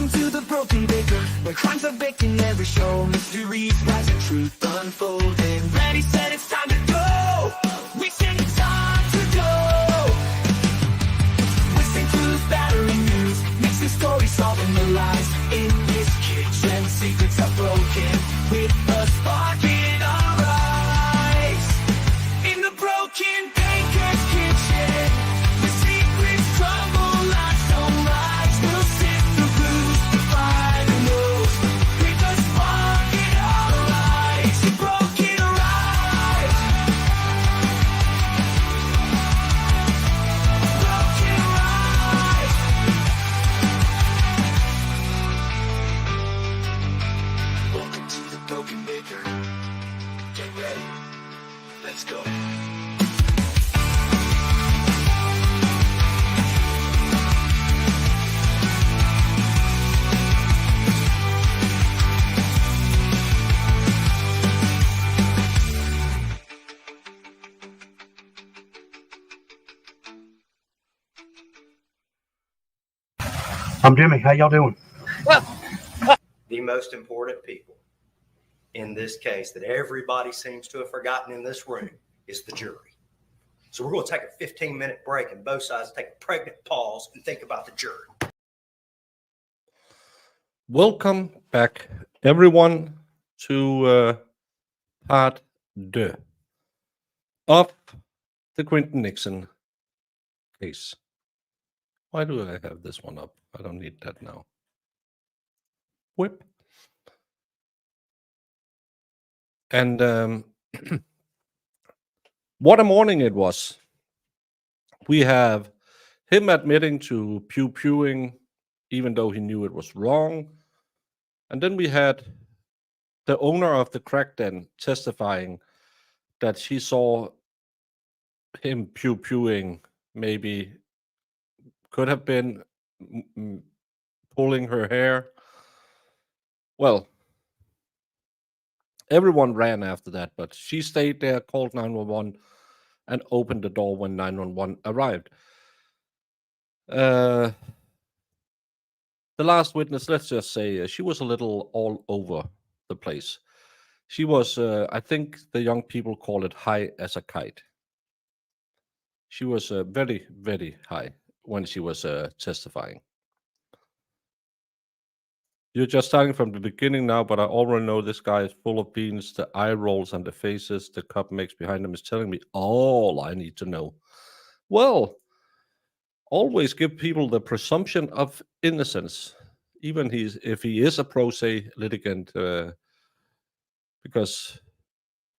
Welcome to the Broken Baker, where crimes are baked in every show. Mysteries rise and truth unfolding. Ready, set, it's time to go. We sing it's time to go. Whistling truth, battering news, mixing stories, solving the lies. In this kitchen, secrets are broken. With a spark in our eyes. In the Broken Baker's kitchen, the secrets crumble like stone lights. We'll sift through clues to find the news. With a spark in our eyes. The Broken arrives. Broken arrives. Welcome to the Broken Baker. Get ready. Let's go. I'm Jimmy. How y'all doing? The most important people in this case that everybody seems to have forgotten in this room is the jury. So we're going to take a 15-minute break and both sides take a pregnant pause and think about the jury. Welcome back, everyone, to part deux of the Quinton Nixon case. Why do I have this one up? I don't need that now. Whip. And what a morning it was. We have him admitting to pewing, even though he knew it was wrong. And then we had the owner of the crack den testifying that she saw him pewing, maybe could have been pulling her hair. Well, everyone ran after that, but she stayed there, called 911, and opened the door when 911 arrived. The last witness, let's just say, she was a little all over the place. She was, I think the young people call it high as a kite. She was very, very high when she was testifying. You're just starting from the beginning now, but I already know this guy is full of beans. The eye rolls and the faces the cop makes behind him is telling me all I need to know. Well, always give people the presumption of innocence, even if he is a pro se litigant, because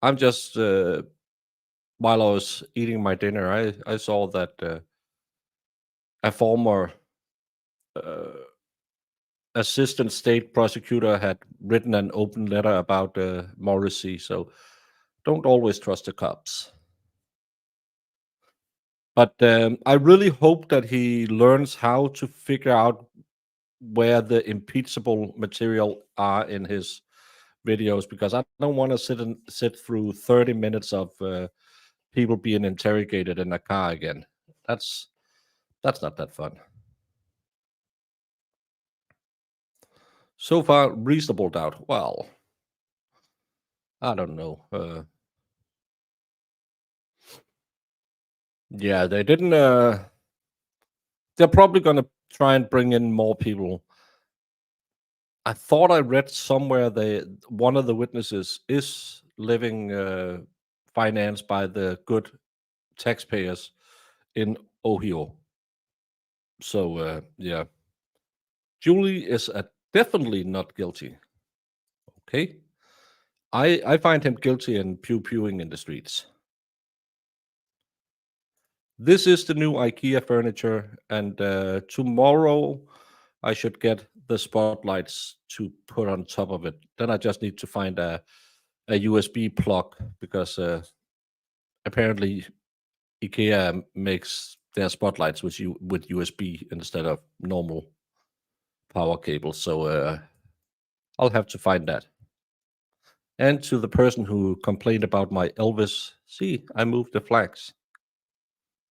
I'm just, while I was eating my dinner, I saw that a former assistant state prosecutor had written an open letter about Morrissey, so don't always trust the cops. But I really hope that he learns how to figure out where the impeachable material are in his videos, because I don't want to sit through 30 minutes of people being interrogated in a car again. That's not that fun. So far, reasonable doubt. Well, I don't know. Yeah, they didn't. They're probably going to try and bring in more people. I thought I read somewhere one of the witnesses is living financed by the good taxpayers in Ohio. So yeah, Julie is definitely not guilty. Okay, I find him guilty in pewing in the streets. This is the new IKEA furniture, and tomorrow I should get the spotlights to put on top of it. Then I just need to find a USB plug, because apparently IKEA makes their spotlights with USB instead of normal power cables. So I'll have to find that. And to the person who complained about my Elvis, see, I moved the flags.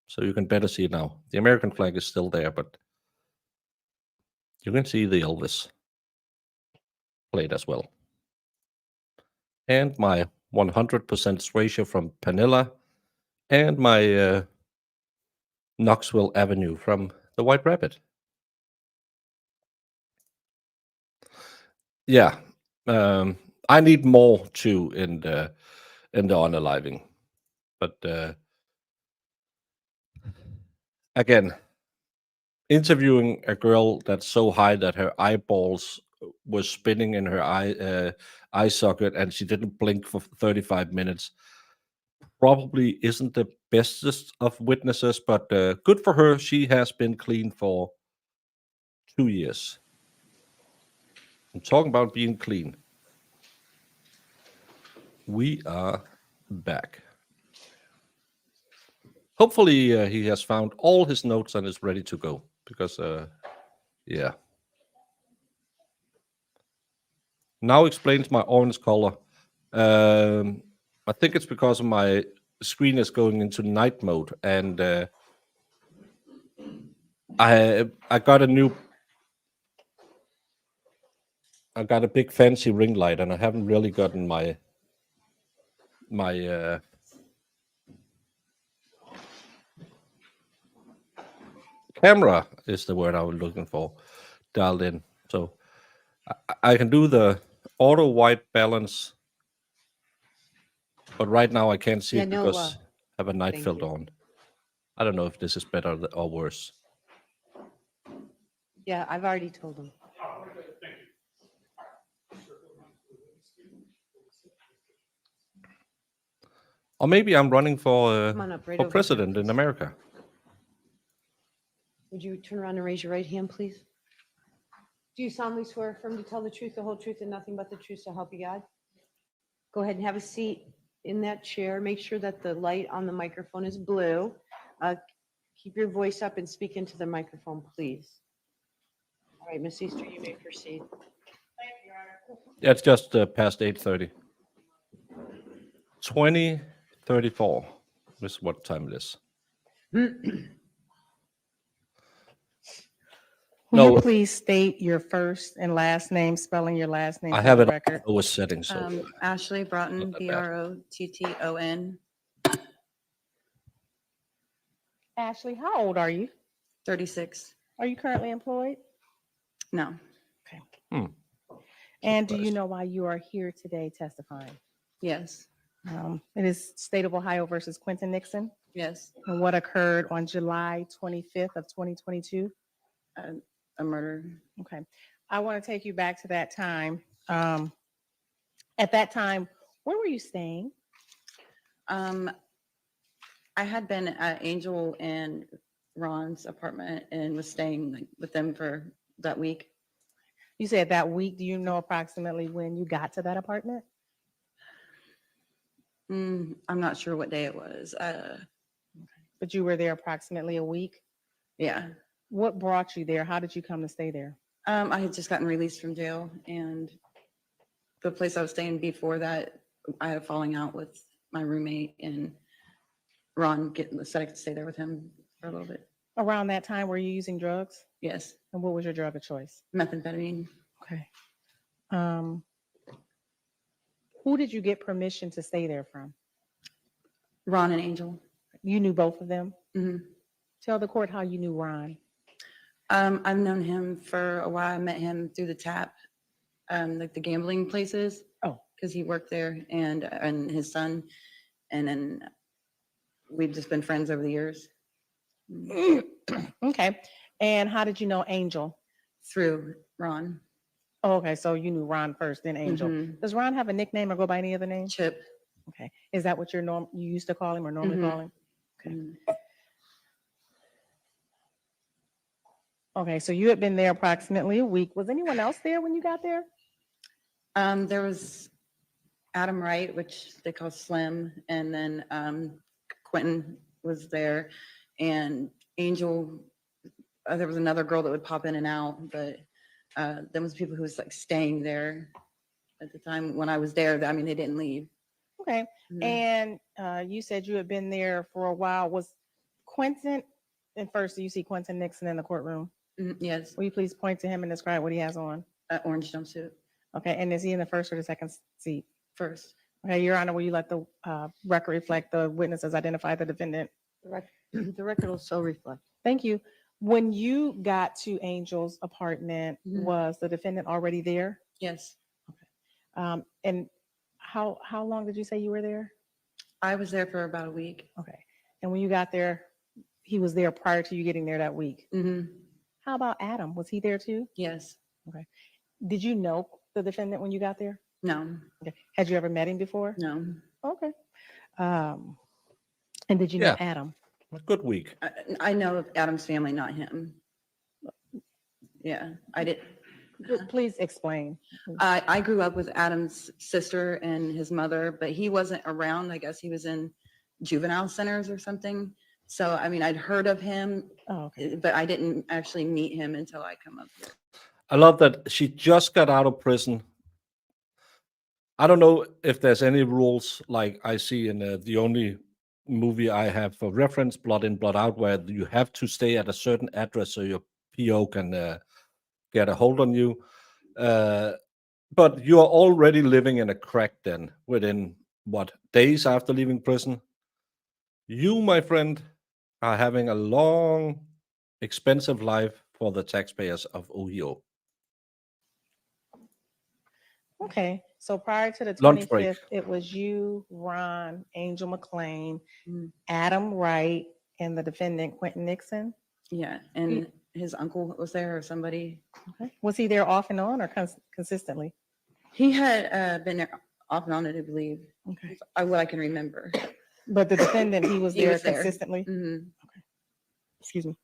So you can better see it now. The American flag is still there, but You can see the Elvis plate as well. And my 100% ratio from Panilla, and my Knoxville Avenue from the White Rabbit. Yeah, I need more too in the Unaliving, but again, interviewing a girl that's so high that her eyeballs was spinning in her eye socket and she didn't blink for 35 minutes probably isn't the bestest of witnesses, but good for her. She has been clean for 2 years. I'm talking about being clean. We are back. Hopefully he has found all his notes and is ready to go, because yeah. Now explains my orange color. I think it's because of my screen is going into night mode, and I got a big fancy ring light, and I haven't really gotten my camera is the word I was looking for, dialed in. So I can do the auto white balance, but right now I can't see Yeah, it no, because I have a night thank filter you. on. I don't know if this is better or worse. Yeah, I've already told him. Or maybe I'm running for Come on up, right for over here, president in please. America. Would you turn around and raise your right hand, please? Do you solemnly swear affirm to tell the truth, the whole truth, and nothing but the truth, so help you God? Go ahead and have a seat in that chair. Make sure that the light on the microphone is blue. Keep your voice up and speak into the microphone, please. All right, Miss Easter, you may proceed. Yeah, it's just past 8:30. 20:34 is what time it is. Will No, you please state your first and last name, spelling your last name I for have the it on record? the lowest setting, so Ashley Broughton, Not that bad. Brotton. Ashley, how old are you? 36. Are you currently employed? No. And do you Surprised. know why you are here today testifying? Yes. It is State of Ohio versus Quinton Nixon, Yes. and what occurred on July 25th of 2022. A murder. Okay. I want to take you back to that time. At that time, where were you staying? I had been at Angel and Ron's apartment and was staying with them for that week. You said that week. Do you know approximately when you got to that apartment? I'm not sure what day it was. But you were there approximately a week. Yeah. What brought you there? How did you come to stay there? I had just gotten released from jail, and the place I was staying before that, I had a falling out with my roommate, and Ron said I could stay there with him for a little bit. Around that time, were you using drugs? Yes. And what was your drug of choice? Methamphetamine. Okay. Who did you get permission to stay there from? Ron and Angel. You knew both of them? hmm Tell the court how you knew Ron. I've known him for a while. I met him through the tap, like the gambling places. Oh. Because he worked there, and his son, and then we've just been friends over the years. Okay. And how did you know Angel? Through Ron. Oh, okay. So you knew Ron first, then Angel. Mhm. Does Ron have a nickname or go by any other name? Chip. Okay. Is that what you used to call him or normally Mhm. call him? Okay. Mhm. Okay. So you had been there approximately a week. Was anyone else there when you got there? There was Adam Wright, which they call Slim, and then Quentin was there, and Angel. There was another girl that would pop in and out, but there was people who was like staying there at the time when I was there. I mean, they didn't leave. Okay. Mhm. And you said you had been there for a while. Was Quentin, and first, do you see Quinton Nixon in the courtroom? Yes, Will you please point to him and describe what he has on? orange jumpsuit Okay, and is he in the first or the second seat? first. Okay, Your Honor, will you let the record reflect the witnesses identify the defendant? The record will so reflect. Thank you. When you got to Angel's apartment, Mhm. was the defendant already there? Yes, And how long did you say you were there? I was there for about a week. Okay. And when you got there, he was there prior to you getting there that week. How about Adam? Was he there too? Yes, Did you know the defendant when you got there? no, Okay. Had you ever met him before? no. Okay. And did you know Yeah. Adam? A good week. I know of Adam's family, not him. Yeah, I did. Please explain. I grew up with Adam's sister and his mother, but he wasn't around. I guess he was in juvenile centers or something. So, I mean, I'd heard of him, Oh, okay. but I didn't actually meet him until I come up here. I love that she just got out of prison. I don't know if there's any rules like I see in the only movie I have for reference, Blood In, Blood Out, where you have to stay at a certain address so your PO can get a hold on you. But you are already living in a crack den within what, days after leaving prison? You, my friend, are having a long, expensive life for the taxpayers of Ohio. Okay. So prior to the Lunch break. 25th, it was you, Ron, Angel McClain, Mm. Adam Wright, and the defendant, Quinton Nixon. Yeah, and his uncle was there or somebody. Okay. Was he there off and on or consistently? He had been there off and on, I believe, Okay. what I can remember. But the defendant, he was He there was there. consistently? Mhm. Excuse me.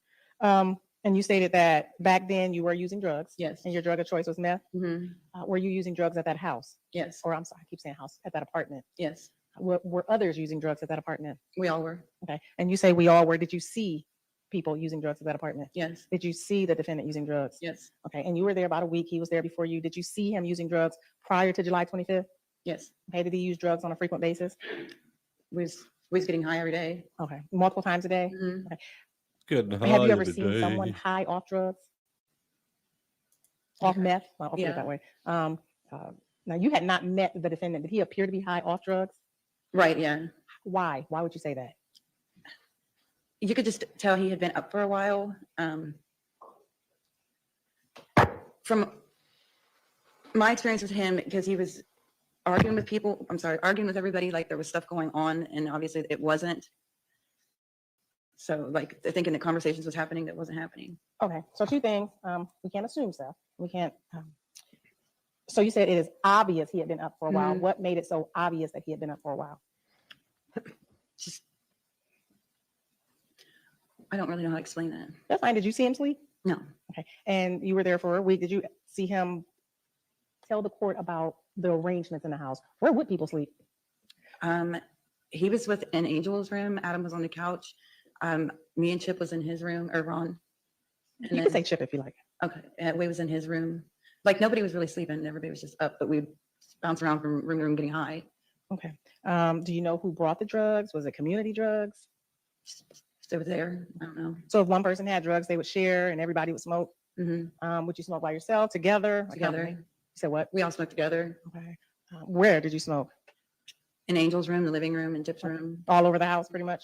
And you stated that back then you were using drugs Yes. and your drug of choice was meth. Mhm. Were you using drugs at that house? Yes, Or I'm sorry, I keep saying house, at that apartment. yes, Were others using drugs at that apartment? we all were. Okay. And you say we all were. Did you see people using drugs at that apartment? Yes, Did you see the defendant using drugs? yes, Okay. And you were there about a week. He was there before you. Did you see him using drugs prior to July 25th? yes. Okay. Did he use drugs on a frequent basis? We was getting high every day. Okay. Multiple times a day? Mhm. Good. Have you ever seen someone high off drugs? Off Yeah. meth? Well, I'll put it Yeah. that way. Now you had not met the defendant. Did he appear to be high off drugs? Right, yeah. Why? Why would you say that? You could just tell he had been up for a while. From my experience with him, because he was arguing with people, arguing with everybody, like there was stuff going on, and obviously it wasn't. So like, I think in the conversations was happening that wasn't happening. Okay. So two things. We can't assume stuff. We can't. So you said it is obvious he had been up for a while. Mhm. What made it so obvious that he had been up for a while? Just, I don't really know how to explain that. That's fine. Did you see him sleep? No, Okay. And you were there for a week. Did you see him tell the court about the arrangements in the house? Where would people sleep? he was in Angel's room. Adam was on the couch. Me and Chip was in his room, or Ron. You And can then, say Chip if you like. okay, we was in his room. Like nobody was really sleeping. Everybody was just up, but we bounced around from room to room getting high. Okay. Do you know who brought the drugs? Was it community drugs? Just over there. I don't know. So if one person had drugs, they would share and everybody would smoke. Hmm. Would you smoke by yourself, together? Like, Together. You said what? We all smoked together Okay. Where did you smoke? in Angel's room, the living room, and Chip's Okay. room. All over the house, pretty much.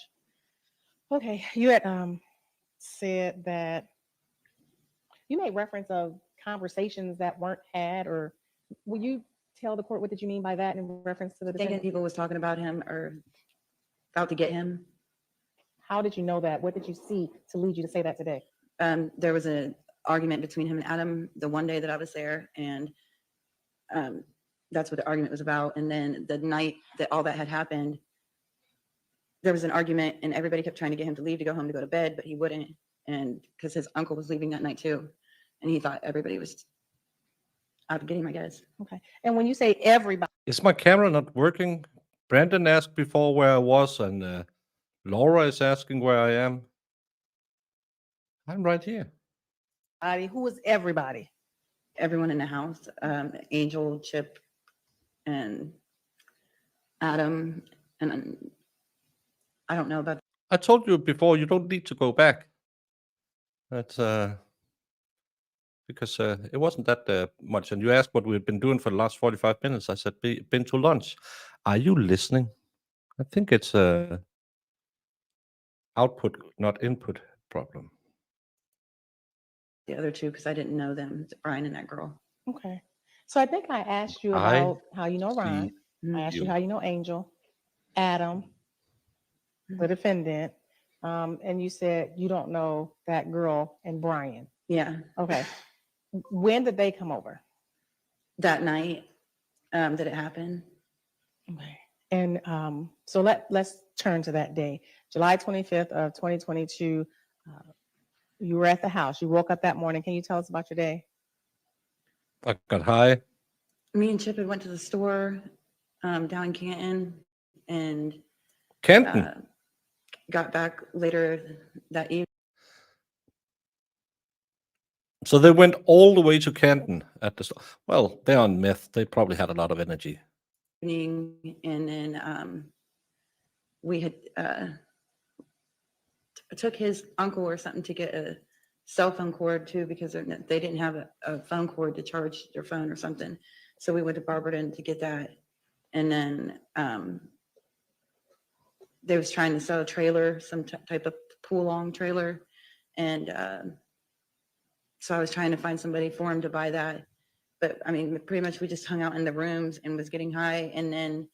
Okay. You had said that you made reference of conversations that weren't had, or will you tell the court what did you mean by that in reference to the Thinking defendant? people was talking about him or about to get him. How did you know that? What did you see to lead you to say that today? There was an argument between him and Adam the one day that I was there, and that's what the argument was about. And then the night that all that had happened, there was an argument, and everybody kept trying to get him to leave to go home to go to bed, but he wouldn't. And because his uncle was leaving that night too, and he thought everybody was out to get him, I guess. Okay. And when you say everybody, Is my camera not working? Brandon asked before where I was, and Laura is asking where I am. I'm right here. who is everybody? Everyone in the house, Angel, Chip, and Adam, and I don't know about. I told you before, you don't need to go back. That's because it wasn't that much. And you asked what we've been doing for the last 45 minutes. I said, been to lunch. Are you listening? I think it's a output, not input problem. The other two, because I didn't know them, Brian and that girl. Okay. So I think I asked you I about how you know Ron. I asked you you. how you know Angel, Adam, the defendant, and you said you don't know that girl and Brian. Yeah, Okay. When did they come over? that night, did it happen? Okay. And so let's turn to that day, July 25th of 2022. You were at the house. You woke up that morning. Can you tell us about your day? I got high. Me and Chip had went to the store down in Canton and Kenton. got back later that evening. So they went all the way to Canton at the store. Well, they're on meth. They probably had a lot of energy. And then we had took his uncle or something to get a cell phone cord too, because they didn't have a phone cord to charge their phone or something. So we went to Barberton to get that. And then they was trying to sell a trailer, some type of pull-along trailer. And so I was trying to find somebody for him to buy that. But I mean, pretty much we just hung out in the rooms and was getting high. And then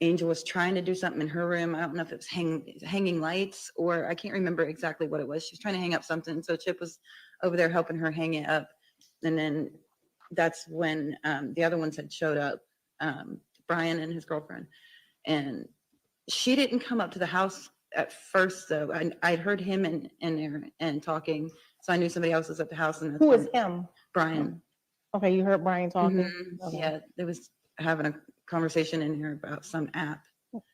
Angel was trying to do something in her room. I don't know if it was hanging lights, or I can't remember exactly what it was. She's trying to hang up something. So Chip was over there helping her hang it up. And then that's when the other ones had showed up, Brian and his girlfriend. And she didn't come up to the house at first, though. I'd heard him in there and talking. So I knew somebody else was at the house. And Who is him? Brian. Okay, you heard Brian talking? Mhm. Okay. Yeah, they was having a conversation in here about some app.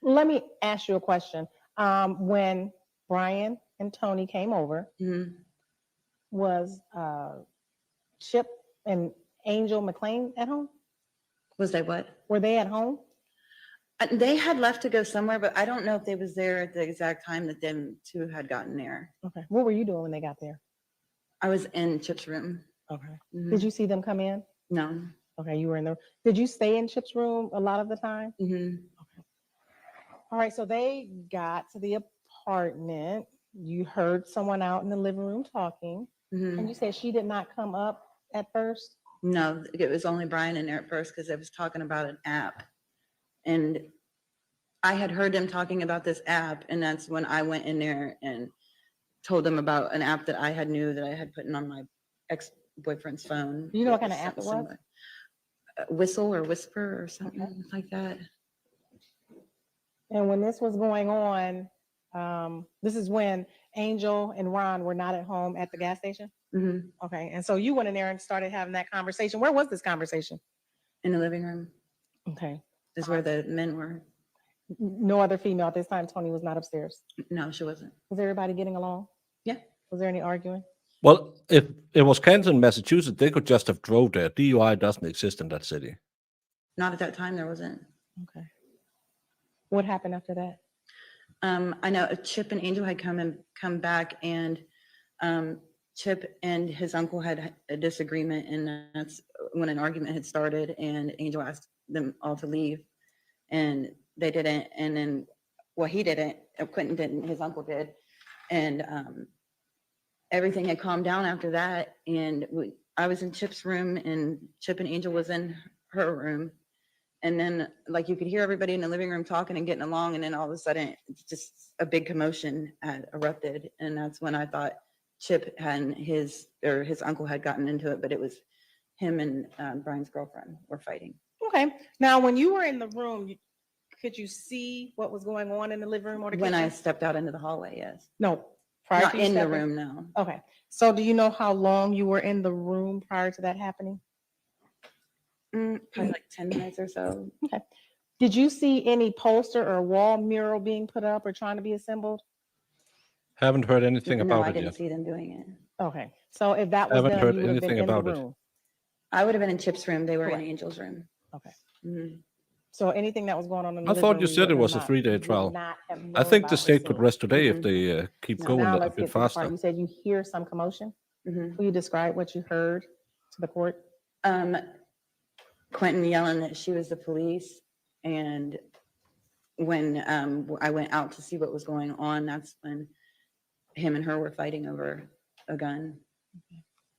Let me ask you a question. When Brian and Toni came over, Mhm. was Chip and Angel McLean at home? Was they what? Were they at home? They had left to go somewhere, but I don't know if they was there at the exact time that them two had gotten there. Okay. What were you doing when they got there? I was in Chip's room. Okay. Mhm. Did you see them come in? No. Okay, you were in the. Did you stay in Chip's room a lot of the time? Mhm. All right, so they got to the apartment. You heard someone out in the living room talking, and Mhm. you said she did not come up at first. No, it was only Brian in there at first because I was talking about an app. And I had heard them talking about this app, and that's when I went in there and told them about an app that I had knew that I had put in on my ex-boyfriend's phone. Do you know what It kind of app it was? similar. Whistle or Whisper or something like that. And when this was going on, this is when Angel and Ron were not at home at the gas station. Mhm. Okay, and so you went in there and started having that conversation. Where was this conversation? In the living room Okay, is where the men were. no other female at this time. Toni was not upstairs. No, she wasn't. Was everybody getting along? Yeah. Was there any arguing? Well, if it was Canton, Massachusetts, they could just have drove there. DUI doesn't exist in that city. Not at that time, there wasn't. Okay. What happened after that? I know Chip and Angel had come back, and Chip and his uncle had a disagreement, and that's when an argument had started, and Angel asked them all to leave, and they didn't. And then, well, he didn't, Quinton didn't, his uncle did. And everything had calmed down after that. And I was in Chip's room, and Chip and Angel was in her room. And then, like, you could hear everybody in the living room talking and getting along. And then all of a sudden, just a big commotion had erupted. And that's when I thought Chip and his uncle had gotten into it, but it was him and Brian's girlfriend were fighting. Okay. Now, when you were in the room, could you see what was going on in the living room or the When I kitchen? stepped out into the hallway, yes. No, prior Not to you in the stepping- room, no. Okay. So do you know how long you were in the room prior to that happening? Probably like 10 minutes or so. Did you see any poster or wall mural being put up or trying to be assembled? Haven't heard anything No, about I it didn't yet. see them doing it. Okay. So if that was Haven't done, heard you would have been anything in the about it. room. I would have been in Chip's room. They were in Correct. Angel's room. Okay. Mhm. So anything that was going on in the I living thought you room, said would it have was a not- 3-day you would trial. not have I known think the about state or could seen. rest today if Mhm. they keep No. going Now a let's bit get to the part. faster. You said you hear some commotion. Will you describe what you heard? to the court? Quentin yelling that she was the police, and when I went out to see what was going on, that's when him and her were fighting over a gun.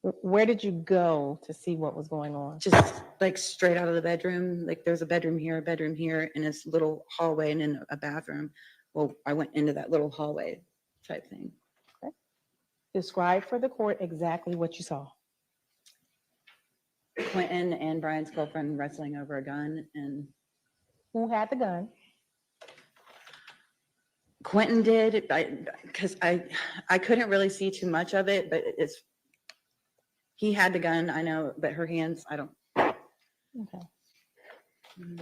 Where did you go to see what was going on? Just like straight out of the bedroom. Like there's a bedroom here, and this little hallway, and then a bathroom. Well, I went into that little hallway type thing. Describe for the court exactly what you saw. Quentin and Brian's girlfriend wrestling over a gun, and Who had the gun? Quentin did, because I couldn't really see too much of it, but he had the gun, I know, but her hands, I don't. Okay.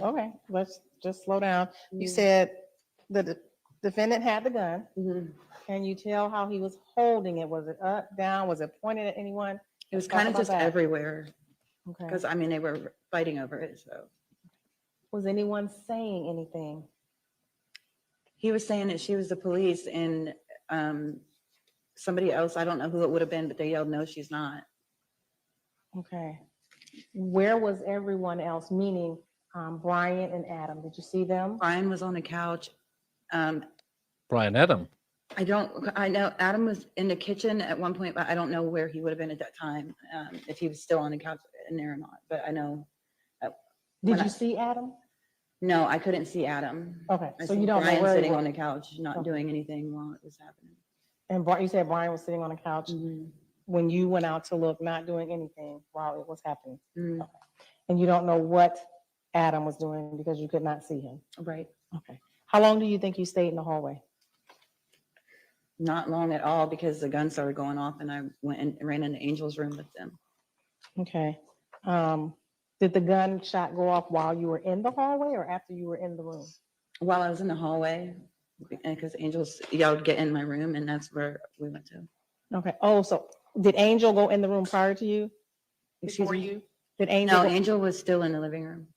Okay, let's just slow down. You Mhm. said the defendant had the gun. Mhm. Can you tell how he was holding it? Was it up, down? Was it pointed at anyone? It was Let's talk kind of about just that. everywhere, Okay. because I mean, they were fighting over it, so. Was anyone saying anything? He was saying that she was the police, and somebody else, I don't know who it would have been, but they yelled, "No, she's not." Okay. Where was everyone else, meaning Brian and Adam? Did you see them? Brian was on the couch. Brian Adam. I know Adam was in the kitchen at one point, but I don't know where he would have been at that time, if he was still on the couch in there or not, but I know. Did when you I- see Adam? No, I couldn't see Adam. Okay, I so saw you don't know Brian where he sitting on was. the couch, not Okay. doing anything while it was happening. And you said Brian was sitting on the couch Mhm. when you went out to look, not doing anything while it was happening. Mhm. And you don't know what Adam was doing because you could not see him. Right. Okay. How long do you think you stayed in the hallway? Not long at all, because the gun started going off and I went and ran into Angel's room with them. Okay. Did the gunshot go off while you were in the hallway or after you were in the room? While I was in the hallway, because Angel's yelled, "Get in my room," and that's where we went to. Okay. Oh, so did Angel go in the room prior to you? Excuse Before me? you? Did Angel? No, go- Angel was still in the living room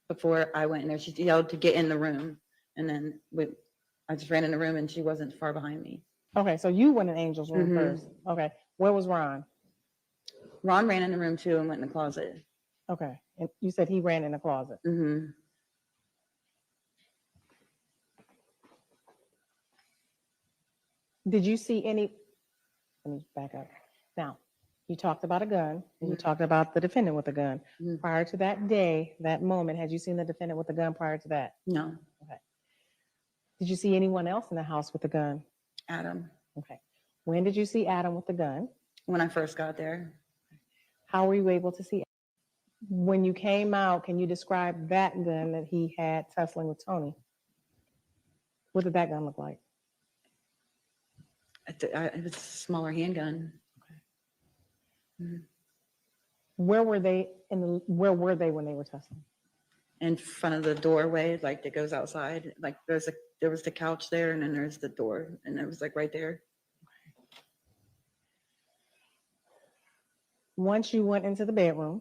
before I went in there. She yelled to get in the room, and then I just ran in the room, and she wasn't far behind me. Okay, so you went in Angel's room Mhm. first. Okay. Where was Ron? Ron ran in the room too and went in the closet. Okay. And you said he ran in the closet. Hmm. Did you see any? Let me back up. Now, you talked about a gun, and you Mhm. talked about the defendant with a gun. Mhm. Prior to that day, that moment, had you seen the defendant with a gun prior to that? No, Did you see anyone else in the house with a gun? Adam. Okay. When did you see Adam with the gun? When I first got there, How were you able to see? When you came out, can you describe that gun that he had tussling with Toni? What did that gun look like? it was a smaller handgun. Where were they where were they when they were tussling? In front of the doorway, like that goes outside. Like there was the couch there, and then there's the door, and it was like right there. Once you went into the bedroom,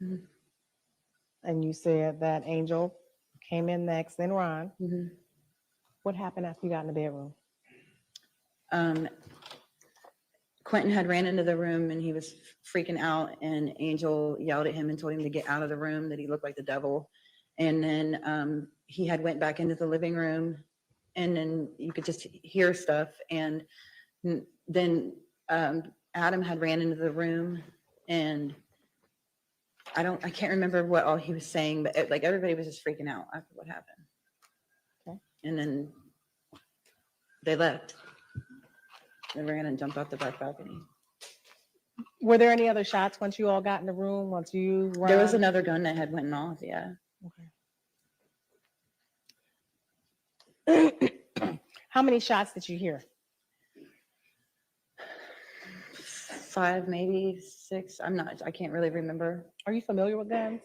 Mhm. and you said that Angel came in next, then Ron, Mhm. what happened after you got in the bedroom? Quentin had ran into the room and he was freaking out, and Angel yelled at him and told him to get out of the room, that he looked like the devil. And then he had went back into the living room, and then you could just hear stuff. And then Adam had ran into the room, and I can't remember what all he was saying, but like everybody was just freaking out after what happened. Okay. And then they left. They ran and jumped off the back balcony. Were there any other shots once you all got in the room, once you There was Ron? another gun that had went off, yeah. Okay. How many shots did you hear? 5, maybe 6. I can't really remember. Are you familiar with guns?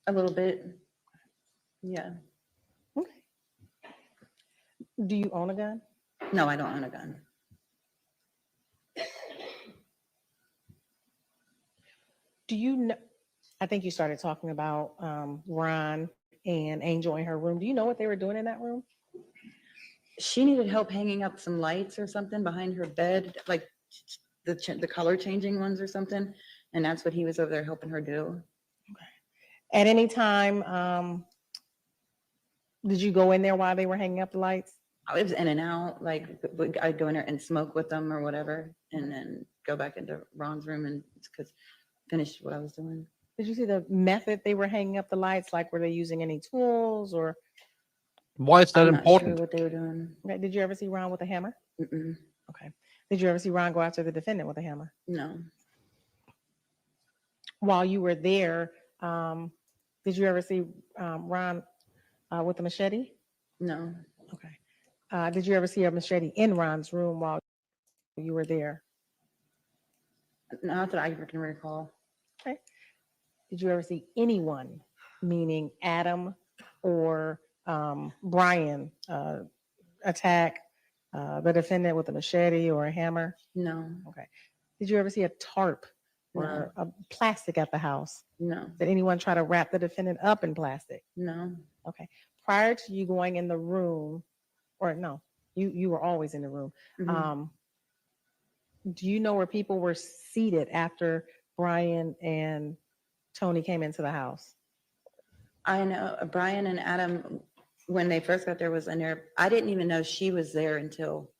A little bit. Yeah. Okay. Do you own a gun? No, I don't own a gun. Do you know? I think you started talking about Ron and Angel in her room. Do you know what they were doing in that room? She needed help hanging up some lights or something behind her bed, like the color changing ones or something. And that's what he was over there helping her do. At any time, did you go in there while they were hanging up the lights? It was in and out, like I'd go in there and smoke with them or whatever, and then go back into Ron's room and finish what I was doing. Did you see the method they were hanging up the lights? Like, were they using any tools or? Why is that I'm not sure important? what they were doing. Okay, did you ever see Ron with a hammer? Mm-mm. Okay. Did you ever see Ron go after the defendant with a hammer? No, While you were there, did you ever see Ron with a machete? no, Okay. Did you ever see a machete in Ron's room while you were there? not that I can recall. Okay. Did you ever see anyone, meaning Adam or Brian, attack the defendant with a machete or a hammer? No, Okay. Did you ever see a tarp or a plastic at the house? no, Did anyone try to wrap the defendant up in plastic? no. Okay. Prior to you going in the room, or no, you were always in the room. Mhm. Do you know where people were seated after Brian and Toni came into the house? I know Brian and Adam, when they first got there, was in there. I didn't even know she was there until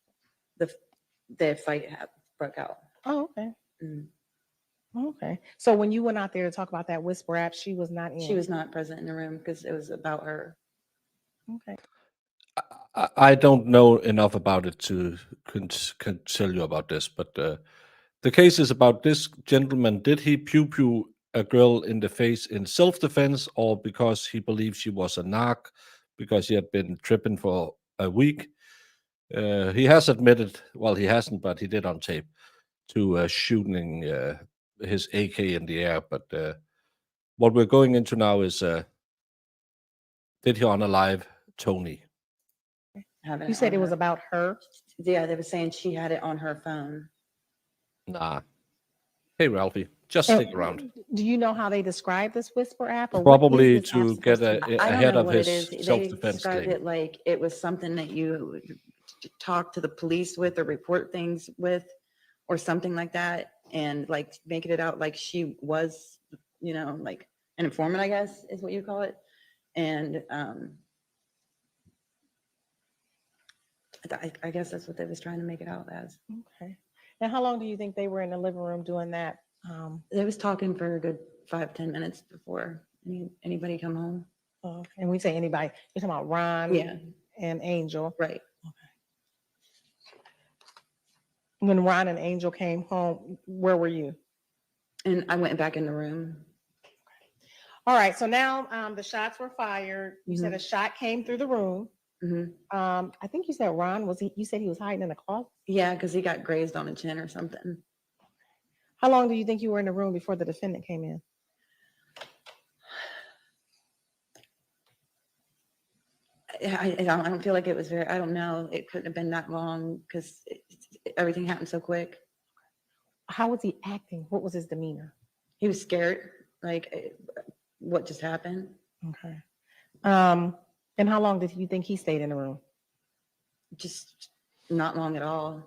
the fight broke out. Oh, okay. Mm. Okay. So when you went out there to talk about that whisper app, she was not in. She was not present in the room because it was about her. Okay. I don't know enough about it to can tell you about this, but the case is about this gentleman. Did he pew a girl in the face in self-defense, or because he believed she was a narc, because he had been tripping for a week? He has admitted, well, he hasn't, but he did on tape, to shooting his AK in the air. But what we're going into now is, did he unalive Toni? Having You said on it was her. about her. Yeah, they were saying she had it on her phone. Nah. Hey, Ralphie, just And stick around. Do you know how they describe this whisper app? Or Probably what is this app to get supposed to do? I don't ahead know of what it his is. They self-defense described claim. it like it was something that you talk to the police with or report things with or something like that, and like making it out like she was, like an informant, I guess is what you call it. And I guess that's what they was trying to make it out as. Okay. And how long do you think they were in the living room doing that? They was talking for a good 5-10 minutes before anybody come home. And we say anybody, you're talking about Ron Yeah, and Angel. right. When Ron and Angel came home, where were you? And I went back in the room. All right. So now the shots were fired. You said Mhm. a shot came through the room. Hmm. I think you said Ron you said he was hiding in the closet. Yeah, because he got grazed on the chin or something. How long do you think you were in the room before the defendant came in? I don't feel like it was I don't know. It couldn't have been that long because everything happened so quick. How was he acting? What was his demeanor? He was scared, like what just happened. Okay. And how long did you think he stayed in the room? Just not long at all.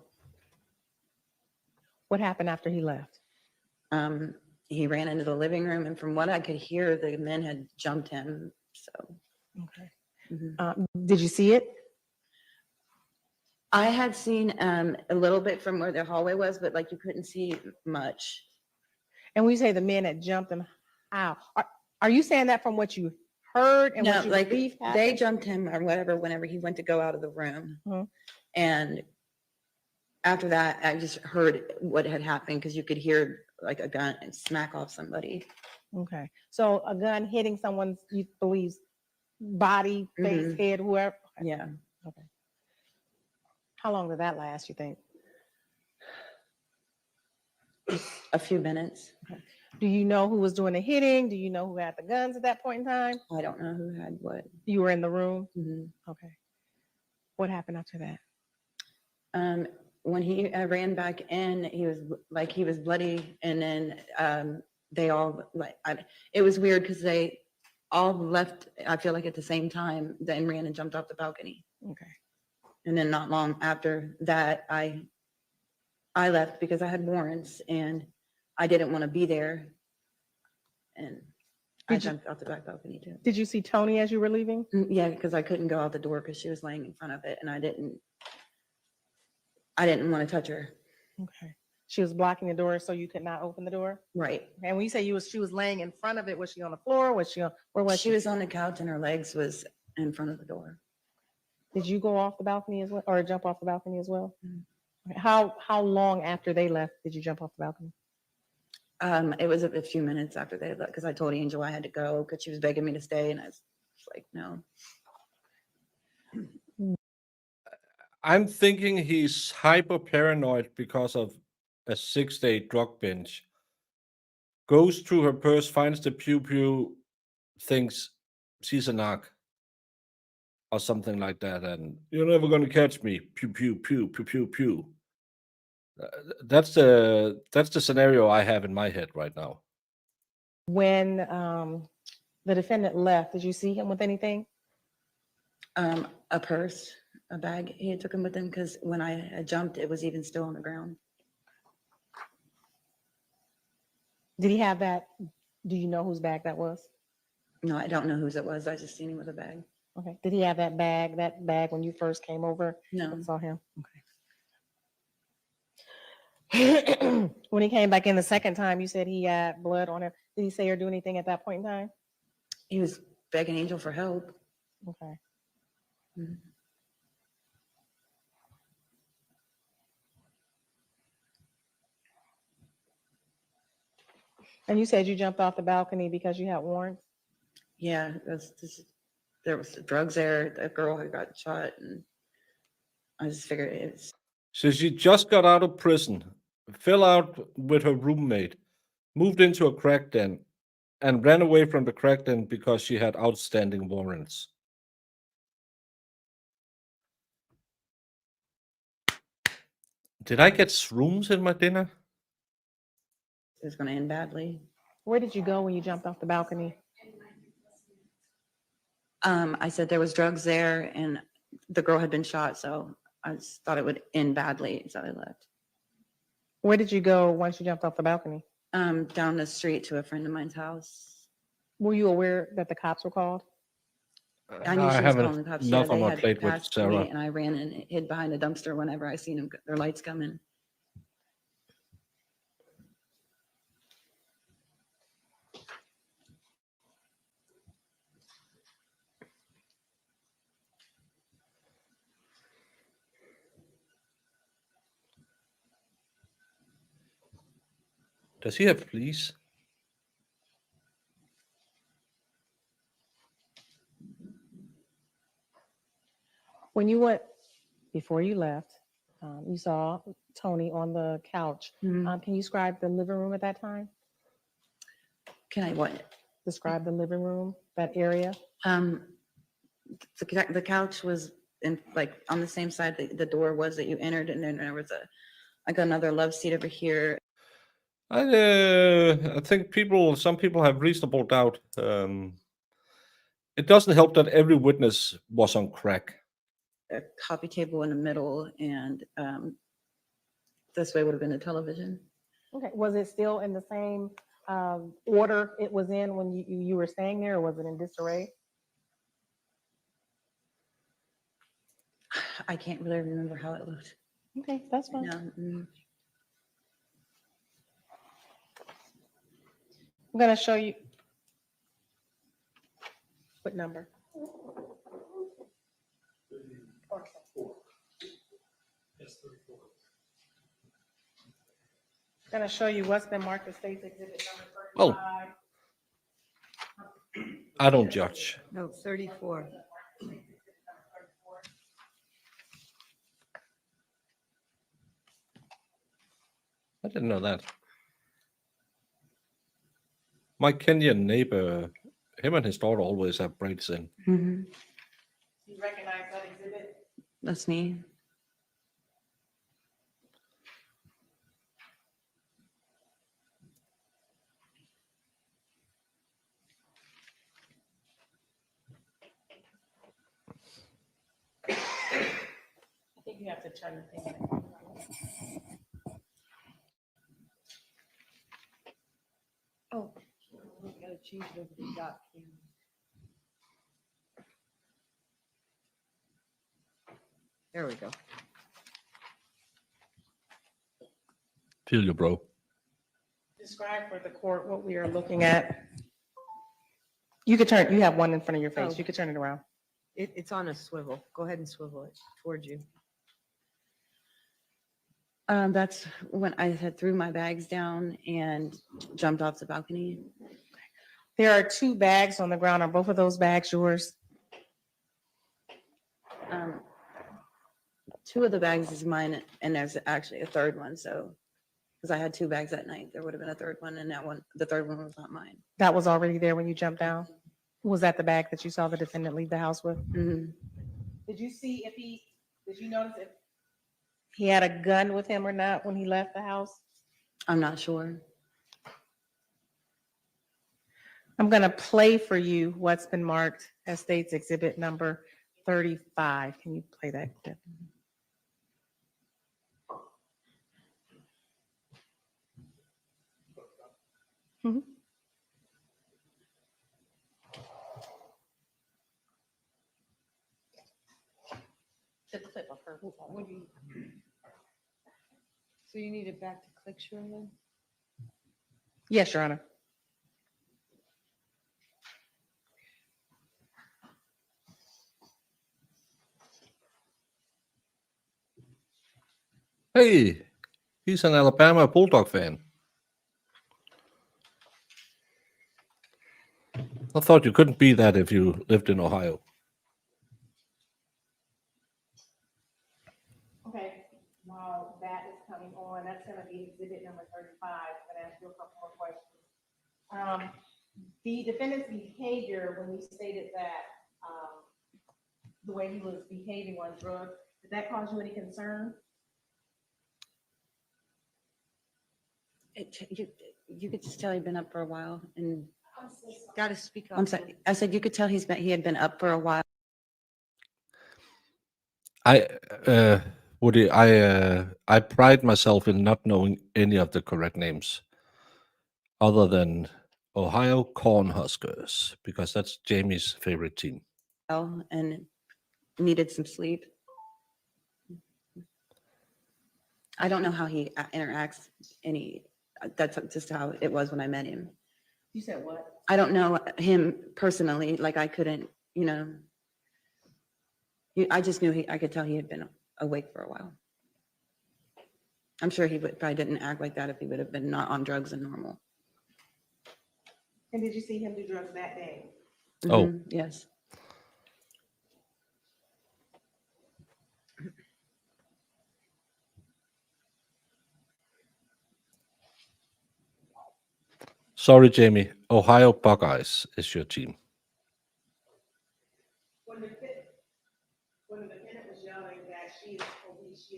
What happened after he left? He ran into the living room, and from what I could hear, the men had jumped him. So Okay. mhm. Did you see it? I had seen a little bit from where the hallway was, but like you couldn't see much. And when you say the men that jumped him, how? Are you saying that from what you heard and No, what you like believe they happened? jumped him or whatever whenever he went to go out of the room. Mhm. And after that, I just heard what had happened because you could hear like a gun and smack off somebody. Okay. So a gun hitting someone's, you believe, body, face, Mhm. head, whoever. Okay. Yeah. Okay. How long did that last, you think? A few minutes. Do you know who was doing the hitting? Do you know who had the guns at that point in time? I don't know who had what. You were in the room? Mhm. Okay. What happened after that? When he ran back in, he was bloody, and then they all it was weird because they all left. I feel like at the same time, then ran and jumped off the balcony. Okay. And then not long after that, I left because I had warrants, and I didn't want to be there. And I Did you- jumped out the back balcony too. Did you see Toni as you were leaving? Yeah, because I couldn't go out the door because she was laying in front of it and I didn't want to touch her. Okay. She was blocking the door so you could not open the door? Right. And when you say she was laying in front of it, was she on the floor? Was she on, where was She was on the couch and her legs was in front of the door. Did you go off the balcony as well, or jump off the balcony as well? Mhm. Okay. How long after they left did you jump off the balcony? It was a few minutes after they left because I told Angel I had to go because she was begging me to stay and I was like, no. I'm thinking he's hyper paranoid because of a 6-day drug binge. Goes through her purse, finds the pew pew, thinks she's a narc or something like that, and you're never gonna catch me. Pew pew pew pew pew pew. That's the scenario I have in my head right now. When the defendant left, did you see him with anything? A purse, a bag. He had took him with him because when I had jumped, it was even still on the ground. Did he have that? Do you know whose bag that was? No, I don't know whose it was. I just seen him with a bag. Okay. Did he have that bag when you first came over? No. and Saw him? Okay. When he came back in the second time, you said he had blood on him. Did he say or do anything at that point in time? He was begging Angel for help. Okay. Mhm. And you said you jumped off the balcony because you had warrants? Yeah, there was drugs there. The girl had got shot, and I just figured it's So she just got out of prison, fell out with her roommate, moved into a crack den, and ran away from the crack den because she had outstanding warrants. Did I get shrooms in my dinner? it was going to end badly. Where did you go when you jumped off the balcony? I said there was drugs there, and the girl had been shot, so I just thought it would end badly, so I left. Where did you go once you jumped off the balcony? Down the street to a friend of mine's house. Were you aware that the cops were called? I knew she was calling the cops. Yeah, enough on they my had plate with passed Sarah. me, and I ran and hid behind a dumpster whenever I seen them, their lights coming. Does he have fleas? When you went, before you left, you saw Toni on the couch. Mhm. Can you describe the living room at that time? Can I what? Describe the living room, that area. The couch was in like on the same side the door was that you entered, and then there was like another love seat over here. I think some people have reasonable doubt. It doesn't help that every witness was on crack. A coffee table in the middle, and this way would have been a television. Okay. Was it still in the same order it was in when you were staying there, or was it in disarray? I can't really remember how it looked. Okay, that's fine. No. I'm gonna show you. What number? Gonna show you what's been marked as State's Exhibit number 35. Oh. I don't judge. No, 34. I didn't know that. My Kenyan neighbor, him and his daughter always have braids in. Mm-hmm. You recognize that exhibit? That's me. I think you have to turn the thing. Change it over to dot cam. There we go. Feel you, bro. Describe for the court what we are looking at. You could turn, you have one in front of your face. Oh. You could turn it around. It's on a swivel. Go ahead and swivel it towards you. That's when I had threw my bags down and jumped off the balcony. There are 2 bags on the ground. Are both of those bags yours? 2 of the bags is mine, and there's actually a third one. So, because I had 2 bags that night, there would have been a third one, and that one, the third one was not mine. That was already there when you jumped down? Was that the bag that you saw the defendant leave the house with? Mhm. Did you see if did you notice if he had a gun with him or not when he left the house? I'm not sure. I'm going to play for you what's been marked as State's Exhibit number 35. Can you play that clip? Mhm. The clip of her. What do you? So you need it back to click, Sherman? Yes, Your Honor. Hey, he's an Alabama Bulldog fan. I thought you couldn't be that if you lived in Ohio. Okay, while that is coming on, that's going to be exhibit number 35. I'm going to ask you a couple more questions. The defendant's behavior when he stated that the way he was behaving on drugs, did that cause you any concern? You could just tell he'd been up for a while, and Got to speak up. I'm sorry. I said you could tell he had been up for a while. Woody, I pride myself in not knowing any of the correct names other than Ohio Cornhuskers, because that's Jamie's favorite team. And needed some sleep. I don't know how he interacts that's just how it was when I met him. You said what? I don't know him personally, like I couldn't, I just knew I could tell he had been awake for a while. I'm sure he probably didn't act like that if he would have been not on drugs and normal. And did you see him do drugs that day? Oh. Mhm, yes. Sorry, Jamie. Ohio Buckeyes is your team. When the defendant was yelling that she is police,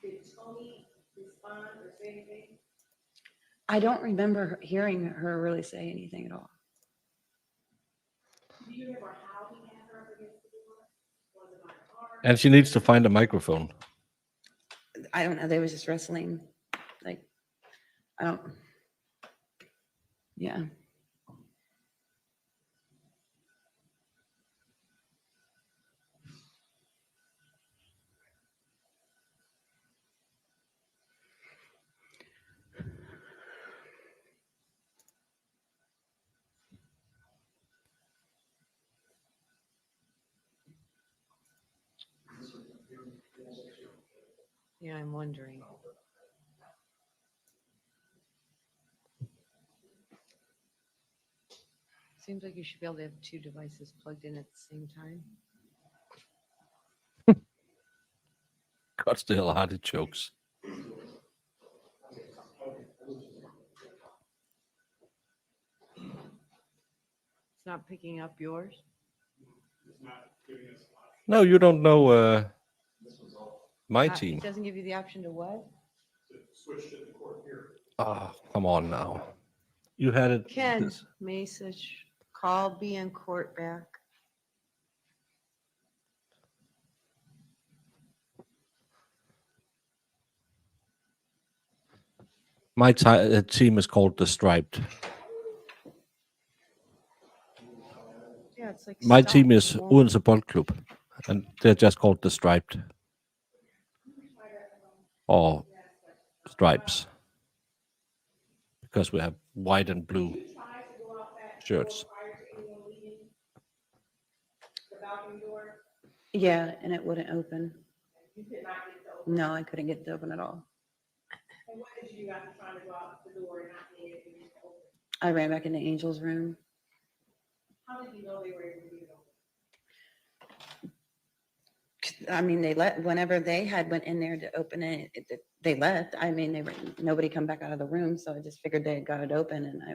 did Toni respond or say anything? I don't remember hearing her really say anything at all. Do you remember how he had her up against the door? Was it like hard? And she needs to find a microphone. I don't know. They was just wrestling. Like, I don't. Yeah. Yeah, I'm wondering. Seems like you should be able to have 2 devices plugged in at the same time. God still artichokes. It's not picking up yours. No, you don't know my team. It doesn't give you the option to what? Ah, come on now. You had it. Ken Message, call be in court back. My team is called the Striped. Yeah, it's like. My stuff. team is It won't- Odense Boldklub, and they're just called the Striped. Or Stripes. Because we have white and blue shirts. Yeah, and it wouldn't open. No, I couldn't get it to open at all. I ran back into Angel's room. I mean, they whenever they had went in there to open it, they left. I mean, nobody come back out of the room, so I just figured they had got it open, and I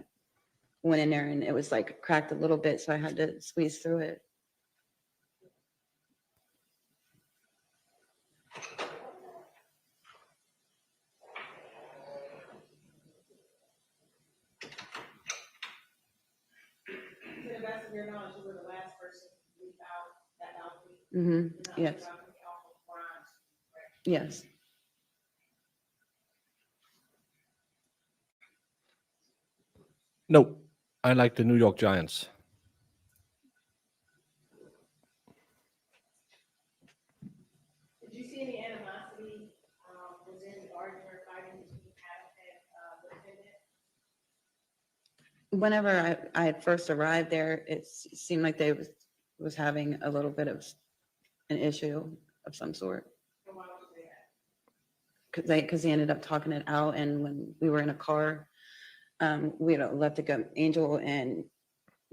went in there and it was like cracked a little bit, so I had to squeeze through it. Yes. Yes. No, I like the New York Giants. Did you see any animosity, was there any argument or fighting between Adam and the defendant? Whenever I had first arrived there, it seemed like they was having a little bit of an issue of some sort. And why was they at? Because they ended up talking it out, and when we were in a car, we had left to go. Angel and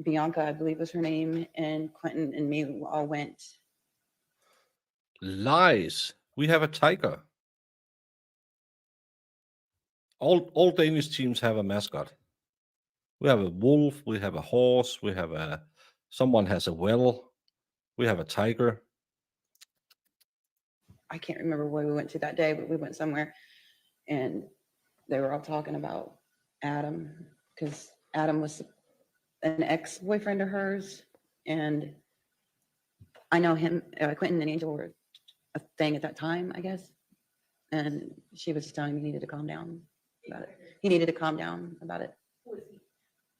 Bianca, I believe was her name, and Quentin and me all went. Lies. We have a tiger. All Danish teams have a mascot. We have a wolf. We have a horse. We have someone has a well. We have a tiger. I can't remember where we went to that day, but we went somewhere, and they were all talking about Adam, because Adam was an ex-boyfriend of hers, and I know him, Quentin and Angel were a thing at that time, I guess. And she was just telling me he needed to calm down about it. He needed to calm down about it. Who is he?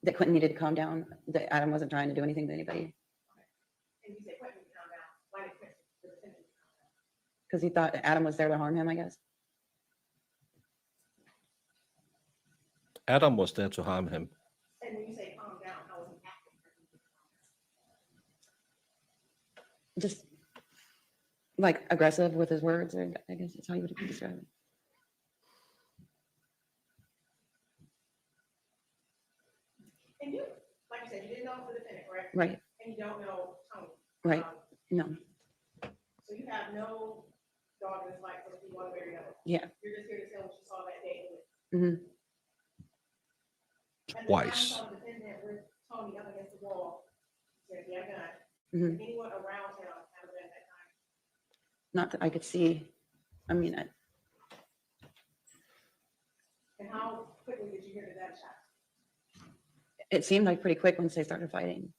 That Quentin needed to calm down, that Adam wasn't trying to do anything to anybody, And you said Quentin would calm down. Why did Quentin, the defendant, calm down? because he thought Adam was there to harm him, I guess. Adam was there to harm him. And when you say calm down, how was he acting? Just like aggressive with his words, or I guess that's how you would describe it. And you, like you said, you didn't know the defendant, correct? Right, And you don't know Toni. right, Um, no, So you have no dog in this fight for the people one way or another. yeah. You're just here to tell what you saw that day. Mhm. At the time you Twice. saw the defendant with Toni up against the wall, you said, yeah, gun. Mhm. Anyone around him had a gun at that time? Not that I could see. I mean, And how quickly did you hear the gunshot? it seemed like pretty quick once they started fighting.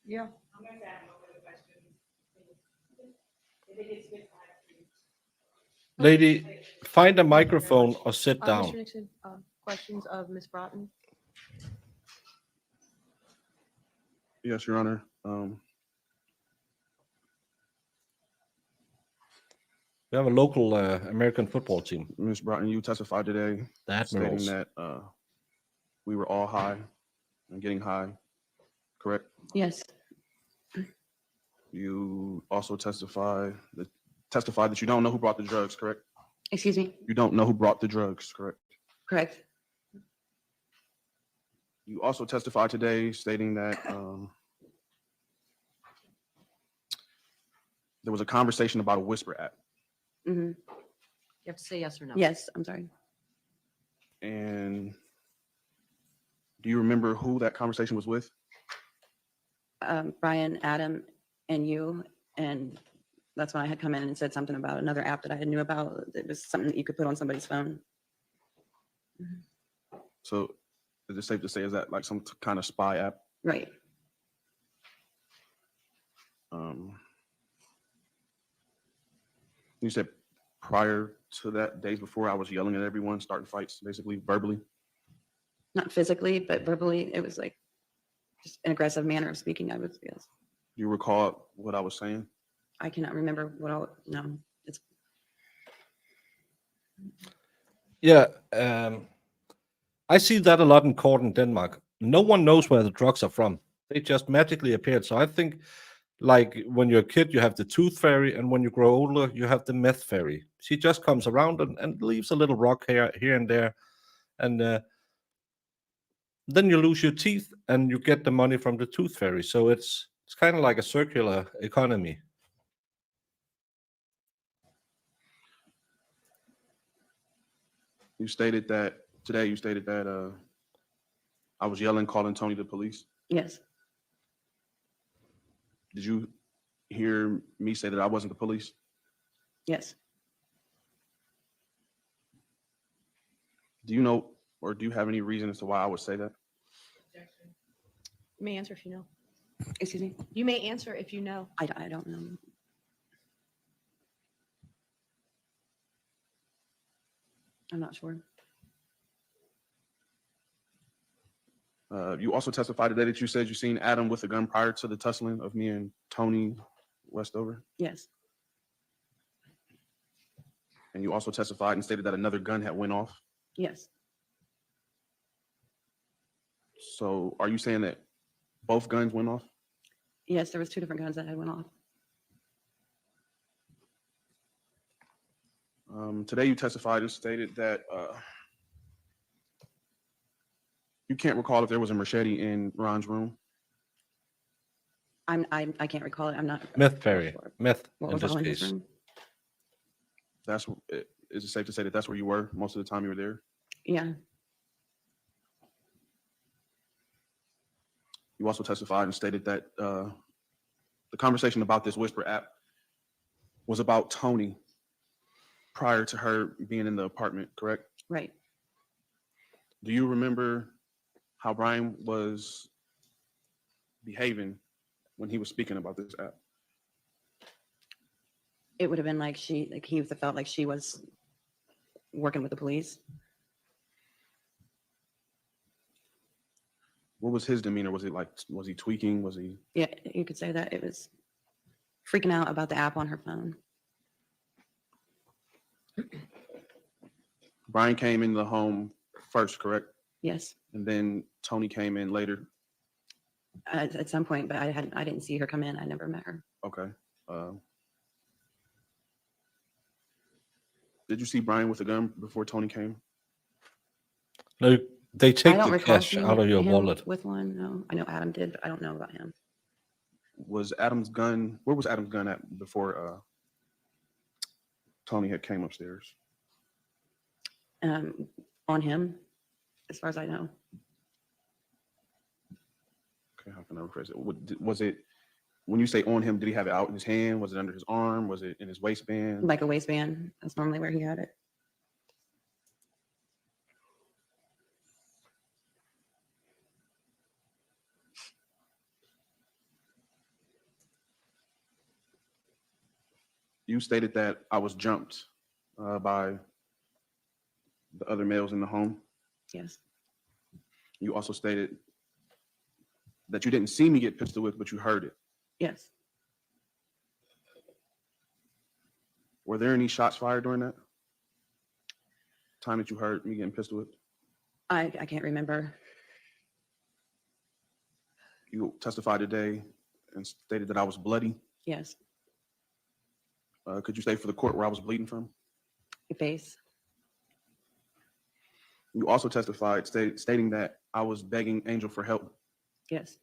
Yeah. I'm going to ask no further questions. If it gets good, Lady, find a microphone or sit Mr. down. Nixon, questions of Ms. Broughton? Yes, Your Honor. We have a local American football team. Ms. Broughton, you testified today The stating Admirals. that we were all high and getting high, correct? Yes, You also testified that you don't know who brought the drugs, correct? excuse me, You don't know who brought the drugs, correct? correct. You also testified today stating that there was a conversation about a whisper app, Hmm. You have to say yes or no. Yes, I'm sorry. and do you remember who that conversation was with? Brian, Adam, and you, and that's when I had come in and said something about another app that I knew about. It was something that you could put on somebody's phone. So is it safe to say, is that like some kind of spy app? Right. You said prior to that, days before, I was yelling at everyone, starting fights, basically verbally. Not physically, but verbally, it was like just an aggressive manner of speaking. I was, yes. Do you recall what I was saying? I cannot remember what all, no, it's, Yeah, I see that a lot in court in Denmark. No one knows where the drugs are from. They just magically appeared. So I think, like when you're a kid, you have the tooth fairy, and when you grow older, you have the meth fairy. She just comes around and leaves a little rock here and there, and then you lose your teeth and you get the money from the tooth fairy. So it's kind of like a circular economy. You stated that today. You stated that I was yelling, calling Toni the police. yes, Did you hear me say that I wasn't the police? yes. Do you know, or do you have any reason as to why I would say that? You may answer if you know. Excuse me? You may answer if you know. I don't know. I'm not sure. You also testified today that you said you seen Adam with a gun prior to the tussling of me and Toni Westover. Yes, And you also testified and stated that another gun had went off. yes, So are you saying that both guns went off? yes, there was 2 different guns that had went off. Today you testified and stated that you can't recall if there was a machete in Ron's room. I can't recall it. I'm not. Meth fairy, sure meth What in was this all in his case. room? Is it safe to say that that's where you were most of the time you were there? Yeah, You also testified and stated that the conversation about this Whisper app was about Toni prior to her being in the apartment, correct? right. Do you remember how Brian was behaving when he was speaking about this app? It would have been like he felt like she was working with the police. What was his demeanor? Was he tweaking? Was he? Yeah, you could say that. It was freaking out about the app on her phone. Brian came in the home first, correct? Yes, And then Toni came in later. at some point, but I didn't see her come in. I never met her. Okay. Did you see Brian with a gun before Toni came? No, they I take don't the recall cash seeing out of your him wallet. with one. No, I know Adam did, but I don't know about him. Was Adam's gun? Where was Adam's gun at before Toni had came upstairs? On him, as far as I know. Okay, how can I rephrase it? Was it when you say on him? Did he have it out in his hand? Was it under his arm? Was it in his waistband? Like a waistband. That's normally where he had it. You stated that I was jumped by the other males in the home. Yes, You also stated that you didn't see me get pistol whipped, but you heard it. yes. Were there any shots fired during that time that you heard me getting pistol whipped? I can't remember. You testified today and stated that I was bloody. Yes, Could you say for the court where I was bleeding from? your face. You also testified stating that I was begging Angel for help. Yes,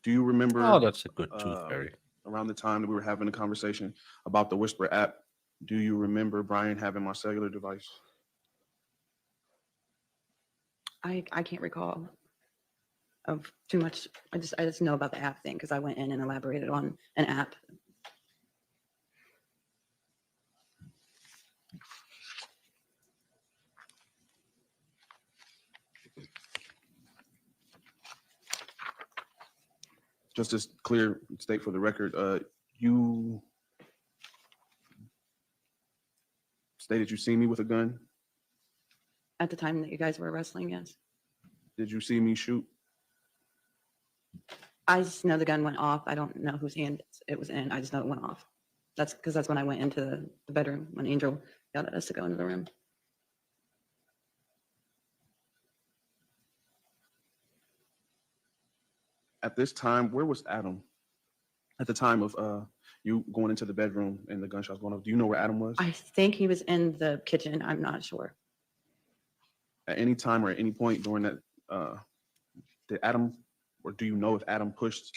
Do you remember Oh, that's a good tooth fairy. around the time that we were having a conversation about the Whisper app, do you remember Brian having my cellular device? I can't recall of too much. I just know about the app thing because I went in and elaborated on an app. Just to clear state for the record, you stated you seen me with a gun. At the time that you guys were wrestling, yes. Did you see me shoot? I just know the gun went off. I don't know whose hand it was in. I just know it went off. That's because that's when I went into the bedroom when Angel yelled at us to go into the room. At this time, where was Adam? At the time of you going into the bedroom and the gunshots going off, do you know where Adam was? I think he was in the kitchen. I'm not sure. At any time or at any point during that, did Adam, or do you know if Adam pushed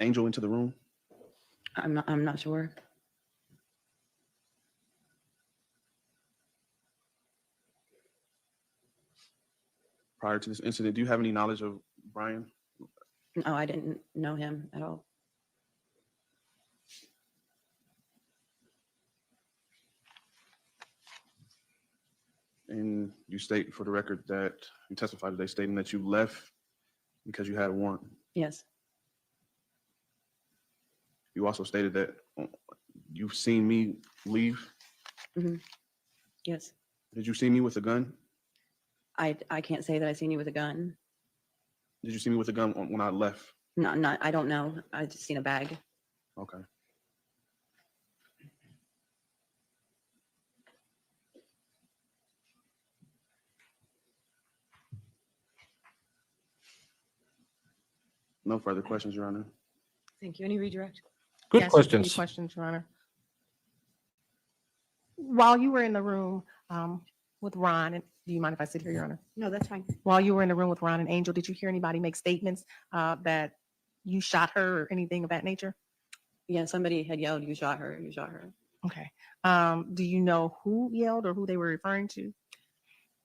Angel into the room? I'm not sure. Prior to this incident, do you have any knowledge of Brian? No, I didn't know him at all. And you state for the record that you testified today stating that you left because you had a warrant. Yes. You also stated that you've seen me leave. Yes. Did you see me with a gun? I can't say that I seen you with a gun. Did you see me with a gun when I left? No, not. I don't know. I just seen a bag. Okay. No further questions, Your Honor. Thank you. Any redirect? Good Yes, just a few questions. questions, Your Honor. While you were in the room with Ron, and do you mind if I sit here, Your Honor? No, that's fine. While you were in the room with Ron and Angel, did you hear anybody make statements that you shot her or anything of that nature? Yeah, somebody had yelled, "You shot her! You shot her!" Okay. Do you know who yelled or who they were referring to?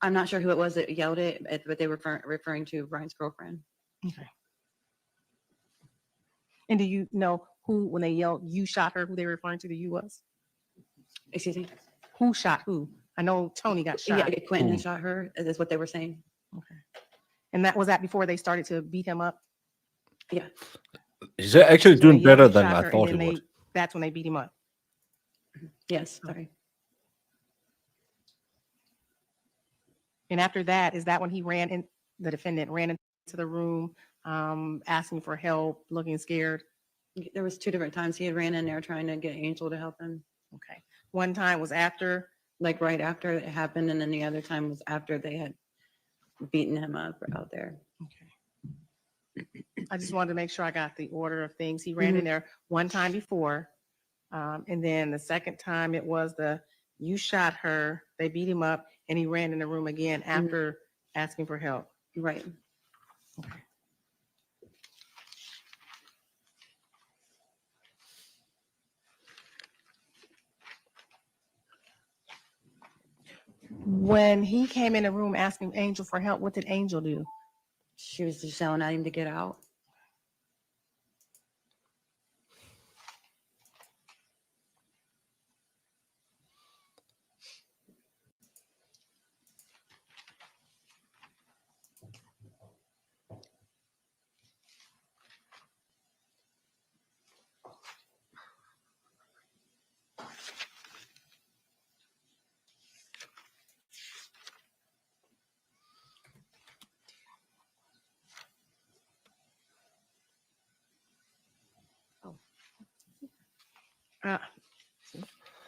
I'm not sure who it was that yelled it, but they were referring to Brian's girlfriend. Okay. And do you know who, when they yelled, "You shot her," who they were referring to you was? Excuse me. Who shot who? I know Toni got Yeah, shot. Quentin had shot her. Is what they were saying. Okay. And that was that before they started to beat him up? Yeah. He's actually So they doing yelled, better "You than shot I her," thought and he then would. that's when they beat him up. Yes. Sorry. And after that, is that when he ran in, the defendant ran into the room, asking for help, looking scared? There was 2 different times he had ran in there trying to get Angel to help him. Okay. One time was after, Like right after it happened, and then the other time was after they had beaten him up out there. okay. I just wanted to make sure I got the order of things. He ran in there one time before. And then the second time it was you shot her, they beat him up, and he ran in the room again after asking for help. Right. Okay. When he came in the room asking Angel for help, what did Angel do? She was just yelling at him to get out.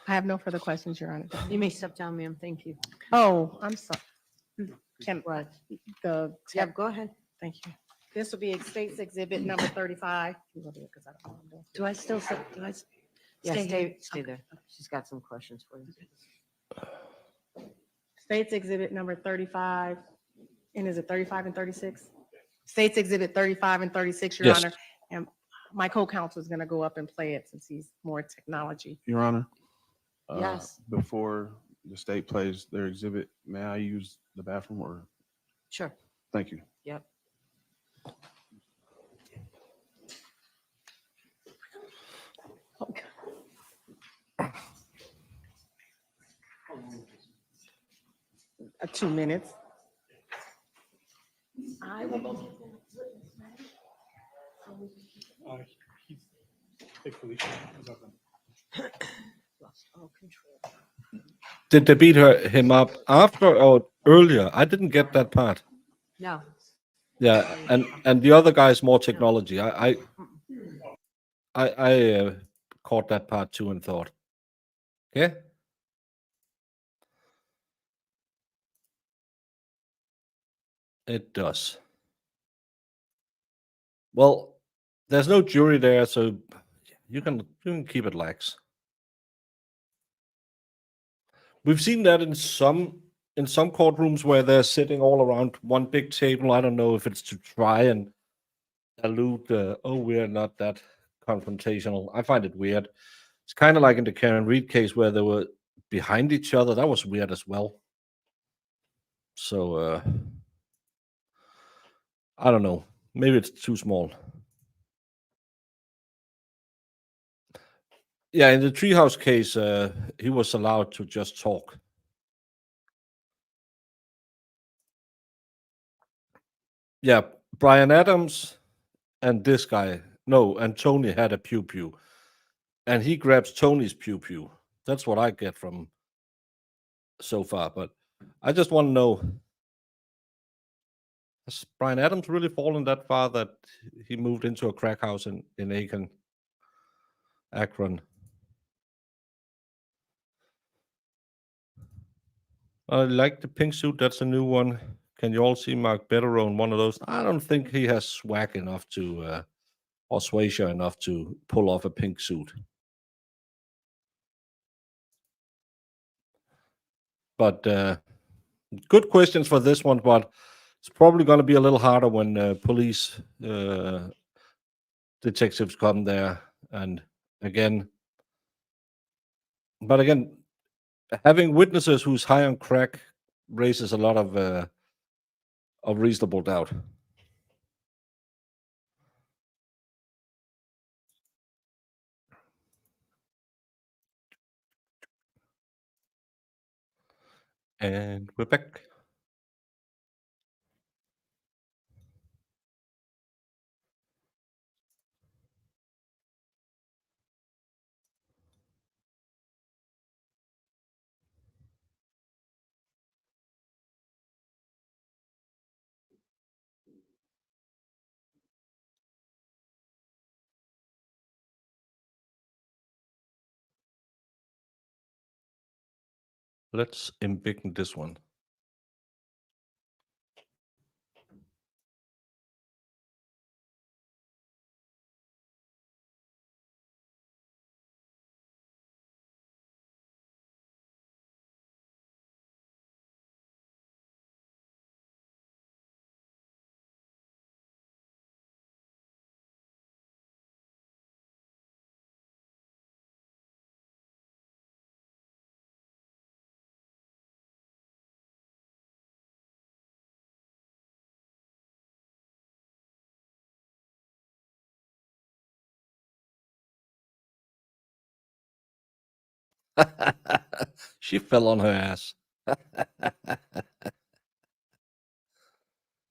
I have no further questions, Your Honor. You may step down, ma'am. Thank you. Oh, I'm sorry. Can What? the, Yeah, go ahead. thank you. This will be State's Exhibit number 35. You will do it 'cause I don't know what I'm doing. Do I still sit? Do I Yeah, stay here? stay there. She's got some questions for you. State's Exhibit number 35, and is it 35 and 36? State's Exhibit 35 and 36, Your Yes. Honor. And my co-counsel is going to go up and play it since he's more technology. Your Honor. Yes. Before the state plays their exhibit, may I use the bathroom or? Sure. Thank you. Yep. Okay. 2 minutes. I will go. Lost all control. Did they beat him up after or earlier? I didn't get that part. No. Yeah, and the other guy's more technology. I caught that part too and thought, okay. It does. Well, there's no jury there, so you can keep it lax. We've seen that in some courtrooms where they're sitting all around one big table. I don't know if it's to try and elude oh, we're not that confrontational. I find it weird. It's kind of like in the Karen Reed case where they were behind each other. That was weird as well. So I don't know. Maybe it's too small. Yeah, in the Treehouse case, he was allowed to just talk. Yeah, Brian Adams and this guy, no, and Tony had a pew pew, and he grabs Tony's pew pew. That's what I get from so far. But I just want to know: has Brian Adams really fallen that far that he moved into a crack house in Akron? I like the pink suit. That's a new one. Can you all see Mark Betterow in one of those? I don't think he has swag enough to, or suasion enough to pull off a pink suit. But good questions for this one, but it's probably going to be a little harder when police detectives come there. And again, but again, having witnesses who's high on crack raises a lot of reasonable doubt. And we're back. Let's embiggen this one. She fell on her ass.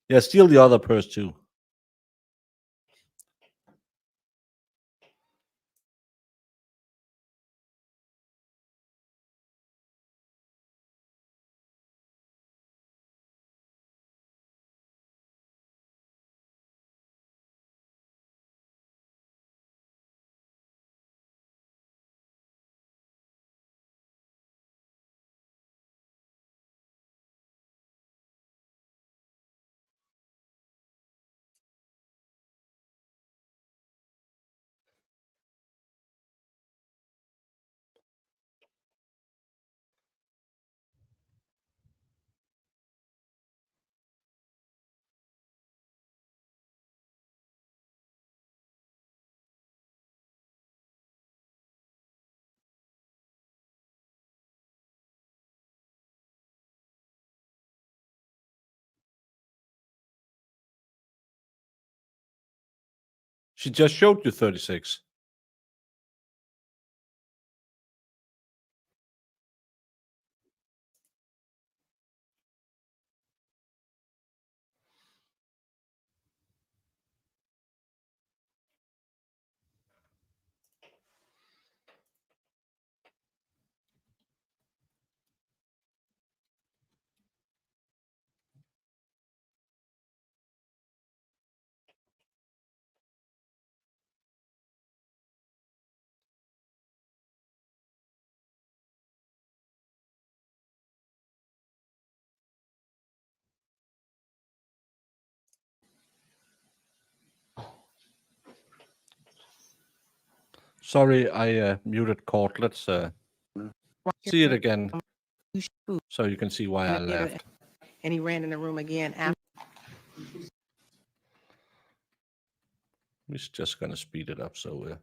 Yeah, steal the other purse too. She just showed you 36. Sorry, I muted court. Let's see it again so you can see why I laughed. And he ran in the room again after. We're just going to speed it up so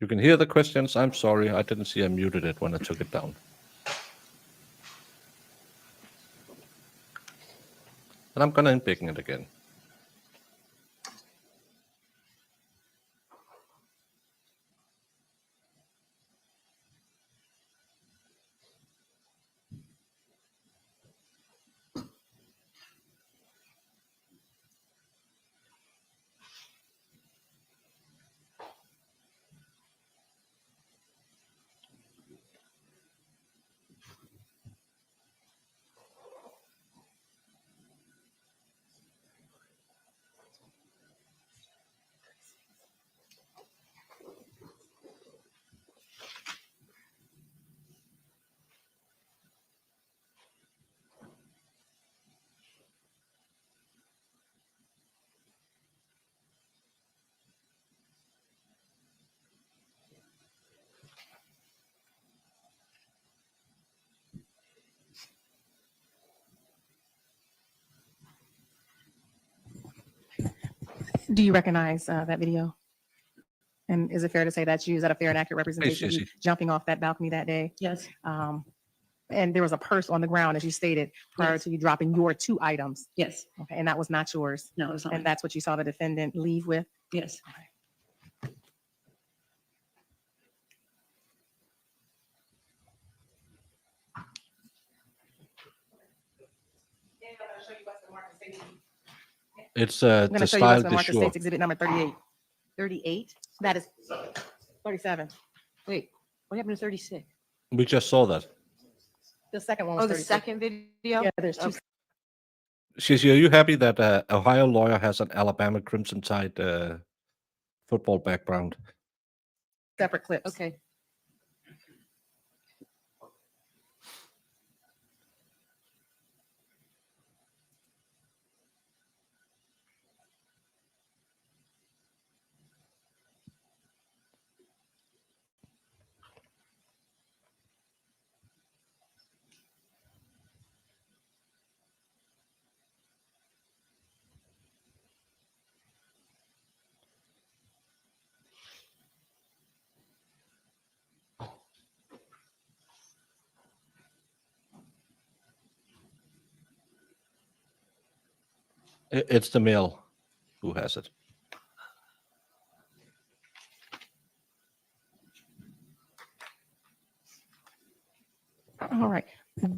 you can hear the questions. I'm sorry, I didn't see I muted it when I took it down. And I'm going to unpick it again. Do you recognize that video? And is it fair to say that's you? Is that a fair and accurate representation of you Sissy. jumping off that balcony that day? Yes, And there was a purse on the ground, as you stated, prior Yes. to you dropping your 2 items. yes. Okay, and that was not yours. No, it's not. And that's what you saw the defendant leave with? Yes. It's I'm the going to show you style what's the de Market jour. States Exhibit number 38. 38? That is 37. Wait, what happened to 36? We just saw that. The second one was Oh, the 36. second video? Yeah, there's 2 Okay. Shishi, are you happy that Ohio lawyer has an Alabama Crimson Tide football background? separate clips. Okay. It's the male who has it. All right.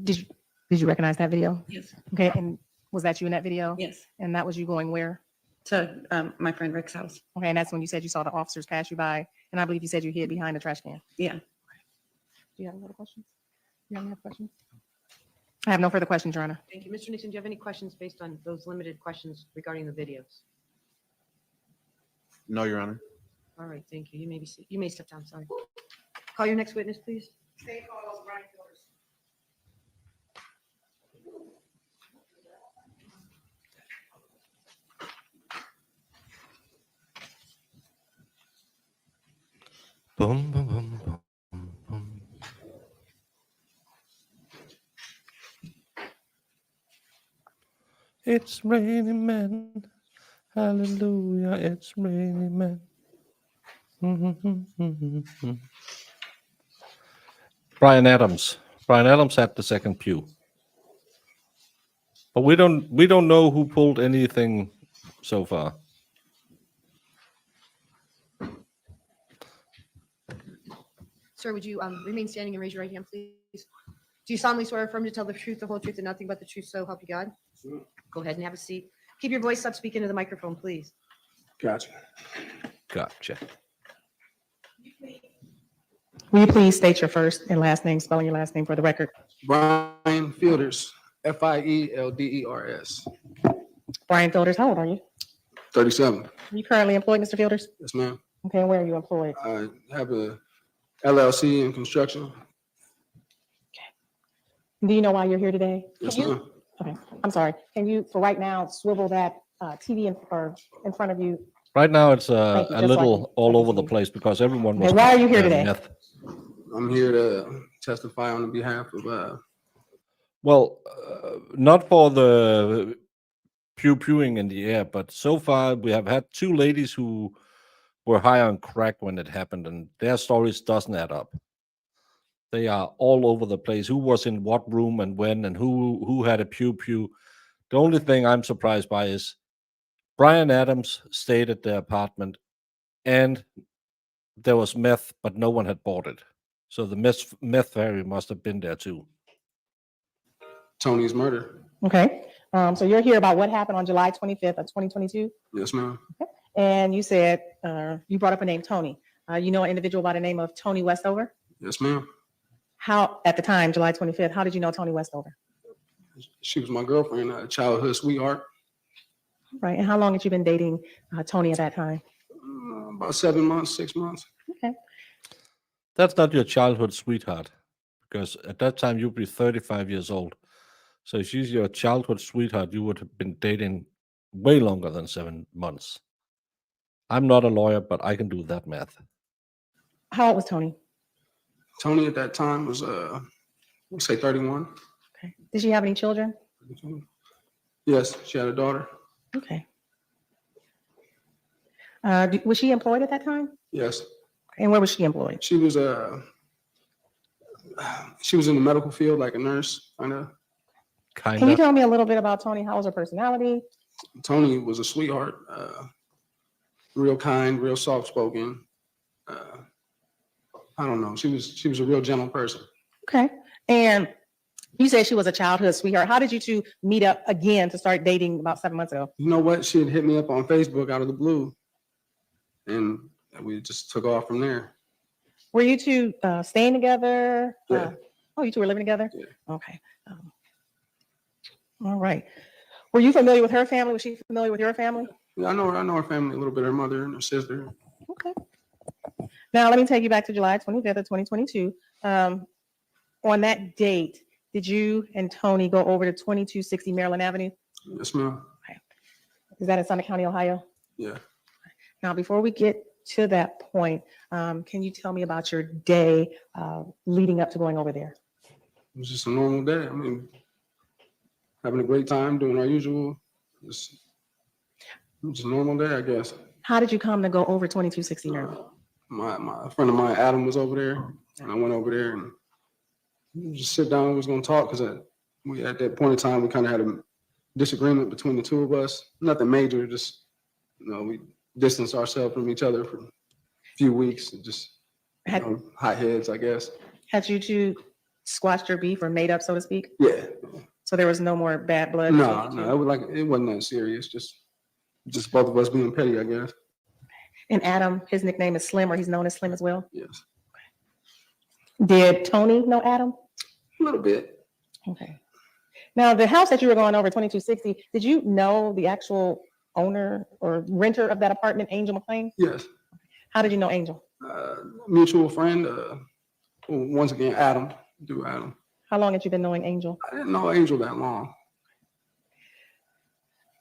Did you recognize that video? Yes. Okay, and was that you in that video? Yes. And that was you going where? To my friend Rick's house. Okay, and that's when you said you saw the officers pass you by, and I believe you said you hid behind the trash can. Yeah. Do you have any other questions? You have any other questions? I have no further questions, Your Honor. Thank you. Mr. Nixon, do you have any questions based on those limited questions regarding the videos? No, Your Honor. All right, thank you. You may step down, sorry. Call your next witness, please. Boom, boom, boom, boom, boom. It's raining men. Hallelujah, it's raining men. Brian Adams. Brian Adams had the second pew. But we don't know who pulled anything so far. Sir, would you remain standing and raise your right hand, please? Do you solemnly swear or affirm to tell the truth, the whole truth, and nothing but the truth, so help you God? Go ahead and have a seat. Keep your voice up, speak into the microphone, please. Gotcha. Gotcha. Will you please state your first and last name, spelling your last name for the record? Brian Fielders, Fielders. Brian Fielders, how old are you? 37. Are you currently employed, Mr. Fielders? Yes, ma'am. Okay, and where are you employed? I have a LLC in construction. Do you know why you're here today? Yes, Can you- ma'am. Okay, I'm sorry. Can you, for right now, swivel that TV in front of you? Right now, it's Thank you, a just so I little can- all I can over see the you. place because everyone Okay, was. why are you here today? meth. I'm here to testify on the behalf of, Well, not for the pewing in the air, but so far we have had two ladies who were high on crack when it happened, and their stories doesn't add up. They are all over the place. Who was in what room and when, and who had a pew. The only thing I'm surprised by is Brian Adams stayed at the apartment, and there was meth, but no one had bought it. So the meth fairy must have been there too. Tony's murder. Okay, so you're here about what happened on July 25th of 2022? Yes, ma'am. And you said, you brought up a name, Tony. You know an individual by the name of Toni Westover? Yes, ma'am. How, at the time, July 25th, how did you know Toni Westover? She was my girlfriend, a childhood sweetheart. Right, and how long had you been dating Toni at that time? About 7 months, 6 months. Okay, That's not your childhood sweetheart, because at that time you'd be 35 years old. So if she's your childhood sweetheart, you would have been dating way longer than 7 months. I'm not a lawyer, but I can do that math. how old was Toni? Tony at that time was, let's say 31. Okay, did she have any children? Yes, she had a daughter. Okay. Was she employed at that time? Yes, And where was she employed? she was in the medical field, like a nurse, kind of. Kind Can you of. tell me a little bit about Toni? How was her personality? Tony was a sweetheart, real kind, real soft-spoken. I don't know. She was a real gentle person. Okay. And you said she was a childhood sweetheart. How did you two meet up again to start dating about 7 months ago? You know what? She had hit me up on Facebook out of the blue, and we just took off from there. Were you two staying together? Yeah. Oh, you two were living together? Yeah. Okay. All right. Were you familiar with her family? Was she familiar with your family? Yeah, I know her family a little bit, her mother and her sister. Okay. Now, let me take you back to July 25th of 2022. On that date, did you and Toni go over to 2260 Maryland Avenue? Yes, ma'am. Is that in Summit County, Ohio? Yeah. Now, before we get to that point, can you tell me about your day leading up to going over there? It was just a normal day. I mean, having a great time, doing our usual. Just a normal day, I guess. How did you come to go over 2260 Maryland? My friend of mine, Adam, was over there, and I went over there and we just sit down and was going to talk because at that point in time, we kind of had a disagreement between the two of us. Nothing major, just, we distanced ourselves from each other for a few weeks and just hot heads, I guess. Had you two squashed your beef or made up, so to speak? Yeah. So there was no more bad blood? No, it wasn't that serious. Just both of us being petty, I guess. And Adam, his nickname is Slim, or he's known as Slim as well? Yes. Did Toni know Adam? A little bit. Okay. Now, the house that you were going over, 2260, did you know the actual owner or renter of that apartment, Angel McLean? Yes. How did you know Angel? Mutual friend. Once again, Adam. Adam. How long had you been knowing Angel? I didn't know Angel that long.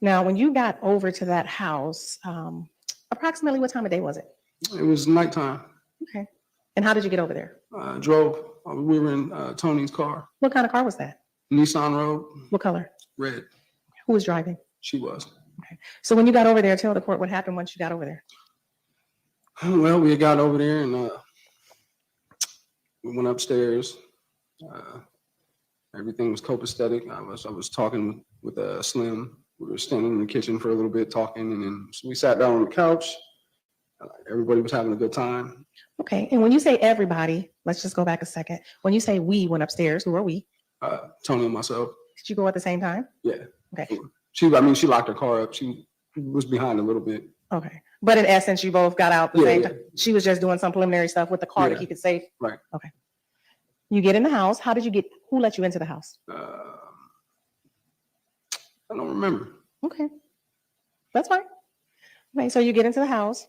Now, when you got over to that house, approximately what time of day was it? It was nighttime. Okay. And how did you get over there? Drove. We were in Tony's car. What kind of car was that? Nissan Road. What color? Red. Who was driving? She was. So when you got over there, tell the court what happened once you got over there. Well, we got over there and we went upstairs. Everything was copacetic. I was talking with Slim. We were standing in the kitchen for a little bit talking, and then we sat down on the couch. Everybody was having a good time. Okay, and when you say everybody, let's just go back a second. When you say we went upstairs, who are we? Tony and myself. Did you go at the same time? Yeah. Okay, She locked her car up. She was behind a little bit. okay. But in essence, you both got out the Yeah, same yeah. time. She was just doing some preliminary stuff with the car to Yeah. keep it safe. Right. Okay. You get in the house. How did you get, who let you into the house? I don't remember. Okay, that's fine. Okay, so you get into the house.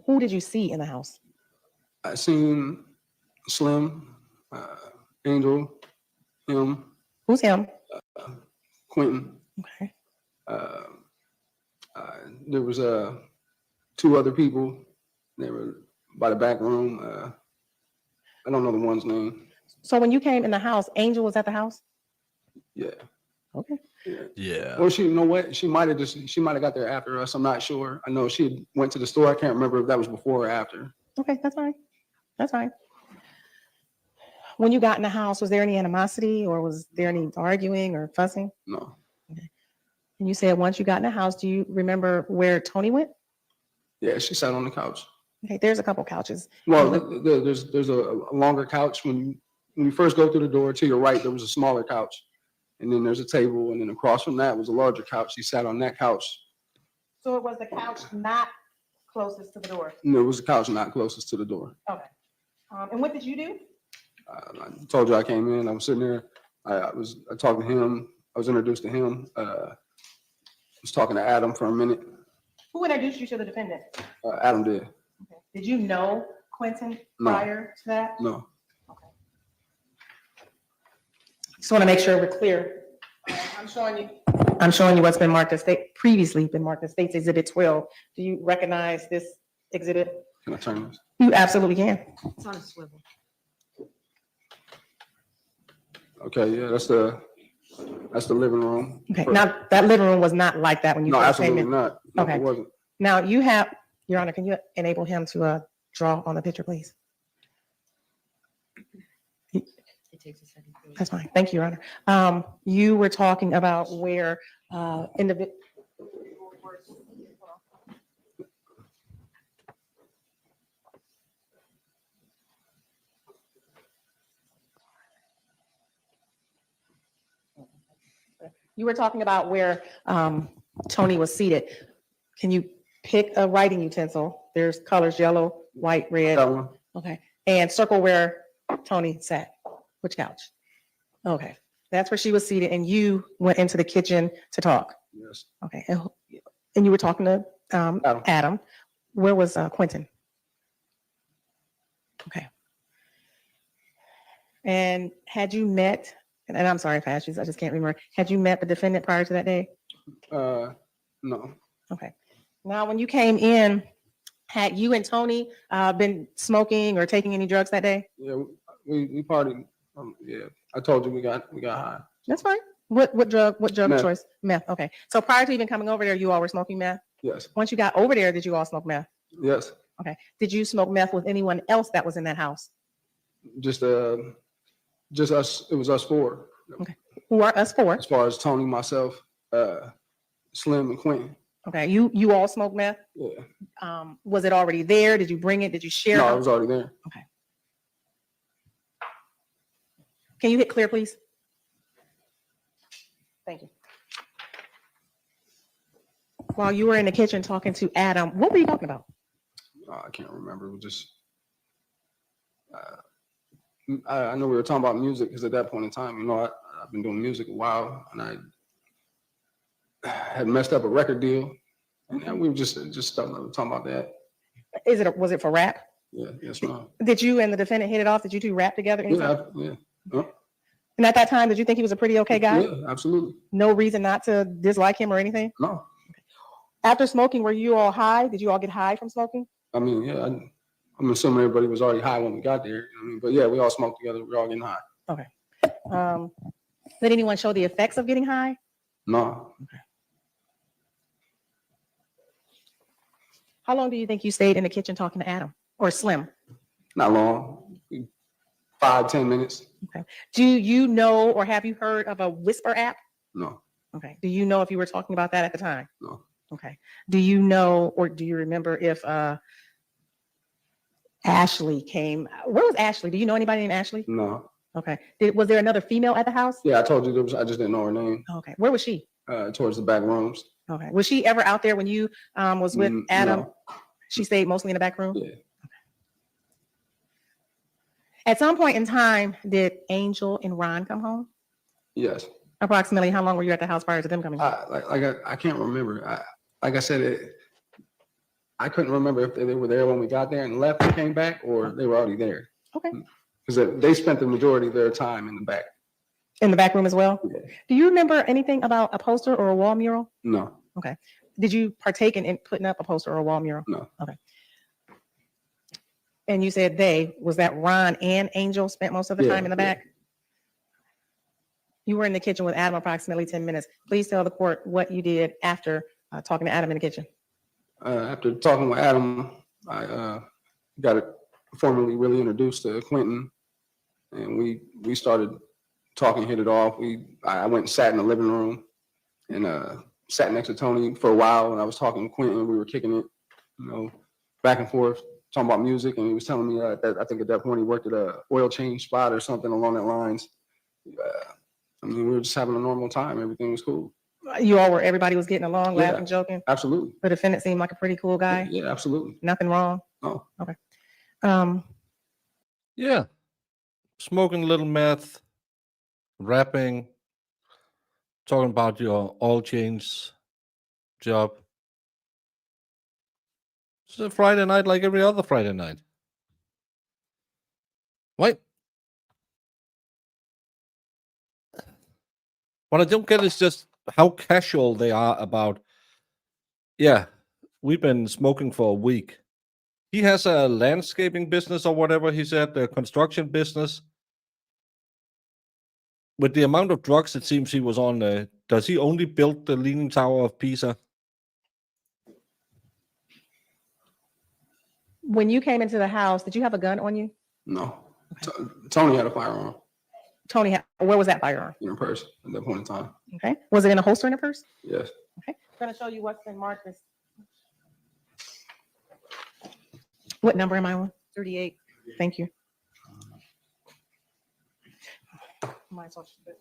Who did you see in the house? I seen Slim, Angel, him, Who's him? Quinton. Okay. There was two other people. They were by the back room. I don't know the one's name. So when you came in the house, Angel was at the house? Yeah. Okay. Yeah. Or you know what? She might have got there after us. I'm not sure. I know she went to the store. I can't remember if that was before or after. Okay, that's fine. That's fine. When you got in the house, was there any animosity or was there any arguing or fussing? No. And you said once you got in the house, do you remember where Toni went? Yeah, she sat on the couch. Okay, there's a couple couches. Well, there's a longer couch. When you first go through the door to your right, there was a smaller couch. And then there's a table. And then across from that was a larger couch. She sat on that couch. So it was the couch not closest to the door. And there was a couch not closest to the door. Okay. And what did you do? I told you I came in. I was sitting there. I talked to him. I was introduced to him. I was talking to Adam for a minute. Who introduced you to the defendant? Adam did. Okay. Did you know Quinton No. prior to that? No. Okay. Just want to make sure we're clear. I'm showing you what's been marked as previously been marked as State's Exhibit 12. Do you recognize this exhibit? Can I turn this? You absolutely can. It's on a swivel. Okay. Yeah, that's the living room. Okay, now that living room was not like that when you No, first came absolutely in. not. No, Okay. it wasn't. Now you have, Your Honor, can you enable him to draw on the picture, please? It takes a second. That's fine. Thank you, Your Honor. You were talking about where individual. You were talking about where Toni was seated. Can you pick a writing utensil? There's colors, yellow, white, red. That one. Okay, and circle where Toni sat. Which couch? Okay, that's where she was seated, and you went into the kitchen to talk. Yes. Okay, and you were talking to Adam. Where was Quinton? Okay. And had you met, and I'm sorry if I asked you, I just can't remember. Had you met the defendant prior to that day? No. Okay. Now, when you came in, had you and Toni been smoking or taking any drugs that day? Yeah, we partied. Yeah, I told you we got high. That's fine. What drug of Meth. choice? Meth. Okay. So prior to even coming over there, you all were smoking meth? Yes. Once you got over there, did you all smoke meth? Yes. Okay. Did you smoke meth with anyone else that was in that house? Just us. It was us four. Who are us four? As far as Toni, myself, Slim, and Quentin. Okay. You all smoked meth? Yeah. Was it already there? Did you bring it? Did you share No, it? it was already there. Okay. Can you hit clear, please? Thank you. While you were in the kitchen talking to Adam, what were you talking about? I can't remember. It was just. I know we were talking about music because at that point in time, I've been doing music a while, and I had messed up a record deal, and we were just talking about that. Was it for rap? Yeah, yes, ma'am. Did you and the defendant hit it off? Did you two rap together? Yeah. And at that time, did you think he was a pretty okay guy? Yeah, absolutely. No reason not to dislike him or anything? No, After smoking, were you all high? Did you all get high from smoking? I mean, yeah, I'm assuming everybody was already high when we got there. You know what I mean? But yeah, we all smoked together. We were all getting high. Okay. Did anyone show the effects of getting high? No, How long do you think you stayed in the kitchen talking to Adam or Slim? not long. 5-10 minutes. Do you know or have you heard of a whisper app? No, Okay. Do you know if you were talking about that at the time? no. Okay. Do you know, or do you remember if Ashley came? Where was Ashley? Do you know anybody named Ashley? No. Okay. Was there another female at the house? Yeah, I told you there was. I just didn't know her name. Okay. Where was she? Towards the back rooms. Okay. Was she ever out there when you was with Adam? No. She stayed mostly in the back room? Yeah. At some point in time, did Angel and Ron come home? Yes. Approximately how long were you at the house prior to them coming home? I can't remember. Like I said, I couldn't remember if they were there when we got there and left and came back, or they were already there. Okay. Because they spent the majority of their time in the back. In the back room as well? Yeah. Do you remember anything about a poster or a wall mural? No. Okay. Did you partake in putting up a poster or a wall mural? No. Okay. And you said was that Ron and Angel spent most of the Yeah, time in the yeah. back? You were in the kitchen with Adam approximately 10 minutes. Please tell the court what you did after talking to Adam in the kitchen. After talking with Adam, I got it formally really introduced to Quinton, and we started talking, hit it off. I went and sat in the living room and sat next to Toni for a while, and I was talking to Quinton. We were kicking it, back and forth, talking about music, and he was telling me that I think at that point he worked at a oil change spot or something along that lines. We were just having a normal time. Everything was cool. Everybody was getting along, Yeah. laughing, joking. Absolutely. The defendant seemed like a pretty cool guy. Yeah, absolutely. Nothing wrong. No. Okay. Yeah. Smoking a little meth, rapping, talking about your oil change job. It's a Friday night like every other Friday night. What? What I don't get is just how casual they are about, yeah, we've been smoking for a week. He has a landscaping business or whatever he said, the construction business. With the amount of drugs it seems he was on, does he only build the Leaning Tower of Pisa? When you came into the house, did you have a gun on you? No. Toni had a firearm Toni, where was that firearm? in her purse at that point in time. Okay. Was it in a holster in her purse? Yes. Okay. I'm going to show you what's been marked as. What number am I on? 38. Thank you. Might as well just do it.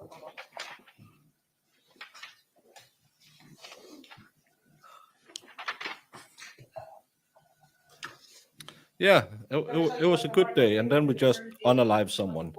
Yeah, it was a good day, and then we just unalive someone.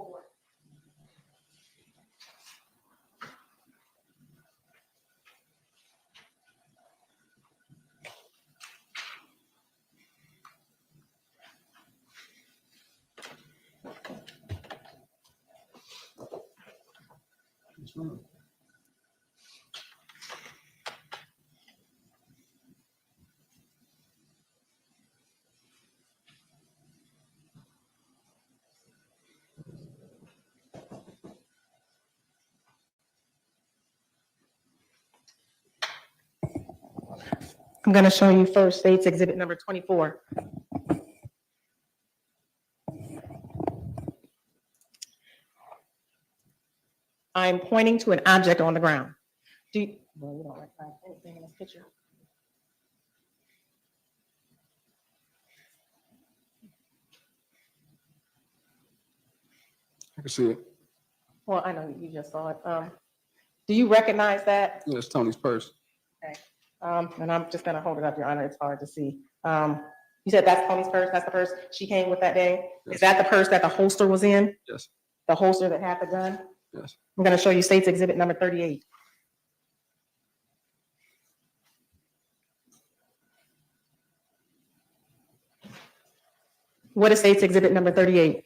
I'm going to show you first State's Exhibit number 24. I'm pointing to an object on the ground. Well, you don't recognize anything in this picture. I can see it. Well, I know you just saw it. Do you recognize that? Yeah, it's Toni's purse. Okay. And I'm just going to hold it up, Your Honor. It's hard to see. You said that's Toni's purse? That's the purse she came with that day? Yes. Is that the purse that the holster was in? Yes. The holster that had the gun? Yes. I'm going to show you State's Exhibit number 38. What is State's Exhibit number 38?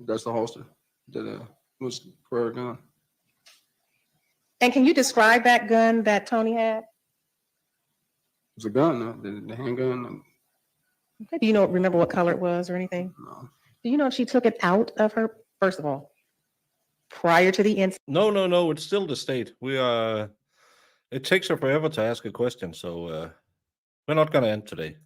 That's the holster that was for her gun. And can you describe that gun that Toni had? It was a gun, the handgun. Okay. Do you remember what color it was or anything? No. Do you know if she took it out of her, first of all, prior to the incident? No, it's still the state. It takes her forever to ask a question, so we're not gonna end today.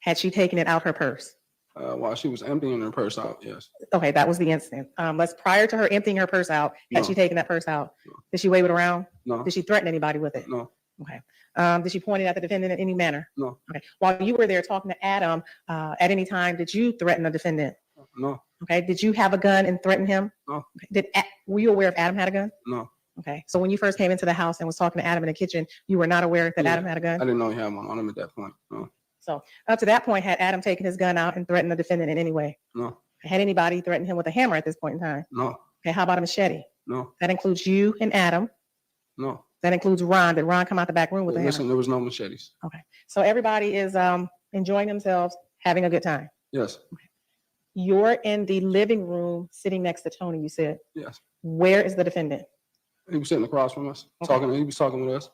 Had she taken it out her purse? While she was emptying her purse out, yes. Okay, that was the incident. Let's prior to her emptying her purse out, had No. she taken that purse out? No. Did she wave it around? No. Did she threaten anybody with it? No. Okay. Did she point it at the defendant in any manner? No. Okay. While you were there talking to Adam, at any time, did you threaten the defendant? No, Okay. Did you have a gun and threaten him? No. Okay. Were you aware if Adam had a gun? no. Okay. So when you first came into the house and was talking to Adam in the kitchen, you were not aware that Yeah, Adam had a I gun? didn't know he had one on him at that point. No, So up to that point, had Adam taken his gun out and threatened the defendant in any way? no, Had anybody threatened him with a hammer at this point in time? no, Okay. How about a machete? no, That includes you and Adam. no. That includes Ron. Did Ron come out the back room with a hammer? Listen, there was no machetes. So everybody is enjoying themselves, having a good time. Yes, You're in the living room sitting next to Toni, you said. yes. Where is the defendant? He was sitting across from us, Okay. talking. He was talking with us.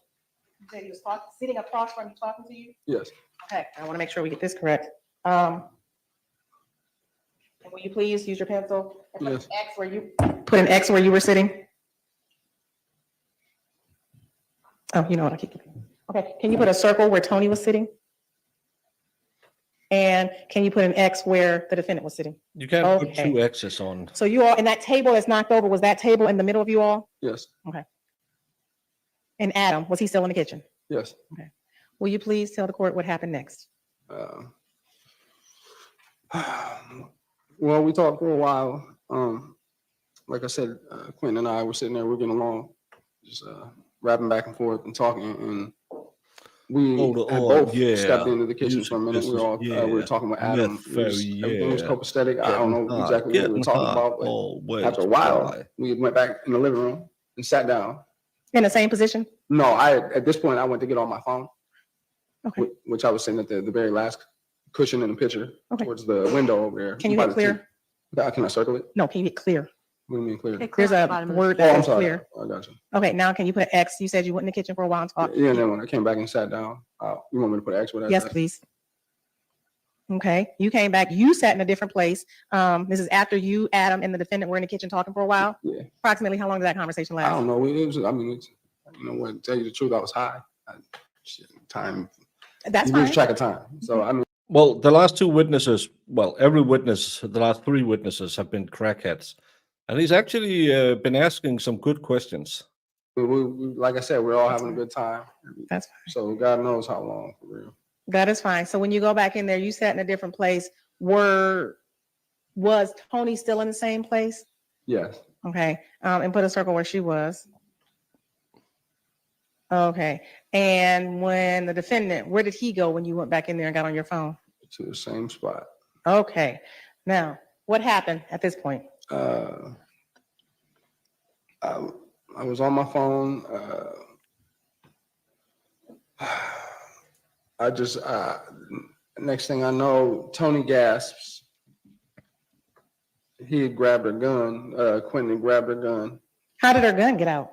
You said he was sitting across from you, talking to you? Yes, Okay, I want to make sure we get this correct. And will you please use your pencil and put Yes. an X where you were sitting? Oh, you know what? I keep. Okay, can you put a circle where Toni was sitting? And can you put an X where the defendant was sitting? You can't put Okay. 2 X's on. So you all, and that table that's knocked over, was that table in the middle of you all? yes, And Adam, was he still in the kitchen? yes. Will you please tell the court what happened next? Well, we talked for a while. Like I said, Quentin and I were sitting there, we're getting along, just rapping back and forth and talking, and we had both stepped into the kitchen for a minute. We were all we were talking with Adam. Everything was copacetic. I don't know exactly what we were talking about, but after a while, we went back in the living room and sat down. In the same position? No, at this point I went to get on my phone, Okay. which I was sitting at the very last cushion in the picture Okay. towards the window over there. Can you by get the clear? Can I circle it? No, can you get clear? What do you mean clear? Okay, There's clear at a the bottom of the- word Oh, that I'm is sorry. clear. I got you. Okay, now can you put an X? You said you went in the kitchen for a while and talked. Yeah, and then when I came back and sat down, you want me to put an X with that? Yes, please. Okay, you came back, you sat in a different place. This is after you, Adam, and the defendant were in the kitchen talking for a while. Yeah, Approximately how long did that conversation I last? don't know. It was, I mean, it's, you know what, to tell you the truth, I was high. Time, That's you lose fine. track of time. So, I mean, Well, the last 2 witnesses, well, every witness, the last 3 witnesses have been crackheads. And he's actually been asking some good questions. like I said, we're all having a good time. That's fine. So God knows how long, for real. That is fine. So when you go back in there, you sat in a different place. Was Toni still in the same place? Yes, Okay, and put a circle where she was. Okay, and when the defendant, where did he go when you went back in there and got on your phone? to the same spot. Okay, now, what happened at this point? I was on my phone. I just, next thing I know, Toni gasps. He had grabbed her gun. Quentin had grabbed her gun. How did her gun get out?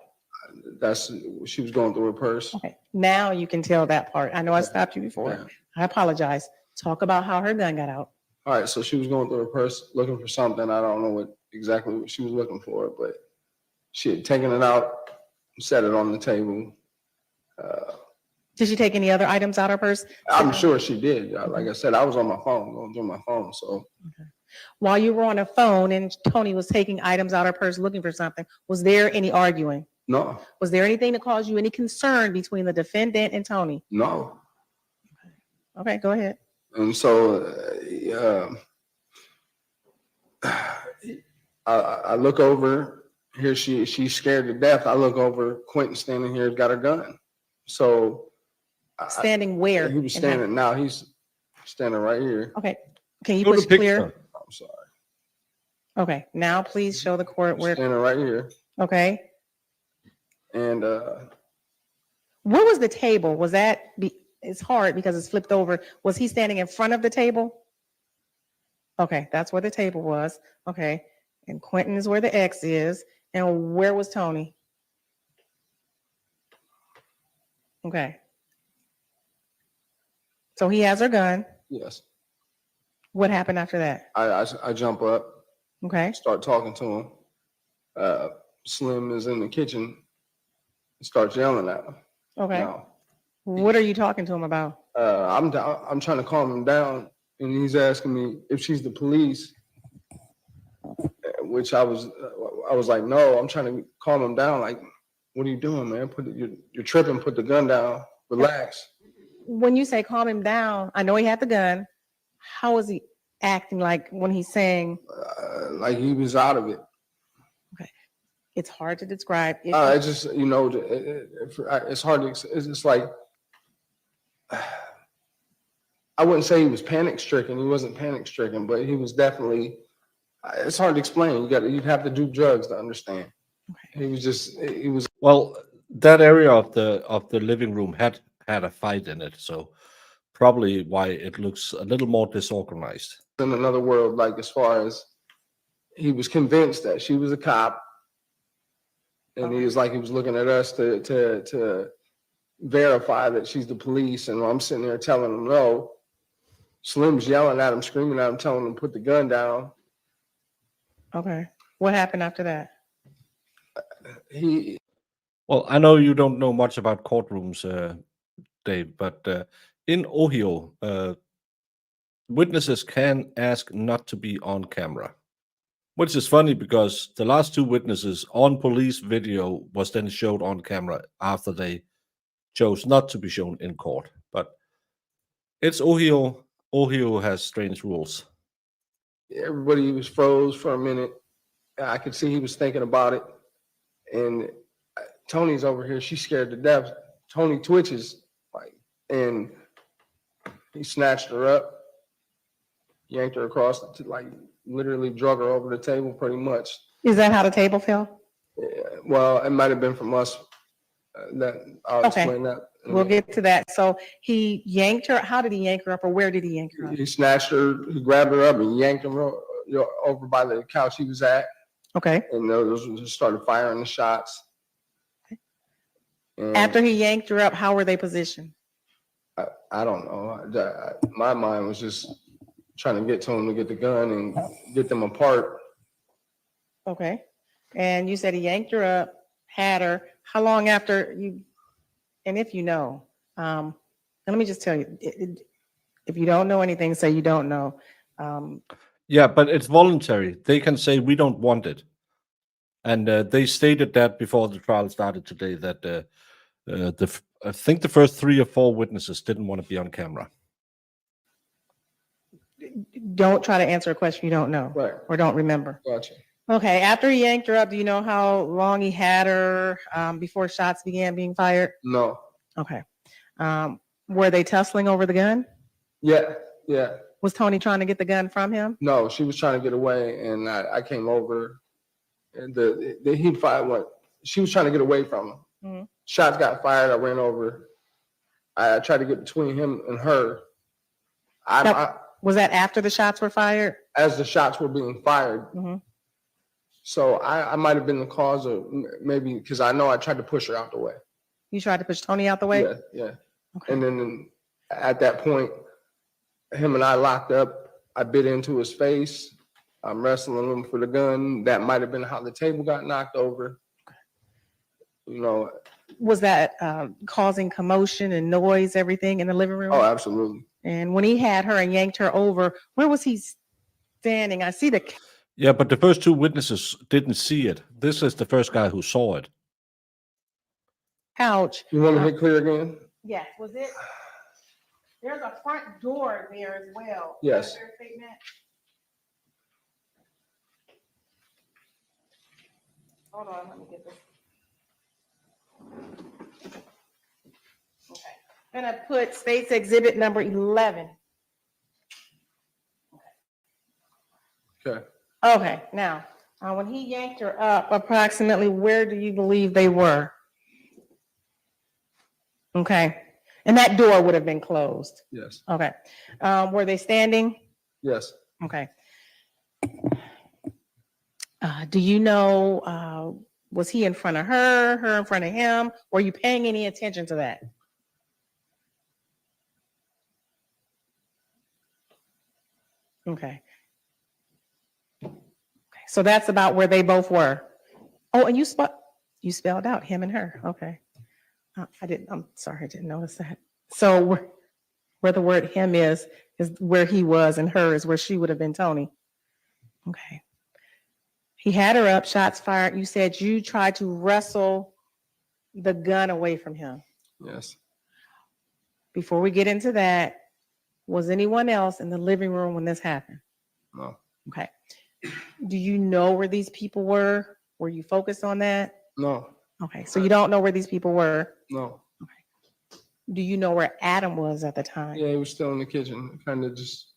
She was going through her purse. Okay, now you can tell that part. I know I stopped you before. Yeah. I apologize. Talk about how her gun got out. All right, so she was going through her purse looking for something. I don't know exactly what she was looking for, but she had taken it out, set it on the table. Did she take any other items out of her purse? I'm sure she did. Like I said, I was on my phone, going through my phone. So While you were on the phone and Toni was taking items out of her purse looking for something, was there any arguing? no, Was there anything that caused you any concern between the defendant and Toni? no. Okay, go ahead. And so I look over here. She's scared to death. I look over. Quentin standing here, got her gun. So Standing where? he was and how- standing. Now he's standing right here. Okay, can you Go to push clear? picture. I'm sorry. Okay, now please show the court where, Standing right here. okay. And Where was the table? Was that, it's hard because it's flipped over. Was he standing in front of the table? Okay, that's where the table was. Okay, and Quentin is where the X is. And where was Toni? Okay. So he has her gun. yes, What happened after that? I jump up, Okay, start talking to him. Slim is in the kitchen, starts yelling at him. okay. Now, What are you talking to him about? I'm trying to calm him down, and he's asking me if she's the police, which I was like, no. I'm trying to calm him down. Like, what are you doing, man? You're tripping, put the gun down, relax. When you say calm him down, I know he had the gun. How was he acting like when he's saying Like he was out of it. it's hard to describe? It's just, it's hard to, it's just like, I wouldn't say he was panic stricken. He wasn't panic stricken, but he was definitely, it's hard to explain. You'd have to do drugs to understand. He was Well, that area of the living room had a fight in it, so probably why it looks a little more disorganized. in another world, like as far as he was convinced that she was a cop. And he was looking at us to verify that she's the police. And I'm sitting there telling him no. Slim's yelling at him, screaming at him, telling him to put the gun down. Okay. What happened after that? Well, I know you don't know much about courtrooms, Dave, but in Ohio, witnesses can ask not to be on camera, which is funny because the last two witnesses on police video was then showed on camera after they chose not to be shown in court. But it's Ohio. Ohio has strange rules. Everybody was froze for a minute. I could see he was thinking about it. And Toni's over here. She's scared to death. Toni twitches, and he snatched her up, yanked her across, literally drug her over the table pretty much. Is that how the table fell? Yeah, well, it might have been from us. I'll explain that. We'll get to that. So he yanked her. How did he yank her up, or where did he yank her up? He snatched her, he grabbed her up and yanked her over by the couch he was at. Okay. And those just started firing the shots. And After he yanked her up, how were they positioned? I don't know. My mind was just trying to get to him to get the gun and get them apart. Okay. And you said he yanked her up, had her. How long after you, and if you know, and let me just tell you, if you don't know anything, say you don't know. Yeah, but it's voluntary. They can say we don't want it, and they stated that before the trial started today. That I think the first 3 or 4 witnesses didn't want to be on camera. Don't try to answer a question you don't know, Right. or don't remember. Gotcha. Okay. After he yanked her up, do you know how long he had her before shots began being fired? No. Okay. Were they tussling over the gun? Yeah. Yeah. Was Toni trying to get the gun from him? No, she was trying to get away, and I came over, and he fired what? She was trying to get away from him. Mm-hmm. Shots got fired. I ran over. I tried to get between him and her. Was that after the shots were fired? As the shots were being fired. Mm-hmm. So I might have been the cause of, maybe because I know I tried to push her out the way. You tried to push Toni out the way? Yeah, yeah. Okay. And then at that point, him and I locked up. I bit into his face. I'm wrestling him for the gun. That might have been how the table got knocked over. You know. Was that causing commotion and noise, everything in the living room? Oh, absolutely. And when he had her and yanked her over, where was he standing? I see the Yeah, but the first 2 witnesses didn't see it. This is the first guy who saw it. couch. You want to hit clear again? Yes, was it? There's a front door there as well. Yes. Is there a statement? Hold on, let me get this. Okay. I'm gonna put State's Exhibit number 11. Okay. Okay, now, when he yanked her up, approximately where do you believe they were? Okay, and that door would have been closed. Yes. Okay, were they standing? Yes. Okay. Do you know, was he in front of her in front of him? Were you paying any attention to that? Okay. So that's about where they both were. Oh, and you spelled out him and her. Okay. I'm sorry, I didn't notice that. So where the word him is where he was, and her is where she would have been, Toni. Okay. He had her up, shots fired. You said you tried to wrestle the gun away from him. Yes. Before we get into that, was anyone else in the living room when this happened? No. Okay. Do you know where these people were? Were you focused on that? No. Okay, so you don't know where these people were. No. Do you know where Adam was at the time? Yeah, he was still in the kitchen, kind of just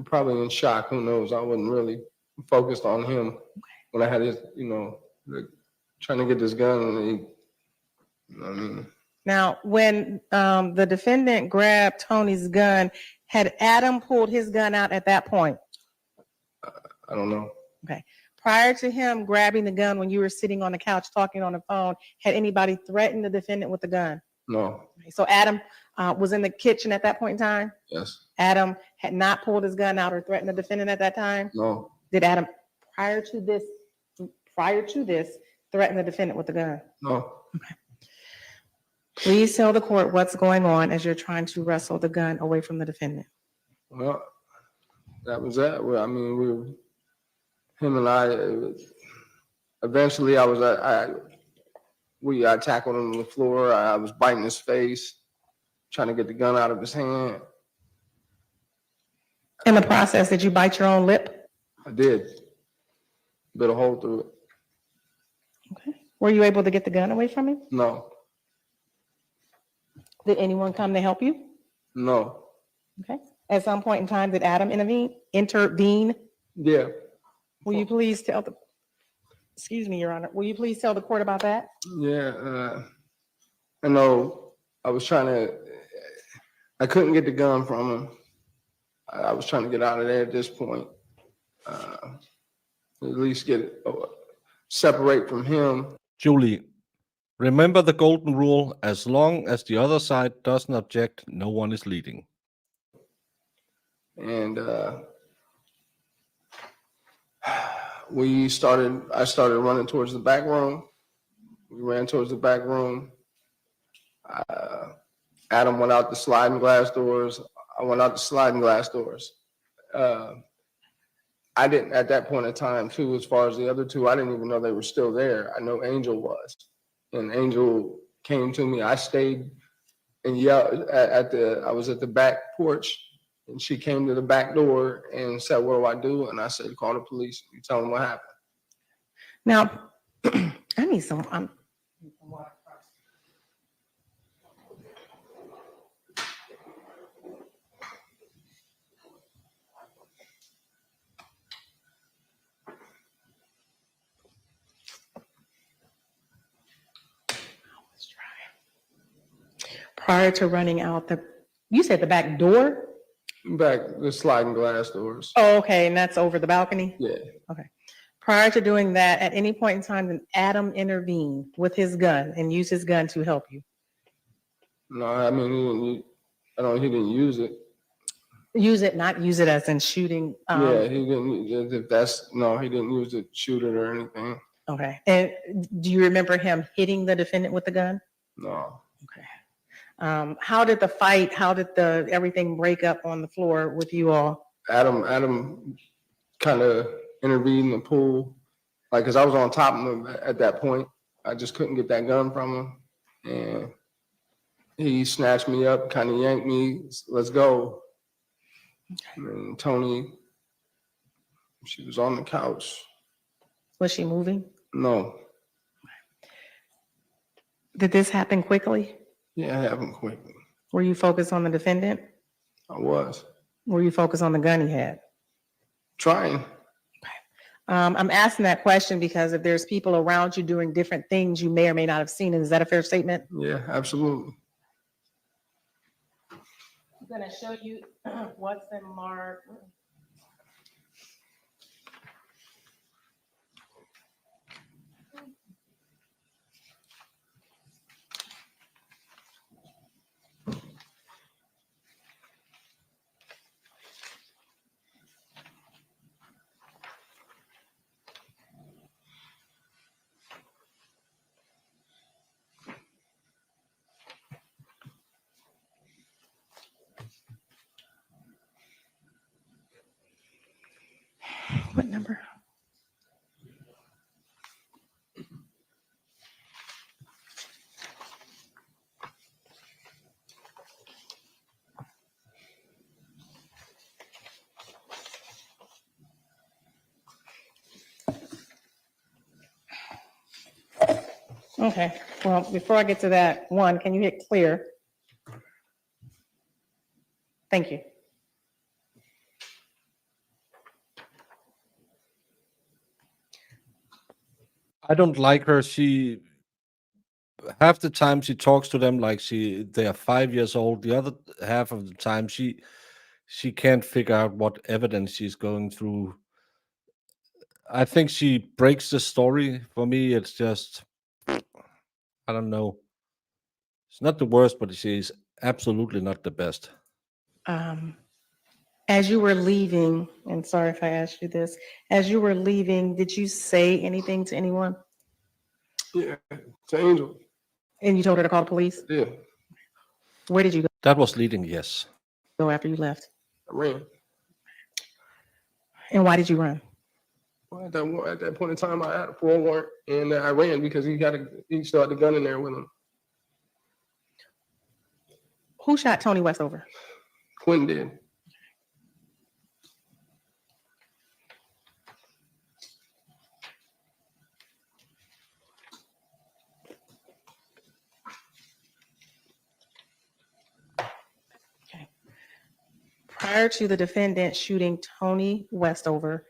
probably in shock. Who knows? I wasn't really focused on him when I had his, trying to get this gun. And he, I mean, Now, when the defendant grabbed Tony's gun, had Adam pulled his gun out at that point? I don't know. Okay. Prior to him grabbing the gun when you were sitting on the couch talking on the phone, had anybody threatened the defendant with the gun? No. Okay, so Adam was in the kitchen at that point in time? Yes. Adam had not pulled his gun out or threatened the defendant at that time? No. Did Adam, prior to this, threaten the defendant with the gun? No. Please tell the court what's going on as you're trying to wrestle the gun away from the defendant. Well, that was that. Well, I mean, him and I, eventually I tackled him on the floor. I was biting his face, trying to get the gun out of his hand. In the process, did you bite your own lip? I did. Bit a hole through it. Okay. Were you able to get the gun away from him? No. Did anyone come to help you? No. Okay. At some point in time, did Adam intervene? Yeah. Will you please tell excuse me, Your Honor, will you please tell the court about that? Yeah. I know I couldn't get the gun from him. I was trying to get out of there at this point. At least separate from him. Julie, remember the golden rule: as long as the other side doesn't object, no one is leading. And I started running towards the back room. We ran towards the back room. Adam went out the sliding glass doors. I went out the sliding glass doors. I didn't, at that point in time, too, as far as the other two, I didn't even know they were still there. I know Angel was. And Angel came to me. I stayed and yelled I was at the back porch, and she came to the back door and said, "What do I do?" And I said, "Call the police. You tell them what happened." Now, I need some water. Prior to running out you said the back door? Back, the sliding glass doors. Oh, okay, and that's over the balcony? Yeah. Okay. Prior to doing that, at any point in time, did Adam intervene with his gun and use his gun to help you? No, I mean, he didn't use it. Use it, not use it as in shooting? Yeah, he didn't. He didn't use it, shoot it or anything. Okay. And do you remember him hitting the defendant with the gun? No. Okay. How did everything break up on the floor with you all? Adam kind of intervened and pulled, cause I was on top of him at that point. I just couldn't get that gun from him. And he snatched me up, kind of yanked me, "Let's go." Okay. And Toni, she was on the couch. Was she moving? No. Did this happen quickly? Yeah, it happened quickly. Were you focused on the defendant? I was. Were you focused on the gun he had? Trying. I'm asking that question because if there's people around you doing different things you may or may not have seen, is that a fair statement? Yeah, absolutely. I'm going to show you what's been marked. What number? Okay, well, before I get to that, one, can you hit clear? Thank you. I don't like her. She half the time she talks to them like they are 5 years old. The other half of the time she can't figure out what evidence she's going through. I think she breaks the story. For me, it's just I don't know. It's not the worst, but she's absolutely not the best. As you were leaving, and sorry if I asked you this, as you were leaving, did you say anything to anyone? Yeah, to Angel. And you told her to call the police? Yeah, Where did you That was leading, yes. go after you left? I ran. And why did you run? Well, at that point in time, I had a parole warrant, and I ran because he still had the gun in there with him. Who shot Toni Westover? Quentin did. Prior to the defendant shooting Toni Westover,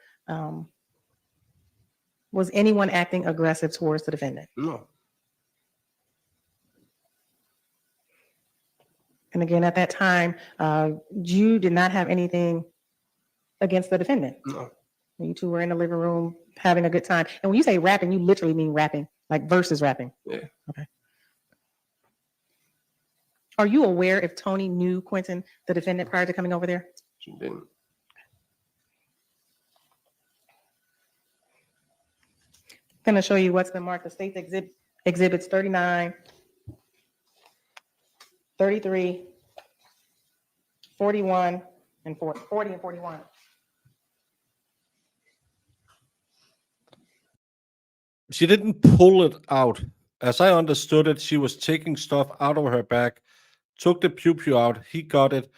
was anyone acting aggressive towards the defendant? No, And again, at that time, you did not have anything against the defendant. no. You two were in the living room having a good time. And when you say rapping, you literally mean rapping, like versus rapping. Yeah. Okay. Are you aware if Toni knew Quinton, the defendant, prior to coming over there? She didn't. I'm going to show you what's been marked, the state's exhibits 39, 33, 41, and 40 and 41. She didn't pull it out. As I understood it, she was taking stuff out of her bag, took the pew out, he got it,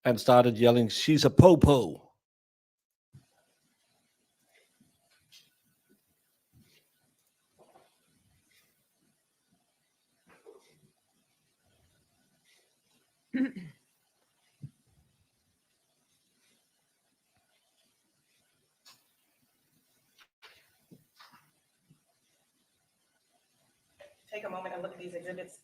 and started yelling, "She's a po-po." Take a moment and look at these exhibits.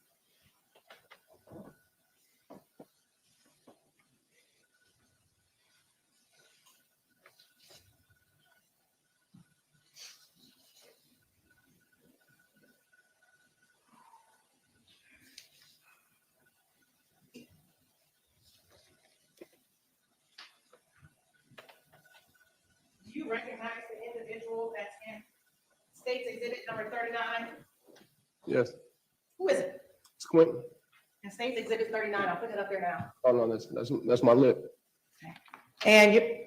Do you recognize the individual that's in state's exhibit number 39? Yes, Who is it? it's Quentin. And state's exhibit 39, I'll put it up there now. Oh no, that's my lip. And you.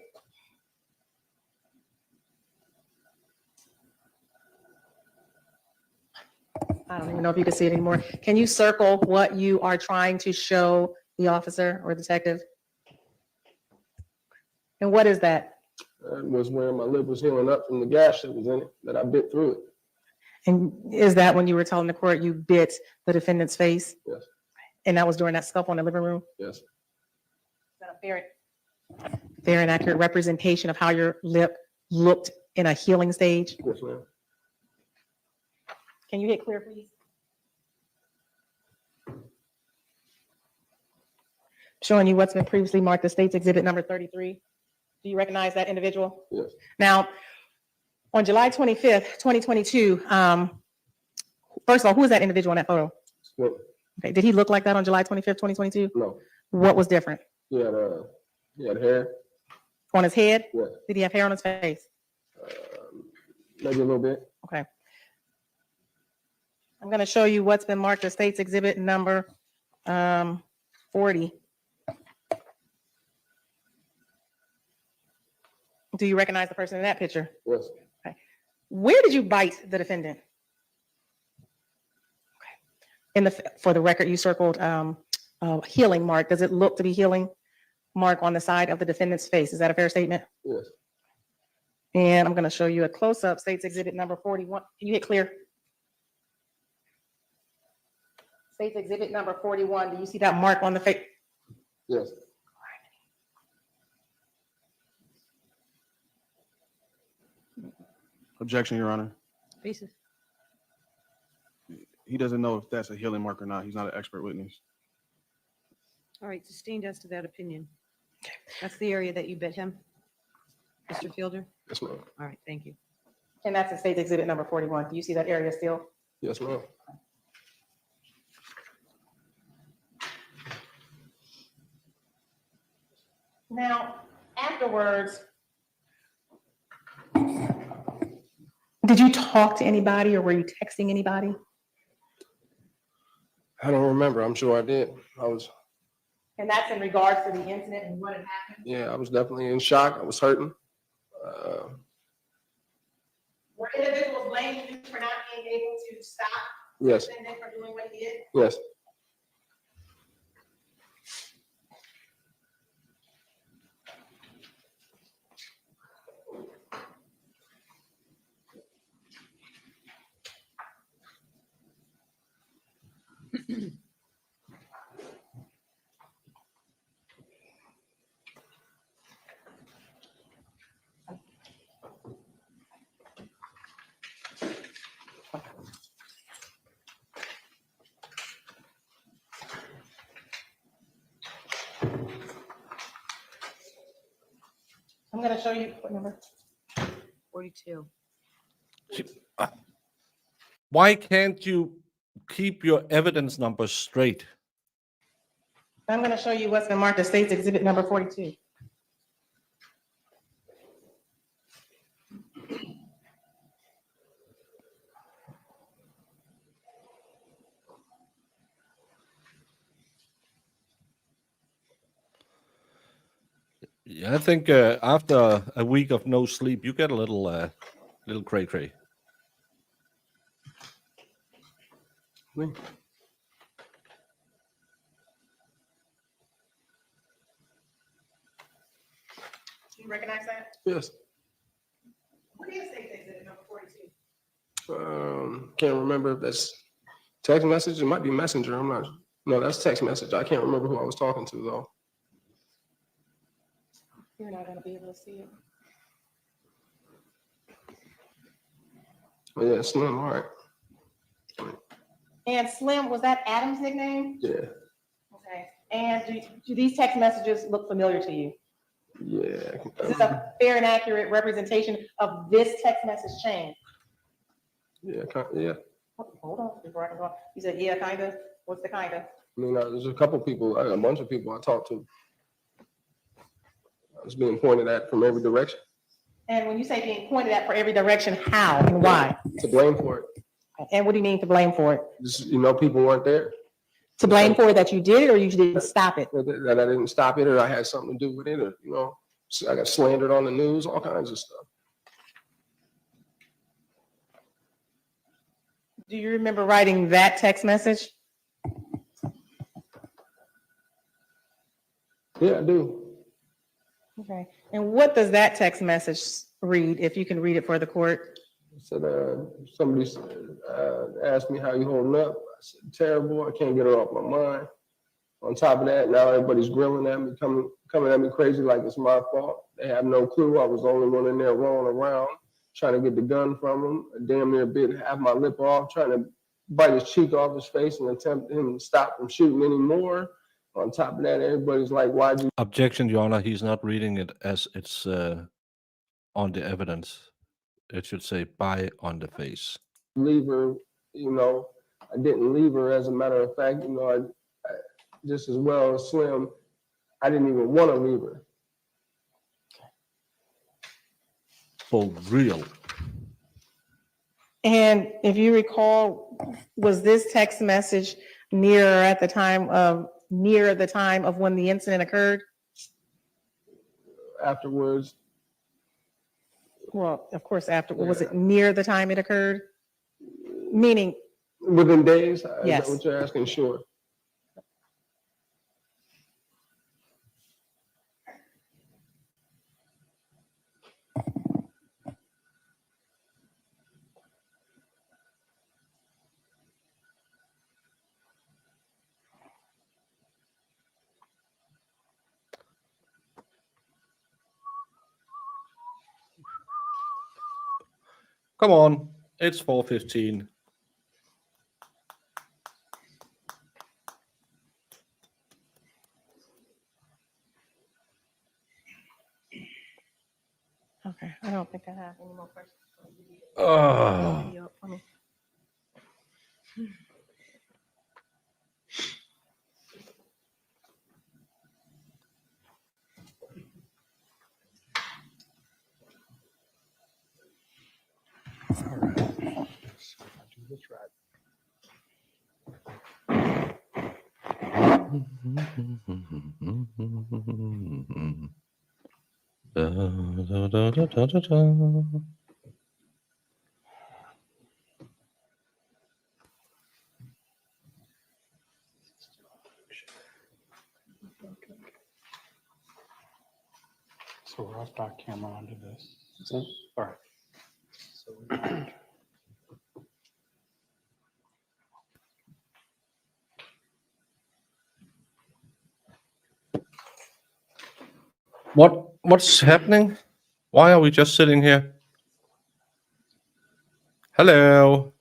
I don't even know if you can see it anymore. Can you circle what you are trying to show the officer or detective? And what is that? That was where my lip was healing up from the gash that was in it, that I bit through it. And is that when you were telling the court you bit the defendant's face? Yes. And that was during that scuffle in the living room? Yes. Is that a fair and accurate representation of how your lip looked in a healing stage? Yes, ma'am. Can you hit clear, please? Showing you what's been previously marked as state's exhibit number 33. Do you recognize that individual? Yes. Now, on July 25th, 2022, first of all, who is that individual in that photo? It's Quentin. Okay, did he look like that on July 25th, 2022? No. What was different? He had hair. On his head? Yes. Did he have hair on his face? Maybe a little bit. Okay. I'm going to show you what's been marked as state's exhibit number 40. Do you recognize the person in that picture? Yes. Where did you bite the defendant? Okay. For the record, you circled healing mark. Does it look to be healing mark on the side of the defendant's face? Is that a fair statement? Yes. And I'm going to show you a close-up, state's exhibit number 41. Can you hit clear? State's Exhibit number 41. Do you see that mark on the face? Yes. Objection, Your Honor. Basis. He doesn't know if that's a healing mark or not. He's not an expert witness. All right, sustained as to that opinion. That's the area that you bit him, Mr. Fielder? Yes, ma'am. All right, thank you. And that's in State's Exhibit number 41. Do you see that area still? Yes, ma'am. Now, afterwards, did you talk to anybody or were you texting anybody? I don't remember. I'm sure I did. And that's in regards to the incident and what had happened? Yeah, I was definitely in shock. I was hurting. Were individuals blaming you for not being able to stop the Yes, defendant from doing what he did? yes. I'm gonna show you what number. 42. Why can't you keep your evidence numbers straight? I'm gonna show you what's been marked as State's Exhibit number 42. Yeah, I think after a week of no sleep, you get a little cray-cray. Me. Do you recognize that? Yes. What is State's Exhibit number 42? Can't remember if that's text message. It might be messenger. I'm not. No, that's text message. I can't remember who I was talking to though. You're not gonna be able to see it. But yeah, Slim. All right. And Slim, was that Adam's nickname? Yeah. Okay. And do these text messages look familiar to you? Yeah. Is this a fair and accurate representation of this text message chain? Yeah. Yeah. Hold on, before I can go on. You said, yeah, kind of. What's the kind of? I mean, there's a couple people, a bunch of people I talked to. I was being pointed at from every direction. And when you say being pointed at for every direction, how and why? To blame for it. And what do you mean to blame for it? Just, people weren't there. To blame for it that you did it or you didn't stop it? That I didn't stop it, or I had something to do with it, or I got slandered on the news, all kinds of stuff. Do you remember writing that text message? Yeah, I do. Okay. And what does that text message read, if you can read it for the court? Said somebody asked me how you holding up. I said terrible. I can't get it off my mind. On top of that, now everybody's grilling at me, coming at me crazy like it's my fault. They have no clue. I was the only one in there rolling around, trying to get the gun from him. I damn near bit half my lip off, trying to bite his cheek off his face and attempt him to stop from shooting anymore. On top of that, everybody's like, "Why'd you?" Objection, Your Honor. He's not reading it as it's on the evidence. It should say "by" on the face. Leave her, I didn't leave her. As a matter of fact, I just as well as Slim, I didn't even want to leave her. For real. And if you recall, was this text message near the time of when the incident occurred? Afterwards, Well, of course, after, was it near the time it occurred? Meaning, within days, is Yes. that what you're asking? Sure. Come on, it's 4:15. Okay, I don't think I have any more questions. Oh, Yep, let me- Da, da, da, da, da, da, da. So I'll start camera onto this. So, All right. So What's happening? Why are we just sitting here? Hello.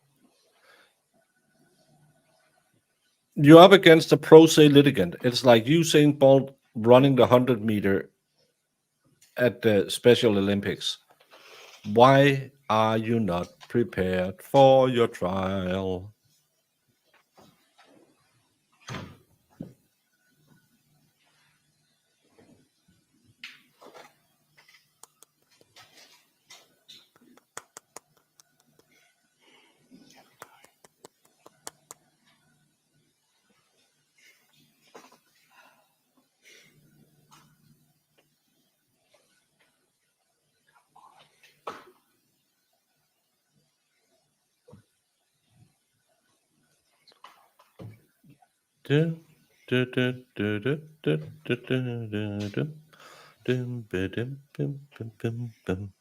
You're up against a pro se litigant. It's like Usain Bolt running the 100-meter at the Special Olympics. Why are you not prepared for your trial? Du, du, du, du, du, du, du, du, du, du. Dum, ba, dum, bum, bum, bum, bum.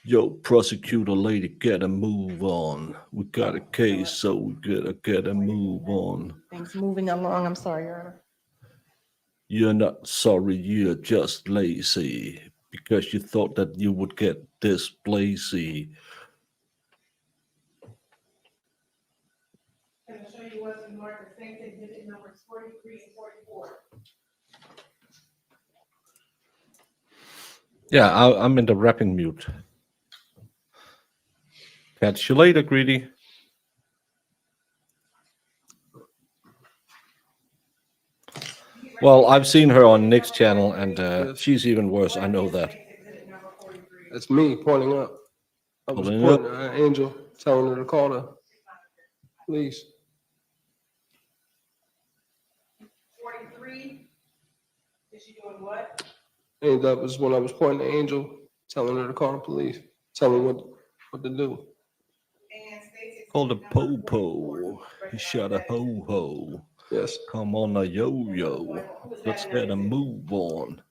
Yo, prosecutor lady, gotta move on. We got a case, so we gotta move on. Things moving along. I'm sorry, Your Honor. You're not sorry, you're just lazy because you thought that you would get this lazy. Can I show you what's in mark, the same exhibit numbers 43 and 44? Yeah, I'm in the rapping mute. Catch you later, Greedy. Well, I've seen her on Nick's channel, and Yes. she's even worse. I know that. that's me pointing up. I was Pointing pointing up. at Angel, telling her to call the police. 43, is she doing what? And that was when I was pointing at Angel, telling her to call the police, telling her what to do. And states Call the po-po. He shot a ho-ho. Yes. Come on, a yo-yo. Let's get a move on.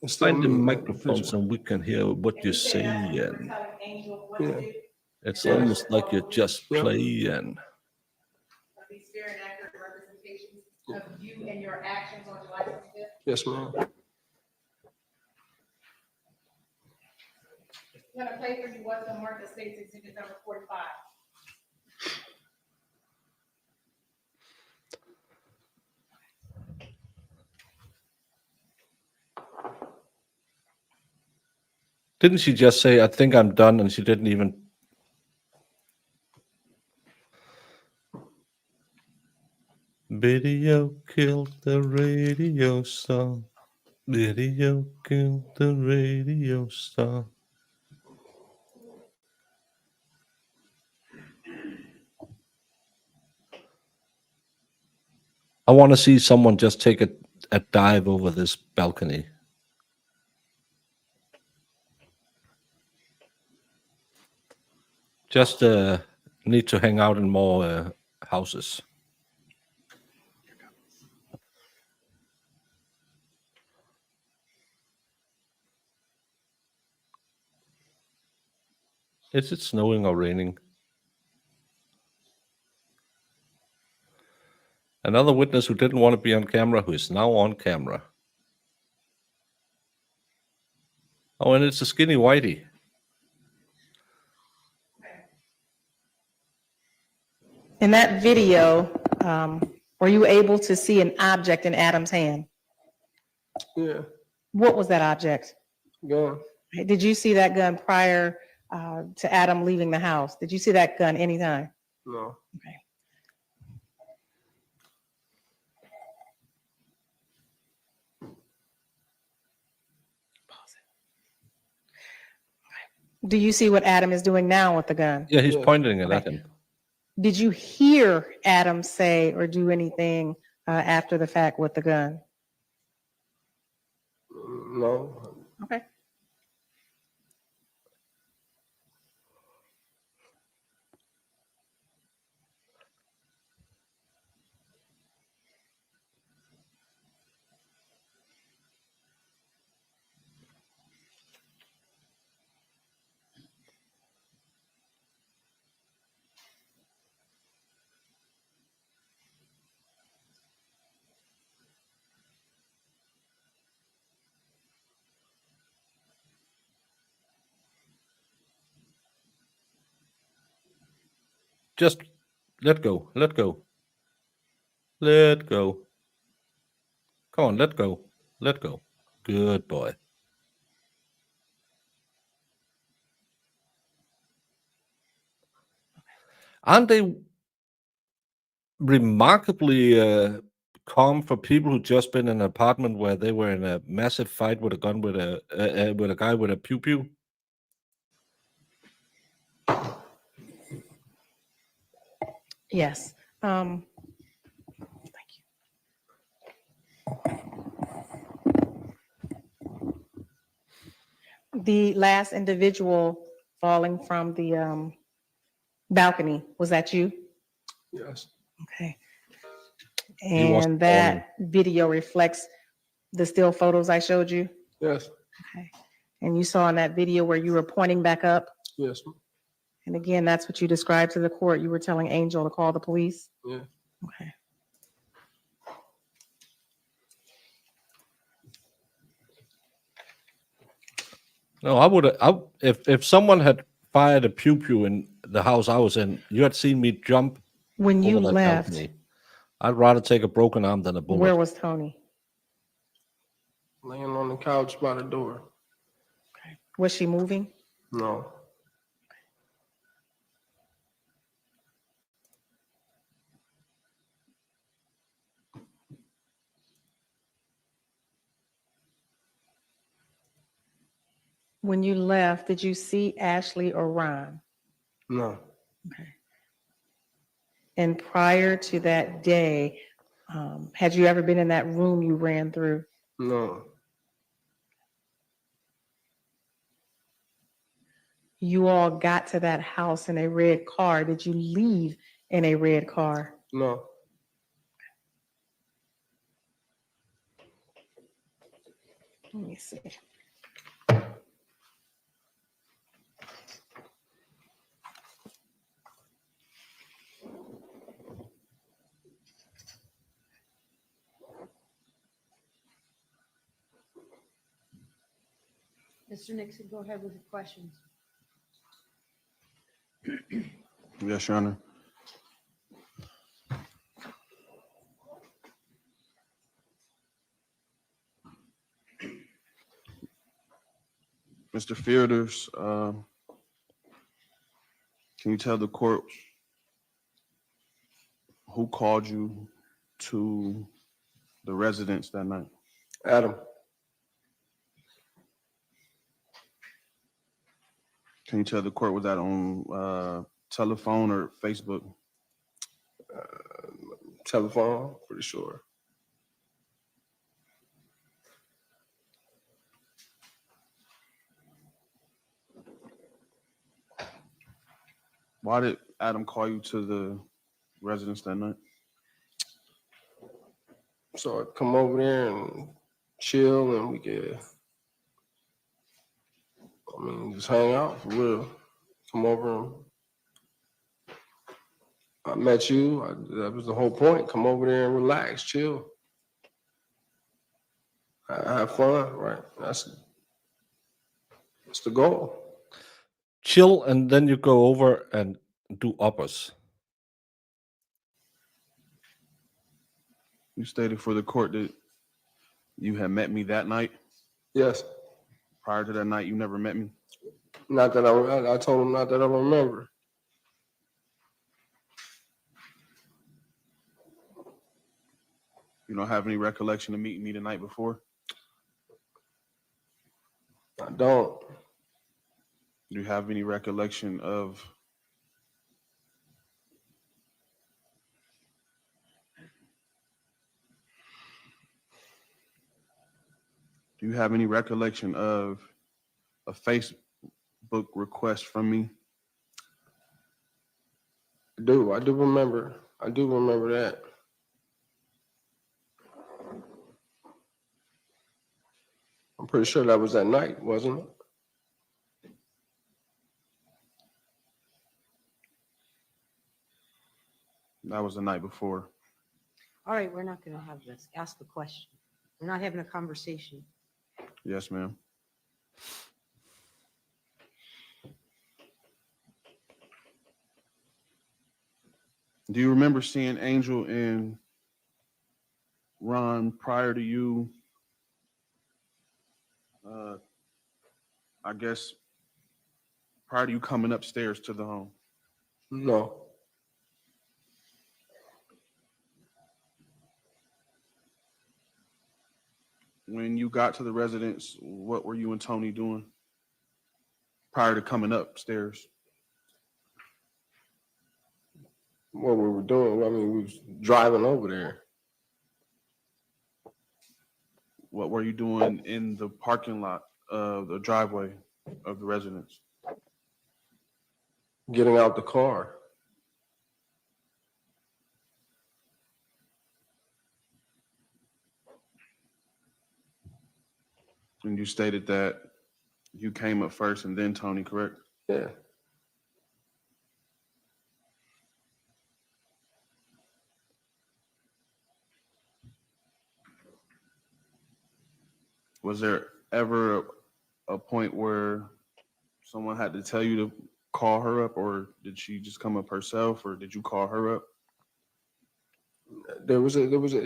It's still Find the me, microphone visual. so we can hear what you're saying. Yeah. It's Yes. almost like you're just Yep. playing. These fair and accurate representations of you and your actions on July 25th? Yes, ma'am. I'm gonna play for you what's on mark, the state's exhibit number 45. Didn't she just say, I think I'm done, and she didn't even... Video killed the radio star. Video killed the radio star. I want to see someone just take a dive over this balcony. Just need to hang out in more houses. Is it snowing or raining? Another witness who didn't want to be on camera, who is now on camera. Oh, and it's a skinny whitey. In that video, were you able to see an object in Adam's hand? Yeah, What was that object? gun. Did you see that gun prior to Adam leaving the house? Did you see that gun anytime? No. Okay. Do you see what Adam is doing now with the gun? Yeah, he's Yeah. pointing it at Okay. him. Did you hear Adam say or do anything after the fact with the gun? No. Okay. Just let go. Let go. Let go. Come on, let go. Let go. Good boy. Aren't they remarkably calm for people who just been in an apartment where they were in a massive fight with a gun with a guy with a pew pew? Yes. Thank you. The last individual falling from the balcony, was that you? Yes. Okay. He wasn't And that video reflects the still photos I showed you? Yes. Okay. And you saw in that video where you were pointing back up? Yes. And again, that's what you described to the court. You were telling Angel to call the police? Yeah. Okay. No, I would have. If someone had fired a pew pew in the house I was in, you had seen me jump When you over that left, balcony. I'd rather take a broken arm than a bullet. where was Toni? Laying on the couch by the door. Was she moving? No. When you left, did you see Ashley or Ron? No. Okay. And prior to that day, had you ever been in that room you ran through? No. You all got to that house in a red car. Did you leave in a red car? No. Let me see. Mr. Nixon, go ahead with your questions. Yes, Your Honor. Mr. Fielders, can you tell the court who called you to the residence that night? Adam. Can you tell the court, was that on telephone or Facebook? Telephone, pretty sure. Why did Adam call you to the residence that night? So I come over there and chill and we could, just hang out for real. Come over and I met you. That was the whole point. Come over there and relax, chill. Have fun, right? It's the goal. Chill, and then you go over and do uppers. You stated for the court that you had met me that night. Yes. Prior to that night, you never met me. Not that I told him not that I remember. You don't have any recollection of meeting me the night before? I don't. Do you have any recollection of Do you have any recollection of a Facebook request from me? I do. I do remember. I do remember that. I'm pretty sure that was that night, wasn't it? That was the night before. All right, we're not going to have this. Ask the question. We're not having a conversation. Yes, ma'am. Do you remember seeing Angel and Ron prior to you? I guess prior to you coming upstairs to the home. No. When you got to the residence, what were you and Toni doing prior to coming upstairs? What we were doing, I mean, we was driving over there. What were you doing in the parking lot of the driveway of the residence? Getting out the car. And you stated that you came up first and then Toni, correct? Yeah. Was there ever a point where someone had to tell you to call her up, or did she just come up herself, or did you call her up?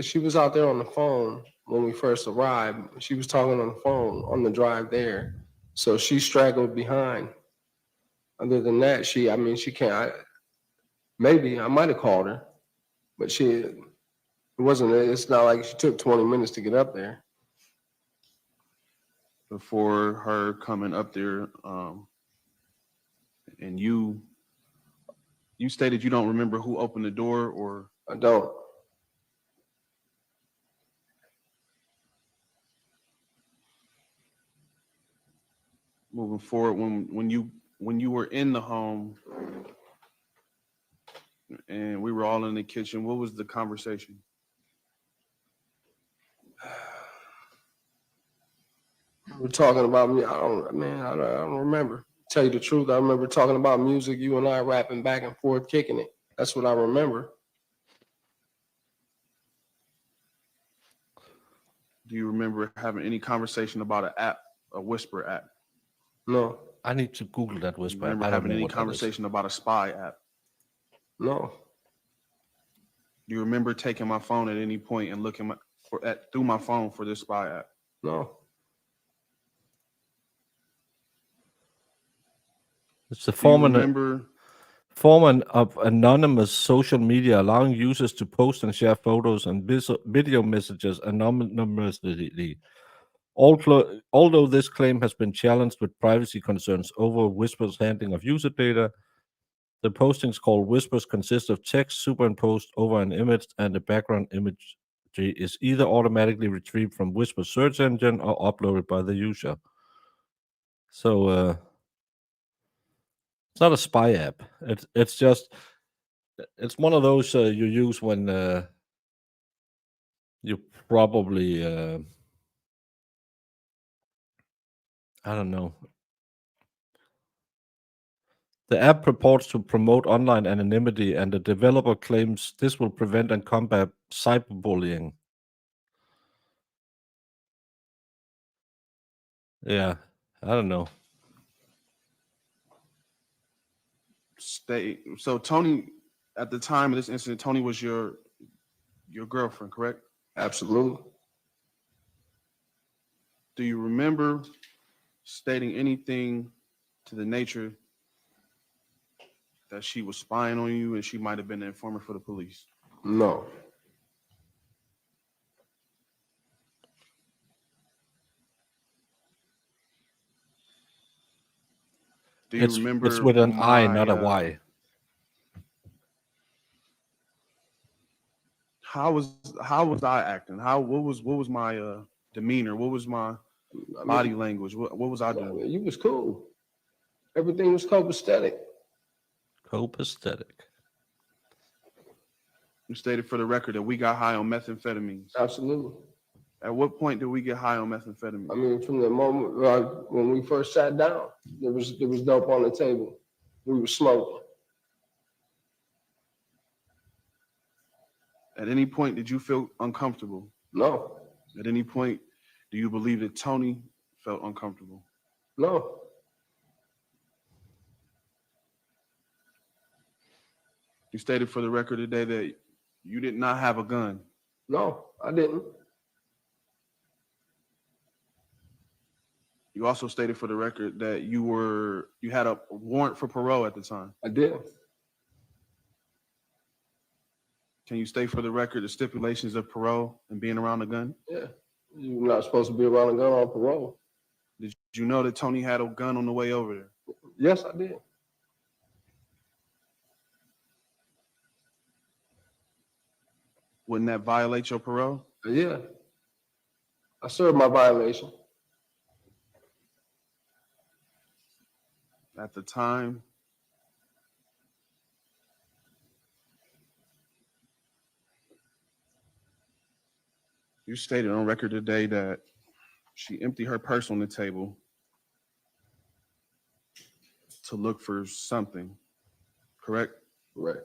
She was out there on the phone when we first arrived. She was talking on the phone on the drive there. So she straggled behind. Other than that, she can't, maybe I might have called her, but it's not like she took 20 minutes to get up there. Before her coming up there, and you stated you don't remember who opened the door, or I don't. moving forward, when you were in the home and we were all in the kitchen, what was the conversation? We're talking about me. I don't remember. Tell you the truth, I remember talking about music, you and I rapping back and forth, kicking it. That's what I remember. Do you remember having any conversation about an app, a whisper app? No. I need to Google that Do you whisper. remember I don't having know any what that is. conversation about a spy app? No. Do you remember taking my phone at any point and looking through my phone for this spy app? No. It's the Do you format remember of anonymous social media, allowing users to post and share photos and video messages anonymously. Although this claim has been challenged with privacy concerns over Whisper's handling of user data, the postings called Whispers consist of text superimposed over an image, and the background image is either automatically retrieved from Whisper's search engine or uploaded by the user. So it's not a spy app. It's just one of those you use when you probably I don't know. The app purports to promote online anonymity, and the developer claims this will prevent and combat cyberbullying. Yeah, I don't know. state. So Toni, at the time of this incident, Toni was your girlfriend, correct? Absolutely. Do you remember stating anything to the nature that she was spying on you and she might have been an informant for the police? No. Do you It's remember with an I, not a my, Y. how was I acting? What was my demeanor? What was my I body mean, language? What was I doing? you was cool. Everything was copacetic. Copacetic. You stated for the record that we got high on methamphetamines. Absolutely. At what point did we get high on methamphetamine? I mean, from the moment when we first sat down, there was dope on the table. We were smoking. At any point did you feel uncomfortable? No, At any point do you believe that Toni felt uncomfortable? no, You stated for the record today that you did not have a gun. no, I didn't. You also stated for the record that you had a warrant for parole at the time. I did. Can you state for the record the stipulations of parole and being around a gun? Yeah. You're not supposed to be around a gun on parole. Did you know that Toni had a gun on the way over there? Yes, I did. Wouldn't that violate your parole? Yeah. I served my violation. At the time, you stated on record today that she emptied her purse on the table to look for something, correct? Right.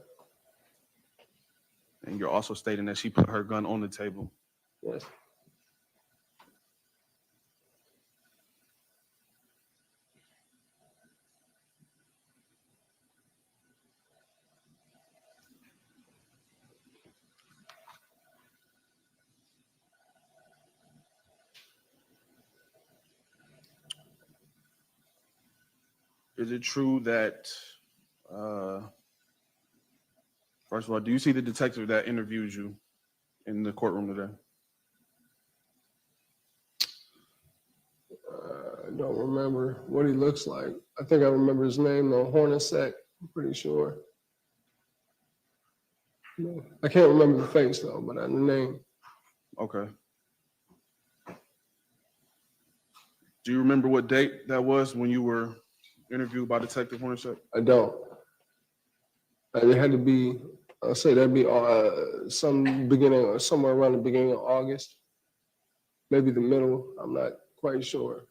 And you're also stating that she put her gun on the table. Yes. Is it true that, first of all, do you see the detective that interviewed you in the courtroom today? I don't remember what he looks like. I think I remember his name though, Hornacek, I'm pretty sure. No, I can't remember the face though, but the name. Okay. Do you remember what date that was when you were interviewed by Detective Hornacek? I don't. It had to be, I'll say that'd be some beginning or somewhere around the beginning of August, maybe the middle. I'm not quite sure.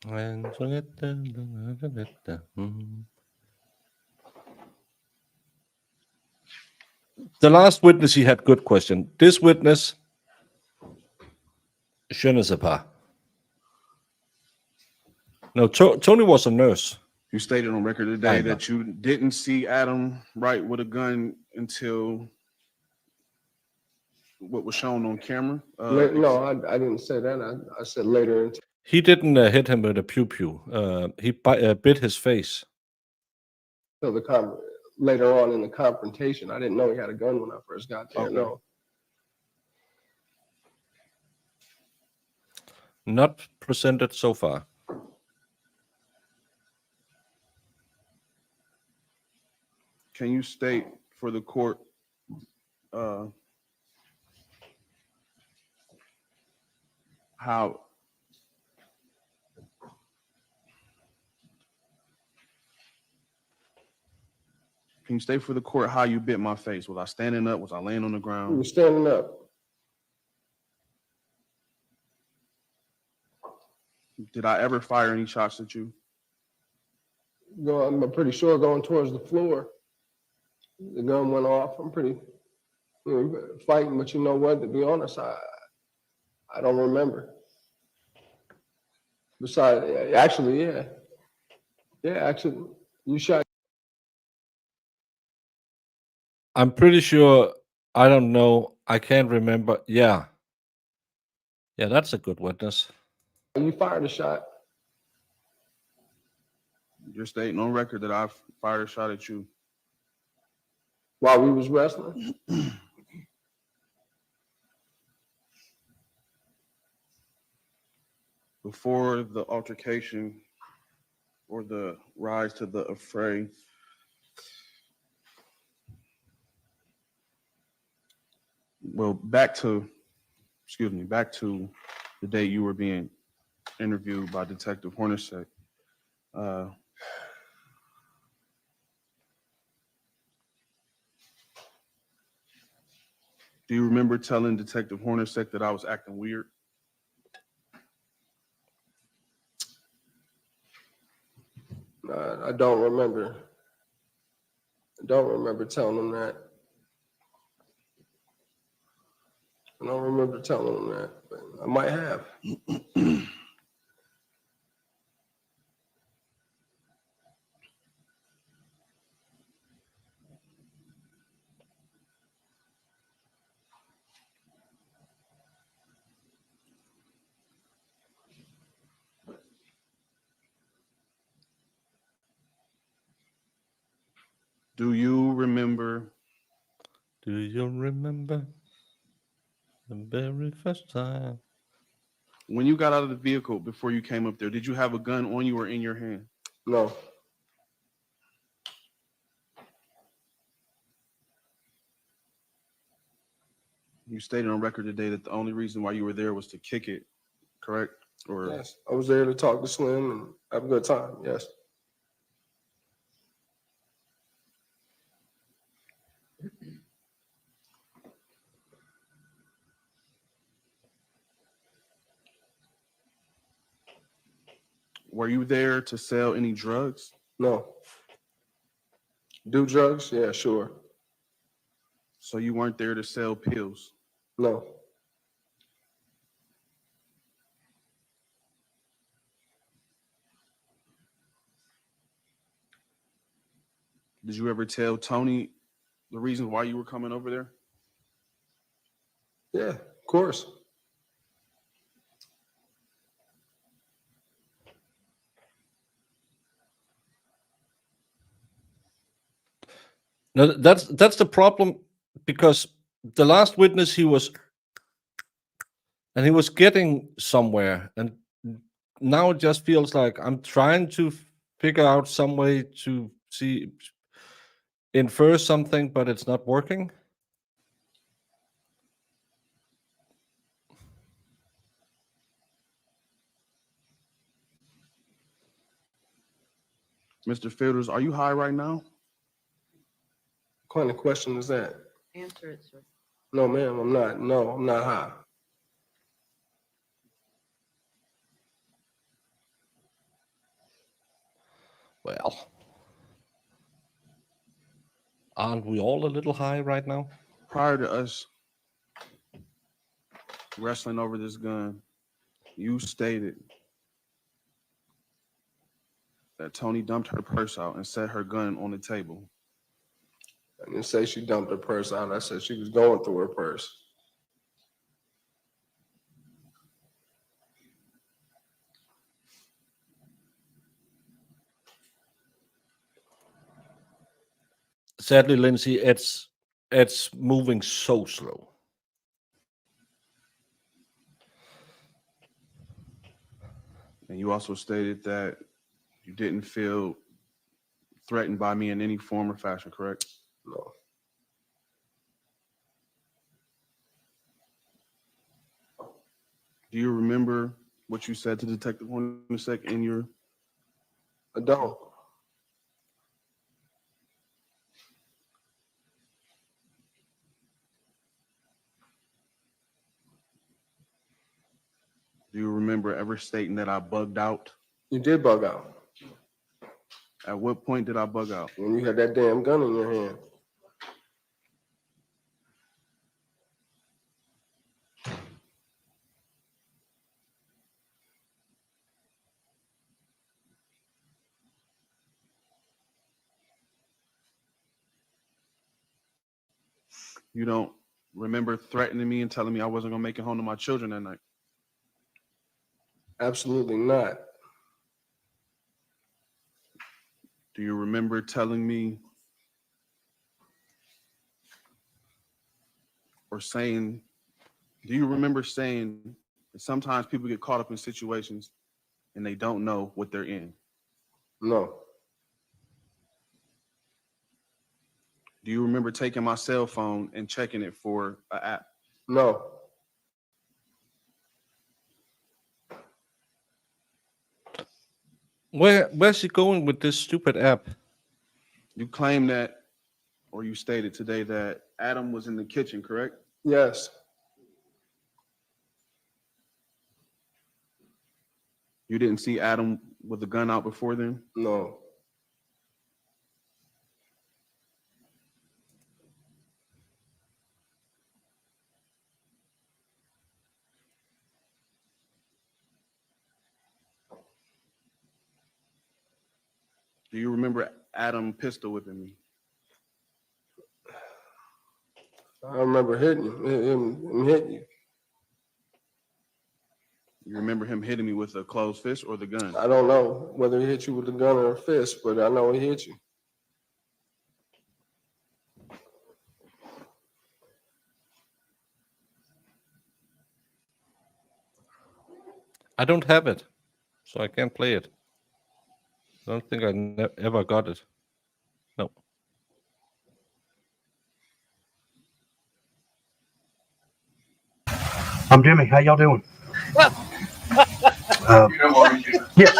The last witness, he had good question. This witness, je ne sais pas. No, Toni was a nurse. You stated on record today that you didn't see Adam Wright with a gun until what was shown on camera. No, I didn't say that. I said later. He didn't hit him with a pew-pew. He bit his face. So later on in the confrontation, I didn't know he had a gun when I first got there. Okay. No. Not presented so far. Can you state for the court how Can you state for the court how you bit my face? Was I standing up? Was I laying on the You ground? were standing up. Did I ever fire any shots at you? I'm pretty sure going towards the floor. The gun went off. I'm pretty fighting, but you know what? To be honest, I don't remember. Besides, actually, yeah. Yeah, actually, you shot I'm pretty sure. I don't know. I can't remember. Yeah. Yeah, that's a good witness. You fired a shot. You're stating on record that I fired a shot at you. While we was wrestling? Before the altercation or the rise to the affray, well, back to the day you were being interviewed by Detective Hornacek. Do you remember telling Detective Hornacek that I was acting weird? I don't remember. I don't remember telling him that. I don't remember telling him that, but I might have. Do you remember Do you remember the very first time? when you got out of the vehicle before you came up there, did you have a gun on you or in your hand? No. You stated on record today that the only reason why you were there was to kick it, correct? Or Yes. I was there to talk to Slim and have a good time. Yes. were you there to sell any drugs? No. Do drugs? Yeah, sure. So you weren't there to sell pills? No. Did you ever tell Toni the reason why you were coming over there? Yeah, of course. No, that's the problem, because the last witness he was getting somewhere, and now it just feels like I'm trying to figure out some way to infer something, but it's not working. Mr. Fields, are you high right now? What kind of question is that? Answer it, sir. No, ma'am, I'm not. No, I'm not high. Well, aren't we all a little high right now? Prior to us wrestling over this gun, you stated that Toni dumped her purse out and set her gun on the table. I didn't say she dumped her purse out. I said she was going through her purse. Sadly, Lindsay, it's moving so slow. And you also stated that you didn't feel threatened by me in any form or fashion, correct? No. Do you remember what you said to Detective Hornacek in your... I don't. Do you remember ever stating that I bugged out? You did bug out At what point did I bug out? when you had that damn gun in your hand. You don't remember threatening me and telling me I wasn't gonna make it home to my children that night? Absolutely not. Do you remember telling me or saying, do you remember saying that sometimes people get caught up in situations and they don't know what they're in? No. Do you remember taking my cell phone and checking it for an app? No. Where's he going with this stupid app? You claim that, or you stated today that Adam was in the kitchen, correct? Yes. You didn't see Adam with the gun out before then? No. Do you remember Adam pistol whipping me? I remember hitting him hitting you. You remember him hitting me with a closed fist or the gun? I don't know whether he hit you with a gun or a fist, but I know he hit you. I don't have it, so I can't play it. I don't think I ever got it. No. I'm Jimmy. How y'all doing? Yes.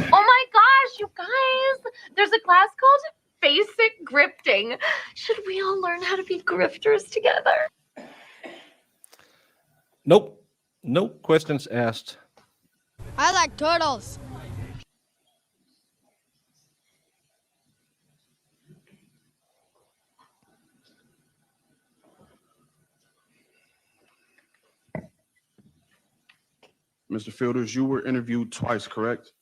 Oh my gosh, you guys! There's a class called Basic Grifting. Should we all learn how to be grifters together? Nope. No questions asked. I like turtles. Mr. Fielders, you were interviewed twice, correct?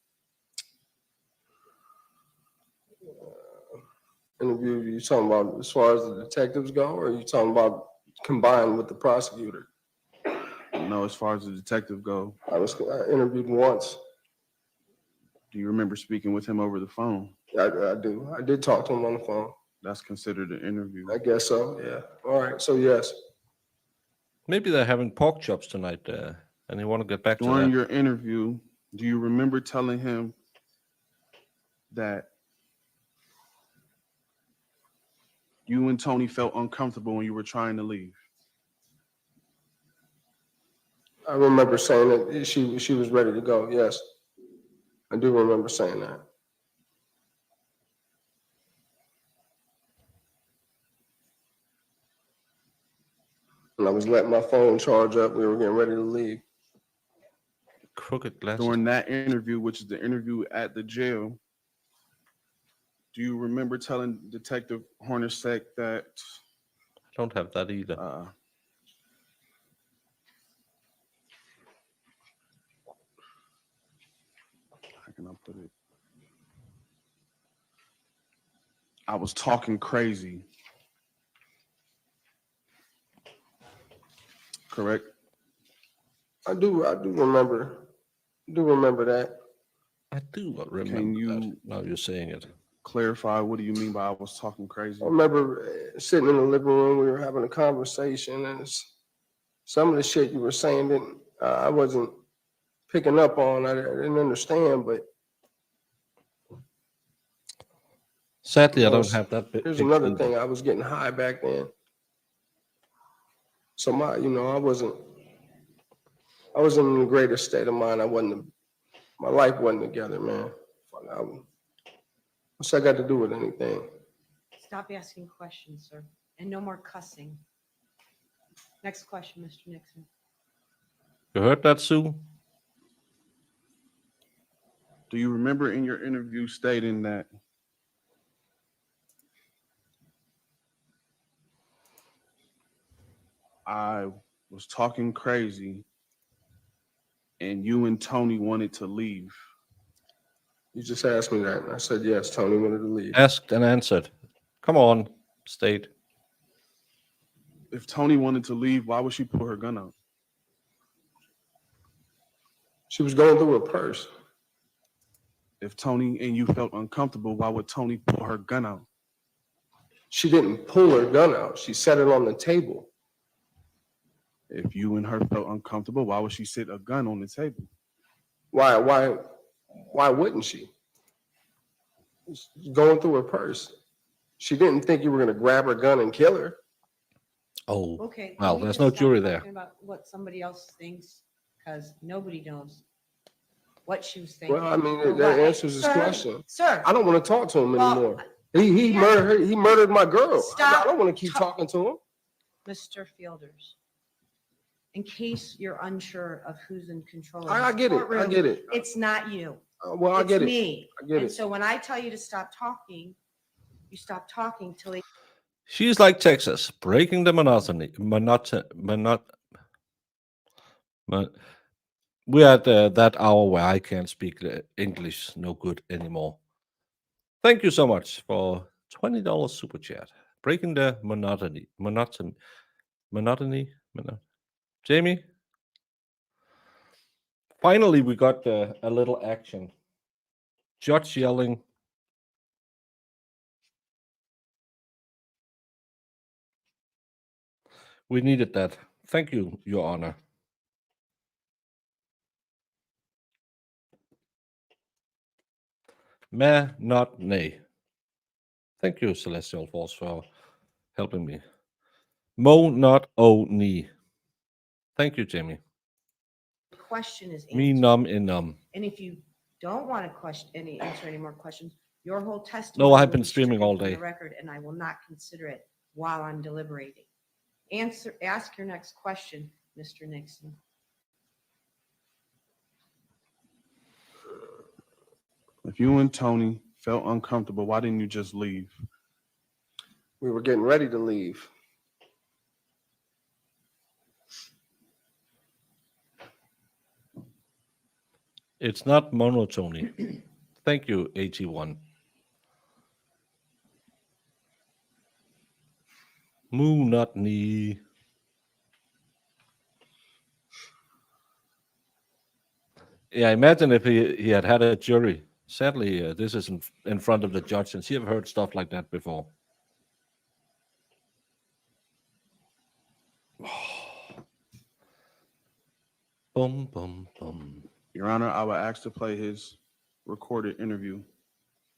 Interview, you talking about as far as the detectives go, or are you talking about combined with the prosecutor? No, as far as the detective go. I interviewed once. Do you remember speaking with him over the phone? I do. I did talk to him on the phone. That's considered an interview. I guess so, yeah. All right, so yes. Maybe they're having pork chops tonight, and they want to get back to During that. your interview, do you remember telling him that you and Toni felt uncomfortable when you were trying to leave? I remember saying that she was ready to go, yes. I do remember saying that. And I was letting my phone charge up. We were getting ready to leave. Crooked glasses. During that interview, which is the interview at the jail, do you remember telling Detective Hornacek that I don't have that either. how can I put it? I was talking crazy. Correct? I do remember that. I do remember Can you that. Now you're saying it. clarify, what do you mean by I was talking crazy? I remember sitting in the living room, we were having a conversation, and some of the shit you were saying that I wasn't picking up on. I didn't understand, but Sadly, I don't Yes. have that. here's picture another either. thing. I was getting high back then. So I wasn't in the greatest state of mind. My life wasn't together, man. What's that got to do with anything? Stop asking questions, sir, and no more cussing. Next question, Mr. Nixon. You heard that, Sue? Do you remember in your interview stating that I was talking crazy and you and Toni wanted to leave? You just asked me that, and I said yes. Tony wanted to leave. Asked and answered. Come on, state. If Toni wanted to leave, why would she pull her gun out? She was going through her purse. If Toni and you felt uncomfortable, why would Toni pull her gun out? She didn't pull her gun out. She set it on the table. If you and her felt uncomfortable, why would she sit a gun on the table? Why wouldn't she? She's going through her purse. She didn't think you were going to grab her gun and kill her. Oh, Okay. well, can we there's just no stop jury there. talking about what somebody else thinks, because nobody knows what she was thinking. Well, I mean, or that what- answers his Sir, question. Sir, I don't want to talk to him Well, anymore. He yeah. murdered her. He murdered my girl. Stop I don't want to keep ta- talking to him. Mr. Fielders, in case you're unsure of who's in control. of I this get it. I courtroom, get it. It's not you. Well, I It's get it. me. I get And it. so when I tell you to stop talking, you stop talking till he She's like Texas, breaking the monotony. We're at that hour where I can't speak English no good anymore. Thank you so much for $20 super chat. Breaking the monotony. Jamie? Finally, we got a little action. Judge yelling. We needed that. Thank you, Your Honor. May not nay. Thank you, Celestial Force, for helping me. Mo not o ni. Thank you, Jamie. question is Me answered. num in num. And if you don't want to answer any more questions, your whole testimony. No, I've will been be streaming stricken all from the day. Record, and I will not consider it while I'm deliberating. Ask your next question, Mr. Nixon. If you and Toni felt uncomfortable, why didn't you just leave? We were getting ready to leave. It's not monotony. Thank you, 81. Moo not knee. Yeah, imagine if he had had a jury. Sadly, this is in front of the judge, and she have heard stuff like that before. Bum, bum, bum. Your Honor, I would ask to play his recorded interview,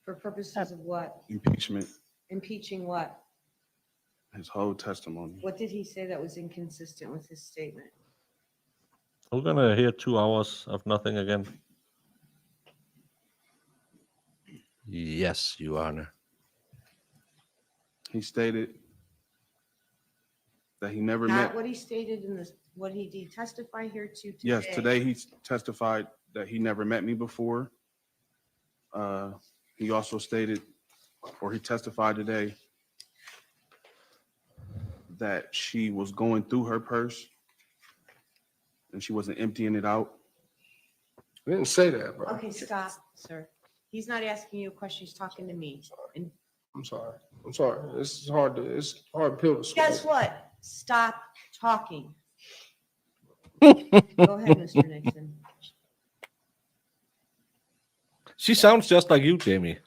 For purposes of what? impeachment, Impeaching what? his whole testimony. What did he say that was inconsistent with his statement? We're gonna hear 2 hours of nothing again. Yes, Your Honor. He stated that he never Not met. what he stated in this, what he did testify here to today. Yes, today he testified that he never met me before. He also stated, or he testified today, that she was going through her purse and she wasn't emptying it out. I didn't say that, bro. Okay, stop, sir. He's not asking you a question, he's talking to me. And I'm sorry. It's hard pill to swallow. guess what? Stop talking. Go ahead, Mr. Nixon. She sounds just like you, Jamie.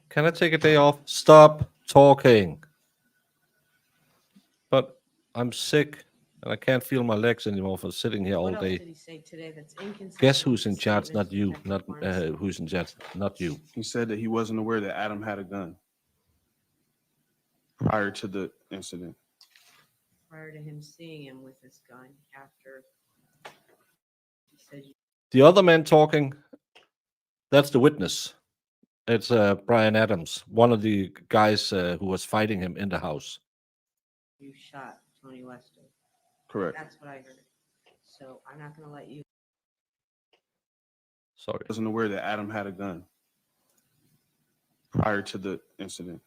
Can I take a day off? Stop talking. But I'm sick and I can't feel my legs anymore for sitting here all What else day. did he say today that's inconsistent? Guess who's in with charge? statements Not you. protected Not forms? who's in charge? Not you. He said that he wasn't aware that Adam had a gun prior to the incident. Prior to him seeing him with his gun after he said The other man talking, that's the witness. It's Brian Adams, one of the guys who was fighting him in the house. you shot Toni Westover. Correct. That's what I heard. So I'm not gonna let you. Sorry. Wasn't aware that Adam had a gun prior to the incident.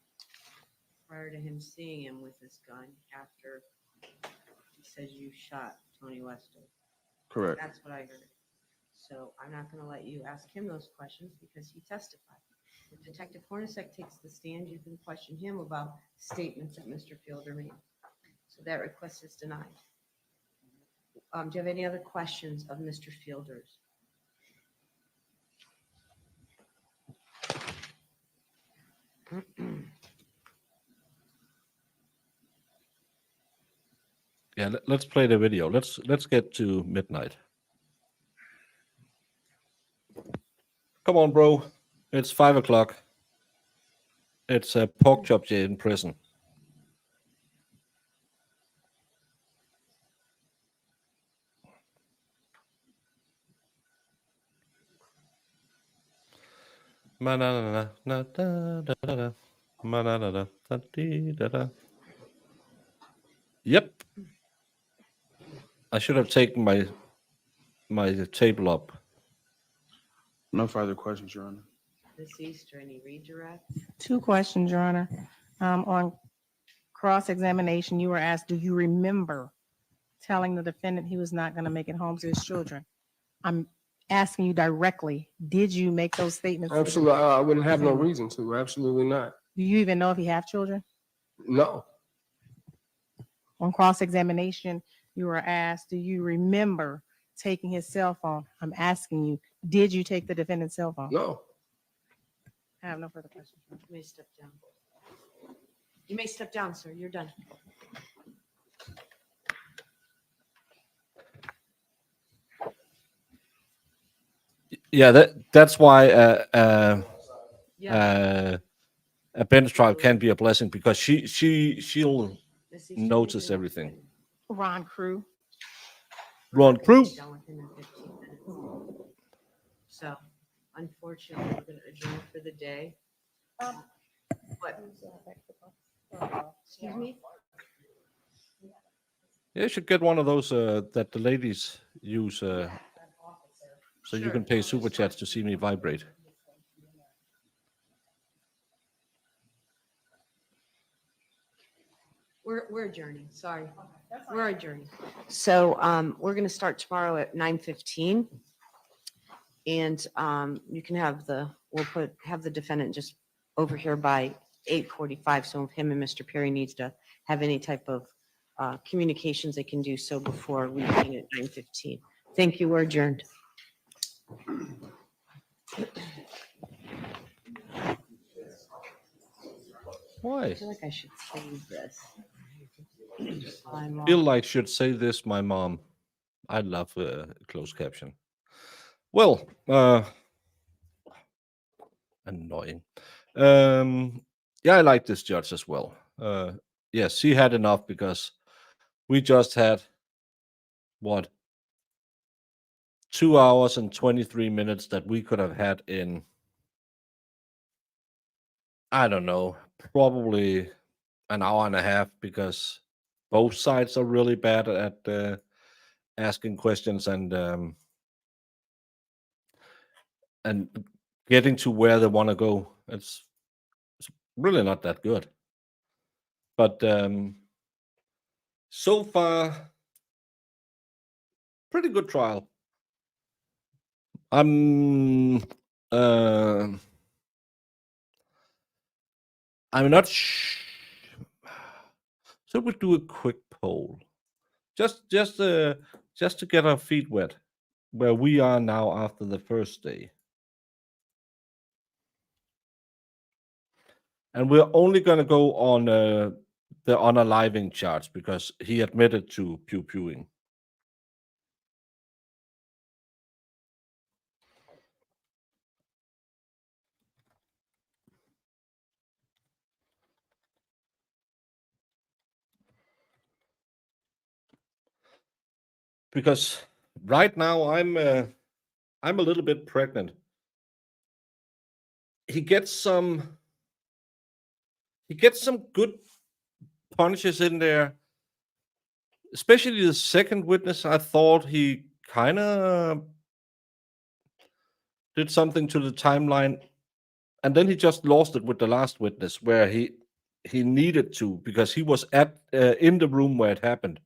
Prior to him seeing him with his gun after he said you shot Toni Westover. Correct. That's what I heard. So I'm not going to let you ask him those questions because he testified. If Detective Hornacek takes the stand, you can question him about statements that Mr. Fielder made. So that request is denied. Do you have any other questions of Mr. Fielder's? Yeah, let's play the video. Let's get to midnight. Come on, bro. It's 5 o'clock. It's a pork chop day in prison. Yep. I should have taken my table up. No further questions, Your Honor. Ms. Easter, any redirects? 2 questions, Your Honor. On cross-examination, you were asked, do you remember telling the defendant he was not going to make it home to his children? I'm asking you directly, did you make those statements? to the Absolutely, I wouldn't have no defendant? reason to. Absolutely not. Do you even know if he have children? No. On cross-examination, you were asked, do you remember taking his cell phone? I'm asking you, did you take the defendant's cell phone? No. I have no further questions. You may step down. You may step down, sir. You're done. Yeah, that's why Yeah. a bench trial can be a blessing because she'll Ms. Easter, notice you're everything. Ron Crew. Ron Crew. done within the 15 minutes. So unfortunately, we're going to adjourn for the day. What? Excuse me? Yeah, you should get one of those that the ladies use so you Sure. can pay super chats to see me vibrate. We're adjourning, sorry. We're adjourning. So we're going to start tomorrow at 9:15. And you can have have the defendant just over here by 8:45. So if him and Mr. Perry needs to have any type of communications, they can do so before we begin at 9:15. Thank you, we're adjourned. Why? I feel like I should save this. Feel like should say this, my mom. I love closed caption. Well, annoying. Yeah, I like this judge as well. Yes, he had enough because we just had what 2 hours and 23 minutes that we could have had in, I don't know, probably an hour and a half because both sides are really bad at asking questions and getting to where they want to go. It's really not that good. But so far, pretty good trial. I'm not. Should we do a quick poll? Just to get our feet wet, where we are now after the first day. And we're only going to go on the Unaliving charts because he admitted to pewing. Because right now I'm a little bit pregnant. He gets some good punches in there. Especially the second witness, I thought he kind of did something to the timeline, and then he just lost it with the last witness, where he needed to because he was in the room where it happened.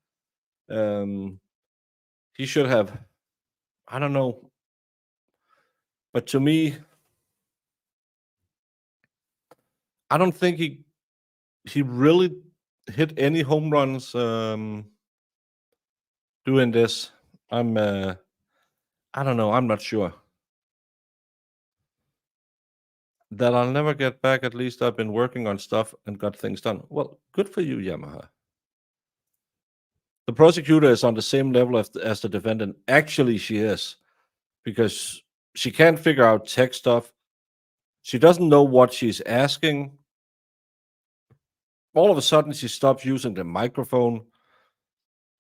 He should have, I don't know, But to me, I don't think he really hit any home runs doing this. I don't know. I'm not sure. That I'll never get back. At least I've been working on stuff and got things done. Well, good for you, Yamaha. The prosecutor is on the same level as the defendant. Actually, she is, because she can't figure out tech stuff. She doesn't know what she's asking. All of a sudden, she stops using the microphone.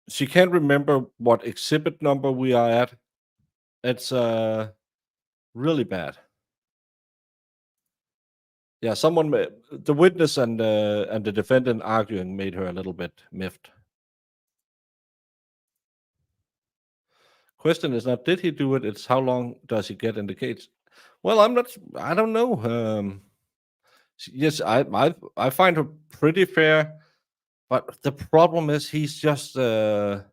She can't remember what exhibit number we are at. It's really bad. Yeah, the witness and the defendant arguing made her a little bit miffed. Question is not did he do it, it's how long does he get in the cage. Well, I don't know. Yes, I find her pretty fair, but the problem is he's just it's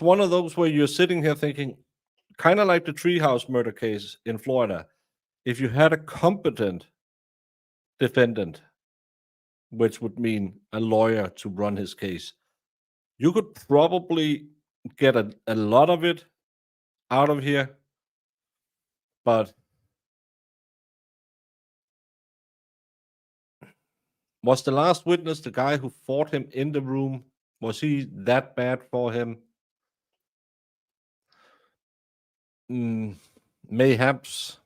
one of those where you're sitting here thinking, kind of like the treehouse murder case in Florida. If you had a competent defendant, which would mean a lawyer to run his case, you could probably get a lot of it out of here. But was the last witness the guy who fought him in the room? Was he that bad for him? Mayhaps.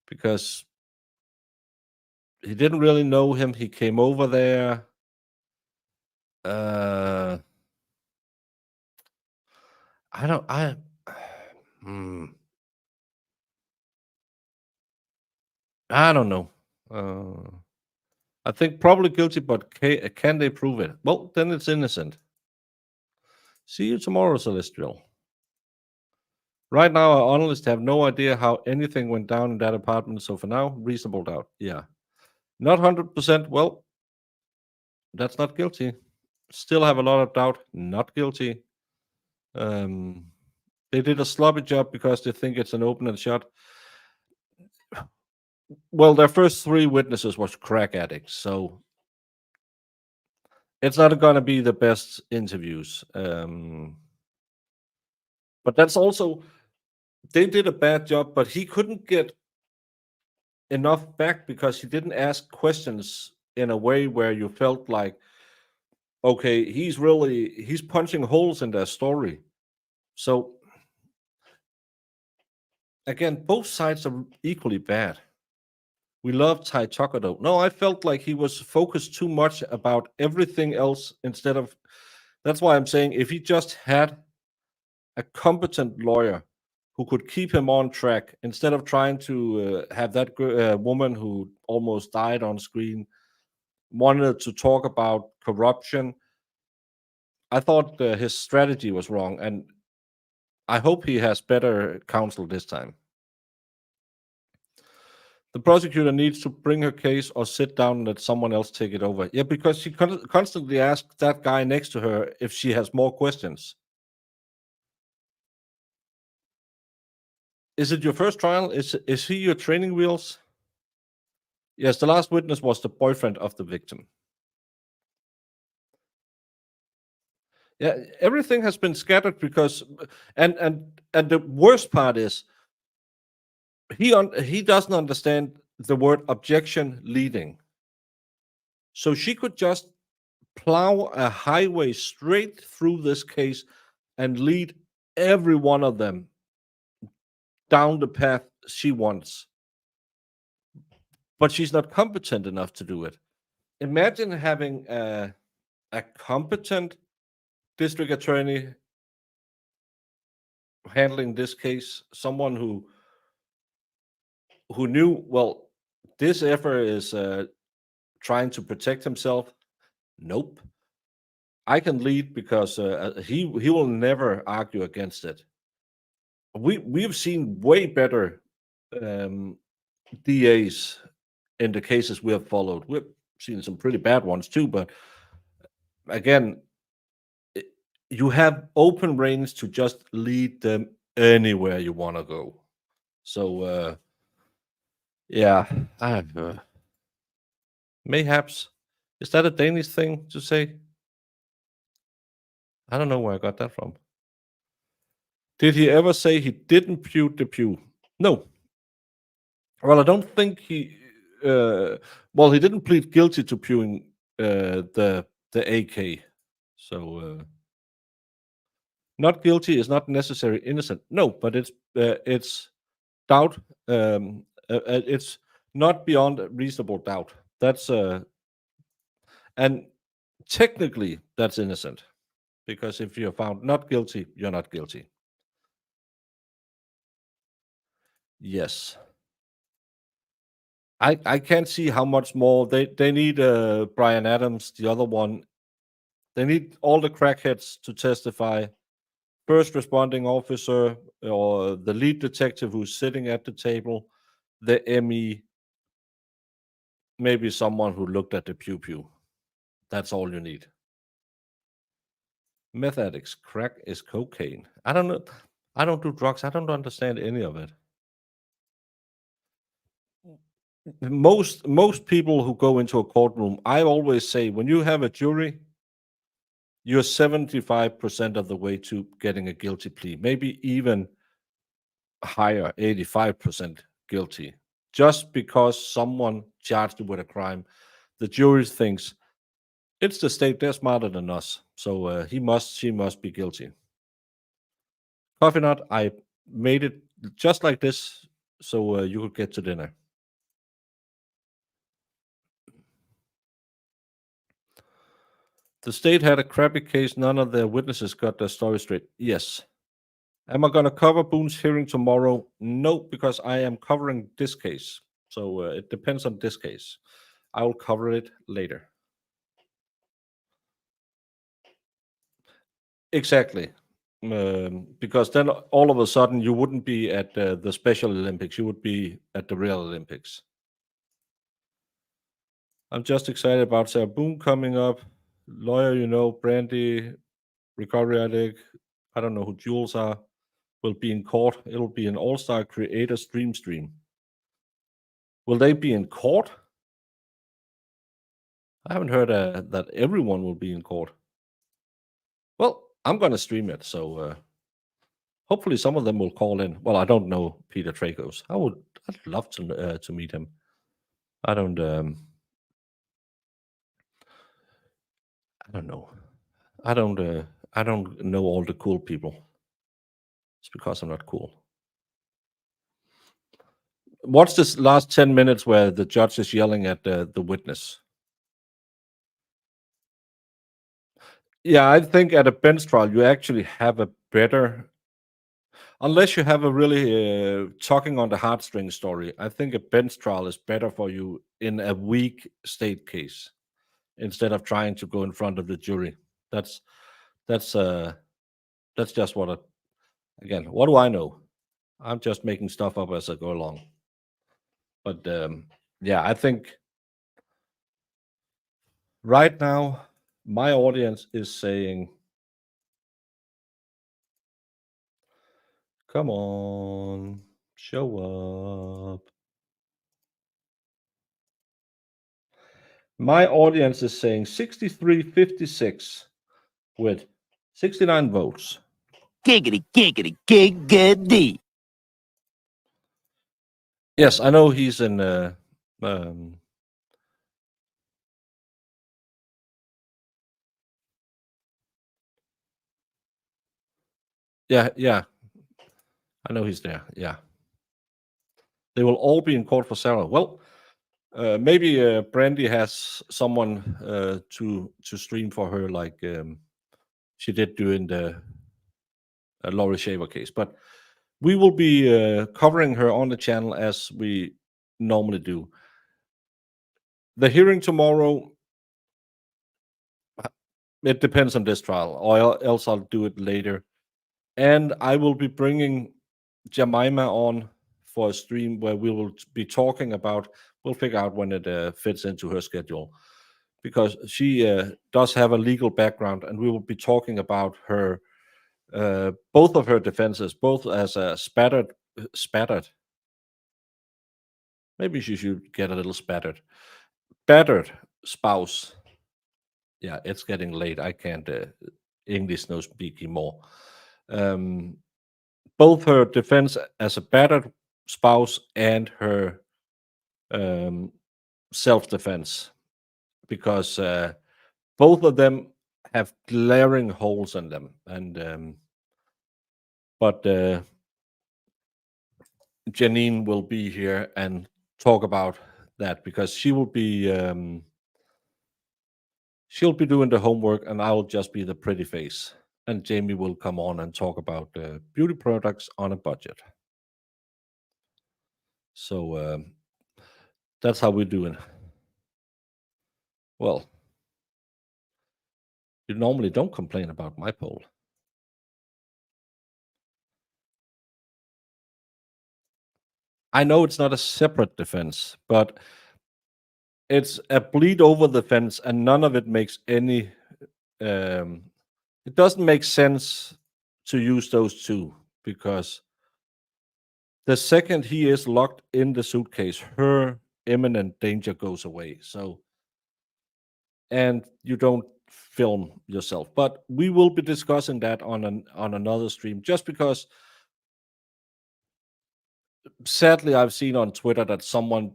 Because he didn't really know him. He came over there. I don't know. I think probably guilty, but can they prove it? Well, then it's innocent. See you tomorrow, Celestial. Right now, our analysts have no idea how anything went down in that apartment. So for now, reasonable doubt. Yeah. Not 100%. Well, that's not guilty. Still have a lot of doubt. Not guilty. They did a sloppy job because they think it's an open and shut. Well, their first 3 witnesses was crack addicts, so it's not going to be the best interviews. But that's also, they did a bad job, but he couldn't get enough back because he didn't ask questions in a way where you felt like, okay, he's punching holes in their story. So again, both sides are equally bad. We love Ty Tucker though. No, I felt like he was focused too much about everything else instead of, that's why I'm saying if he just had a competent lawyer who could keep him on track instead of trying to have that woman who almost died on screen wanted to talk about corruption. I thought his strategy was wrong, and I hope he has better counsel this time. The prosecutor needs to bring her case or sit down and let someone else take it over. Yeah, because she constantly asks that guy next to her if she has more questions. Is it your first trial? Is he your training wheels? Yes, the last witness was the boyfriend of the victim. Yeah, everything has been scattered because, and the worst part is, he doesn't understand the word objection leading. So she could just plow a highway straight through this case and lead every one of them down the path she wants. But she's not competent enough to do it. Imagine having a competent district attorney handling this case, someone who knew, well, this effort is trying to protect himself. Nope. I can lead because he will never argue against it. We've seen way better DAs in the cases we have followed. We've seen some pretty bad ones too, but again, you have open reins to just lead them anywhere you want to go. So, yeah, I have mayhaps. Is that a Danish thing to say? I don't know where I got that from. Did he ever say he didn't pew the pew? No. Well, I don't think he. Well, he didn't plead guilty to pewing the AK. So not guilty is not necessarily innocent. No, but it's doubt. It's not beyond reasonable doubt. That's and technically that's innocent, because if you're found not guilty, you're not guilty. Yes. I can't see how much more they need. Brian Adams, the other one. They need all the crackheads to testify. First responding officer or the lead detective who's sitting at the table, the ME, maybe someone who looked at the pew. That's all you need. Meth addicts, crack is cocaine. I don't know. I don't do drugs. I don't understand any of it. Most people who go into a courtroom, I always say, when you have a jury, you're 75% of the way to getting a guilty plea, maybe even higher, 85% guilty. Just because someone charged you with a crime, the jury thinks it's the state, they're smarter than us, so she must be guilty. Coffee Nut, I made it just like this so you could get to dinner. The state had a crappy case. None of their witnesses got their story straight. Yes. Am I going to cover Boone's hearing tomorrow? No, because I am covering this case. So it depends on this case. I will cover it later. Exactly. Because then all of a sudden you wouldn't be at the Special Olympics. You would be at the real Olympics. I'm just excited about Sarah Boone coming up. Lawyer, Brandy, recovery addict. I don't know who Jules are. Will be in court. It'll be an all-star creator stream. Will they be in court? I haven't heard that everyone will be in court. Well, I'm going to stream it, so hopefully some of them will call in. Well, I don't know Peter Tracos. I'd love to meet him. I don't know. I don't know all the cool people. It's because I'm not cool. Watch this last 10 minutes where the judge is yelling at the witness. Yeah, I think at a bench trial, you actually have a better, unless you have a really talking on the heartstrings story, I think a bench trial is better for you in a weak state case instead of trying to go in front of the jury. That's just what again, what do I know? I'm just making stuff up as I go along. But yeah, I think right now my audience is saying, come on, show up. My audience is saying 63-56 with 69 votes. Giggity, giggity, giggity. Yes, I know he's in yeah. I know he's there. Yeah. They will all be in court for Sarah. Well, maybe Brandy has someone to stream for her, like she did during the Laurie Shaver case. But we will be covering her on the channel as we normally do. The hearing tomorrow, it depends on this trial, or else I'll do it later. And I will be bringing Jemima on for a stream where we will be talking about, we'll figure out when it fits into her schedule, because she does have a legal background, and we will be talking about her both of her defenses, both as a spattered. Maybe she should get a little battered spouse. Yeah, it's getting late. I can't English no speak anymore. Both her defense as a battered spouse and her self-defense, because both of them have glaring holes in them, and but Janine will be here and talk about that, because she'll be doing the homework, and I'll just be the pretty face, and Jamie will come on and talk about beauty products on a budget. So that's how we're doing. Well, you normally don't complain about my poll. I know it's not a separate defense, but it's a bleed over the fence, and none of it makes any. It doesn't make sense to use those two, because the second he is locked in the suitcase, her imminent danger goes away. So, and you don't film yourself. But we will be discussing that on another stream, just because sadly I've seen on Twitter that someone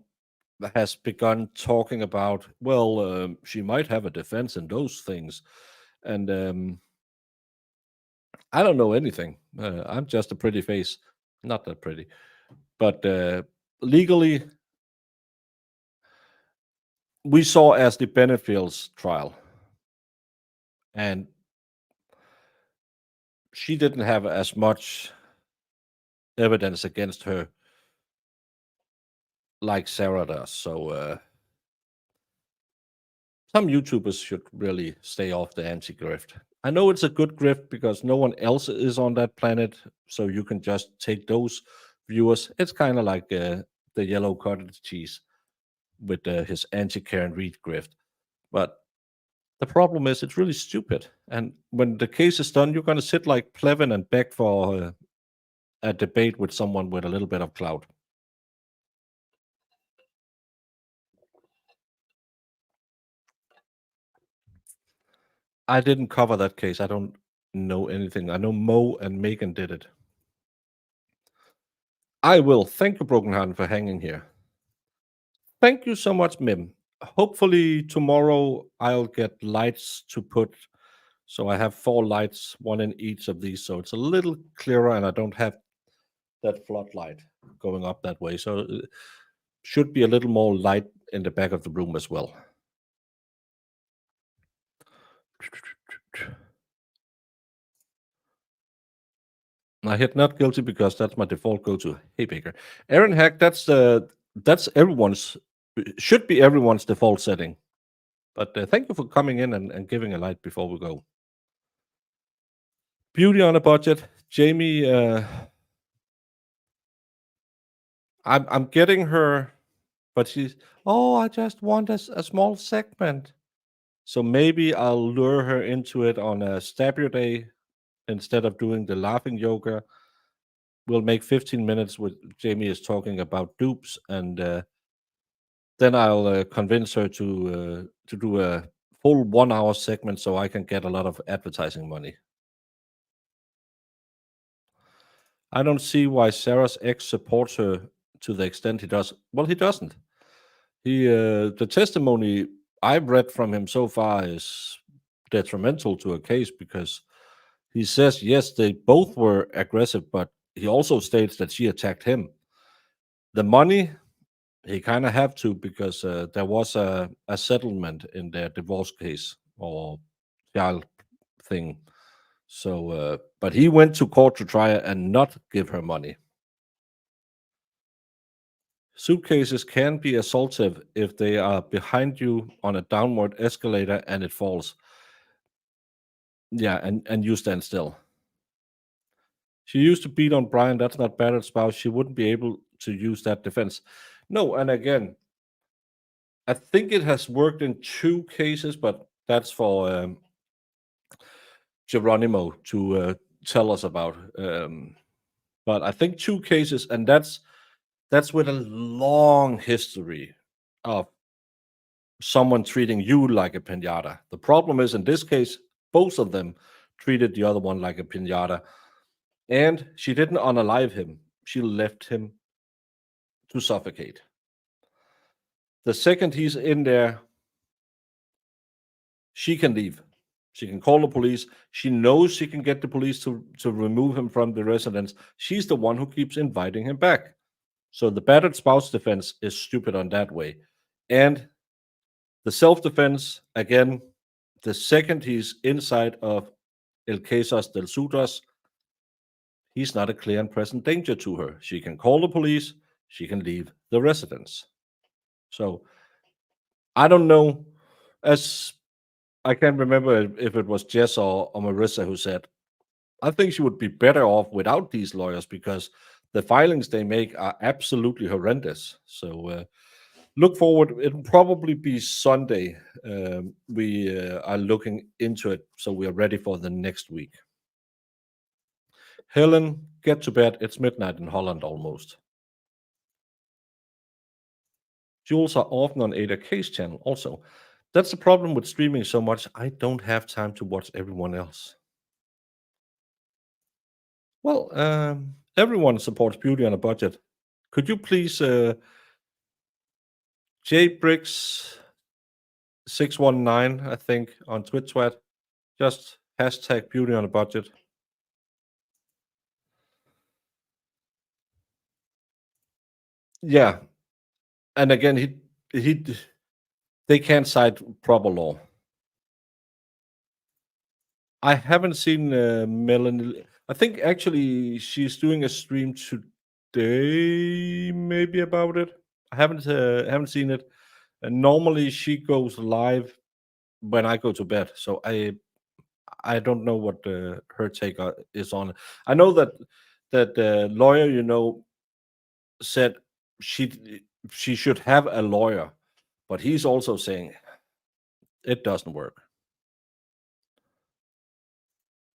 has begun talking about, well, she might have a defense in those things, and I don't know anything. I'm just a pretty face, not that pretty, but legally, we saw as the Benefields trial, and she didn't have as much evidence against her like Sarah does. So some YouTubers should really stay off the anti-grift. I know it's a good grift because no one else is on that planet, so you can just take those viewers. It's kind of like the yellow cottage cheese with his anti-Karen Reed grift. But the problem is it's really stupid. And when the case is done, you're going to sit like Plevin and beg for a debate with someone with a little bit of clout. I didn't cover that case. I don't know anything. I know Mo and Megan did it. I will. Thank you, Broken Heart, for hanging here. Thank you so much, Mim. Hopefully tomorrow I'll get lights to put. So I have 4 lights, 1 in each of these. So it's a little clearer, and I don't have that floodlight going up that way. So it should be a little more light in the back of the room as well. I hit not guilty because that's my default go-to. Hey, Baker. Aaron Hack, that's everyone's, should be everyone's default setting. But thank you for coming in and giving a light before we go. Beauty on a budget. Jamie, I'm getting her, but she's, oh, I just want a small segment. So maybe I'll lure her into it on a stab your day instead of doing the laughing yoga. We'll make 15 minutes with Jamie is talking about dupes, and then I'll convince her to do a full 1 hour segment so I can get a lot of advertising money. I don't see why Sarah's ex supports her to the extent he does. Well, he doesn't. The testimony I've read from him so far is detrimental to a case, because he says, yes, they both were aggressive, but he also states that she attacked him. The money, he kind of have to, because there was a settlement in their divorce case or child thing. So, but he went to court to try and not give her money. Suitcases can be assaultive if they are behind you on a downward escalator and it falls. Yeah, and you stand still. She used to beat on Brian. That's not battered spouse. She wouldn't be able to use that defense. No, and again, I think it has worked in 2 cases, but that's for Geronimo to tell us about. But I think 2 cases, and that's with a long history of someone treating you like a pinata. The problem is, in this case, both of them treated the other one like a pinata, and she didn't unalive him. She left him to suffocate. The second he's in there, she can leave. She can call the police. She knows she can get the police to remove him from the residence. She's the one who keeps inviting him back. So the battered spouse defense is stupid on that way. And the self-defense, again, the second he's inside of El Quesos del Sutras, he's not a clear and present danger to her. She can call the police. She can leave the residence. So I don't know, as I can't remember if it was Jess or Marissa who said, I think she would be better off without these lawyers because the filings they make are absolutely horrendous. So look forward. It'll probably be Sunday. We are looking into it, so we are ready for the next week. Helen, get to bed. It's midnight in Holland almost. Jules are often on Ada K's channel also. That's the problem with streaming so much. I don't have time to watch everyone else. Well, everyone supports beauty on a budget. Could you please, jbricks619, I think, on TwitChat, just hashtag beauty on a budget. Yeah, and again, they can't cite proper law. I haven't seen Melanie. I think actually she's doing a stream today, maybe about it. I haven't seen it. And normally she goes live when I go to bed, so I don't know what her take is on it. I know that the lawyer, said she should have a lawyer, but he's also saying it doesn't work.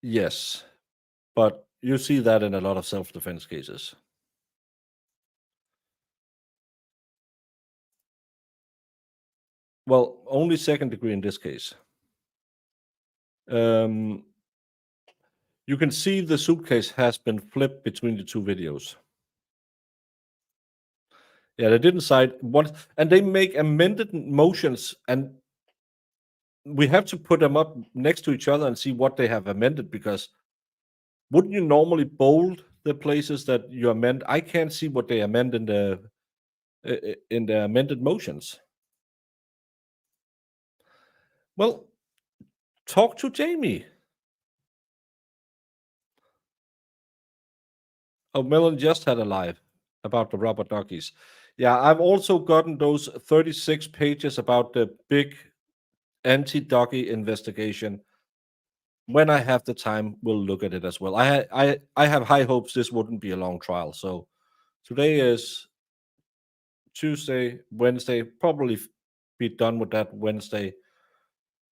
Yes, but you see that in a lot of self-defense cases. Well, only second degree in this case. You can see the suitcase has been flipped between the 2 videos. Yeah, they didn't cite one, and they make amended motions, and we have to put them up next to each other and see what they have amended, because wouldn't you normally bold the places that you amend? I can't see what they amend in the amended motions. Well, talk to Jamie. Oh, Melon just had a live about the rubber duckies. Yeah, I've also gotten those 36 pages about the big anti-ducky investigation. When I have the time, we'll look at it as well. I have high hopes this wouldn't be a long trial. So today is Tuesday, Wednesday, probably be done with that Wednesday.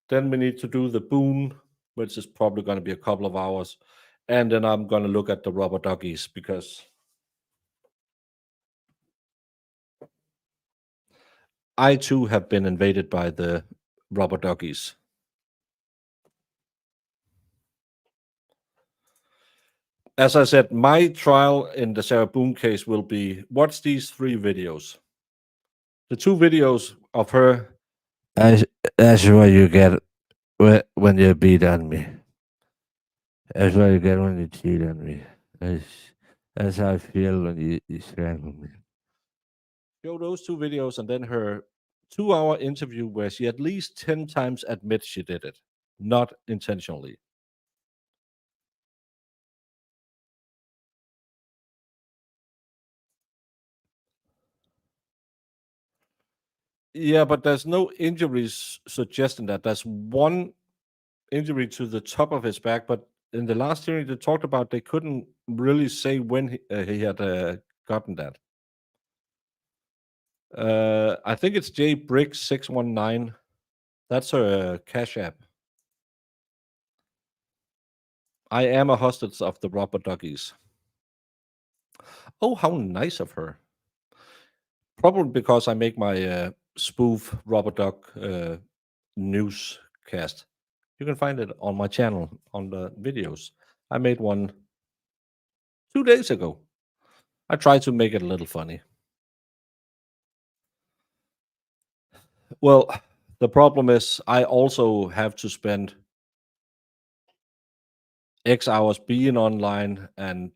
Then we need to do the Boone, which is probably going to be a couple of hours. And then I'm going to look at the rubber duckies, because I too have been invaded by the rubber duckies. As I said, my trial in the Sarah Boone case will be, watch these 3 videos. The 2 videos of her. That's what you get when you beat on me. That's what you get when you cheat on me. That's how I feel when you strangle me. Show those 2 videos, and then her 2-hour interview where she at least 10 times admits she did it, not intentionally. Yeah, but there's no injuries suggesting that. There's one injury to the top of his back, but in the last hearing they talked about, they couldn't really say when he had gotten that. I think it's jbricks619. That's her Cash App. I am a hostage of the rubber duckies. Oh, how nice of her. Probably because I make my spoof rubber duck newscast. You can find it on my channel on the videos. I made one 2 days ago. I tried to make it a little funny. Well, the problem is I also have to spend X hours being online, and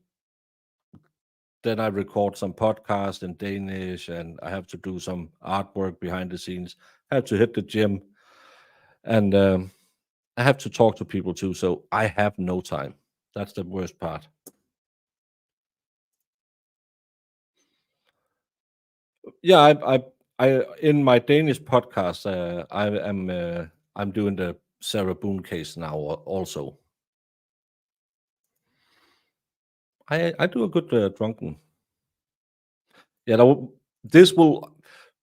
then I record some podcast in Danish, and I have to do some artwork behind the scenes. I have to hit the gym, and I have to talk to people too. So I have no time. That's the worst part. Yeah, I in my Danish podcast, I'm doing the Sarah Boone case now also. I do a good drunken. Yeah,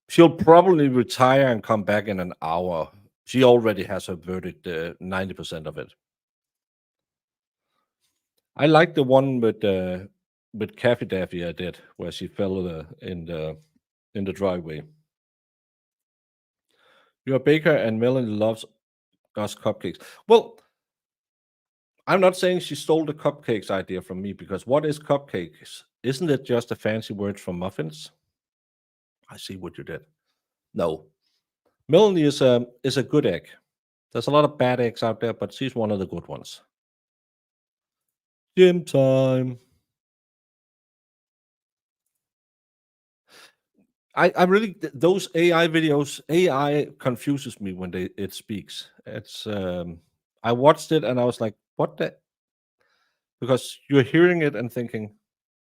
she'll probably retire and come back in an hour. She already has her verdict, 90% of it. I like the one with Caffey Daffy I did, where she fell in the driveway. You're a baker and Melanie loves us cupcakes. Well, I'm not saying she stole the cupcakes idea from me, because what is cupcakes? Isn't it just a fancy word for muffins? I see what you did. No. Melanie is a good egg. There's a lot of bad eggs out there, but she's one of the good ones. Gym time. I really, those AI videos, AI confuses me when it speaks. It's I watched it and I was like, what the? Because you're hearing it and thinking,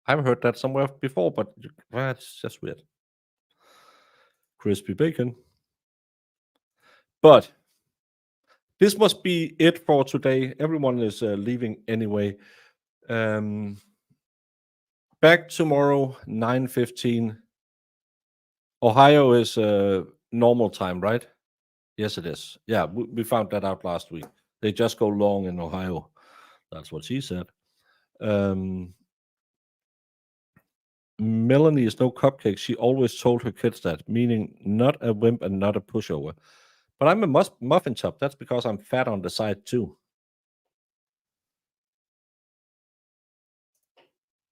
I've heard that somewhere before, but it's just weird. Crispy bacon. But this must be it for today. Everyone is leaving anyway. Back tomorrow, 9:15. Ohio is normal time, right? Yes, it is. Yeah, we found that out last week. They just go long in Ohio. That's what she said. Melanie is no cupcake. She always told her kids that, meaning not a wimp and not a pushover. But I'm a muffin top. That's because I'm fat on the side too.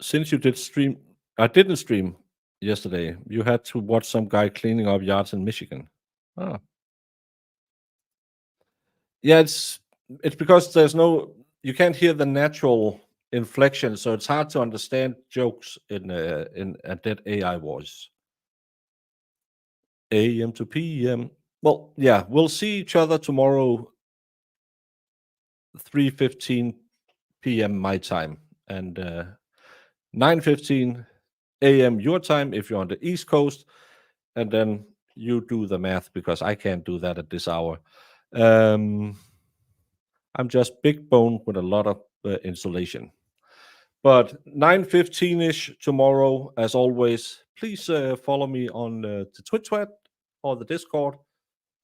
Since you did stream, I didn't stream yesterday. You had to watch some guy cleaning up yards in Michigan. Ah. Yeah, it's because you can't hear the natural inflection, so it's hard to understand jokes in a dead AI voice. AM to PM. Well, yeah, we'll see each other tomorrow, 3:15 p.m. my time, and 9:15 a.m. your time if you're on the East Coast, and then you do the math because I can't do that at this hour. I'm just big bone with a lot of insulation. But 9:15-ish tomorrow, as always, please follow me on the Twitch or the Discord,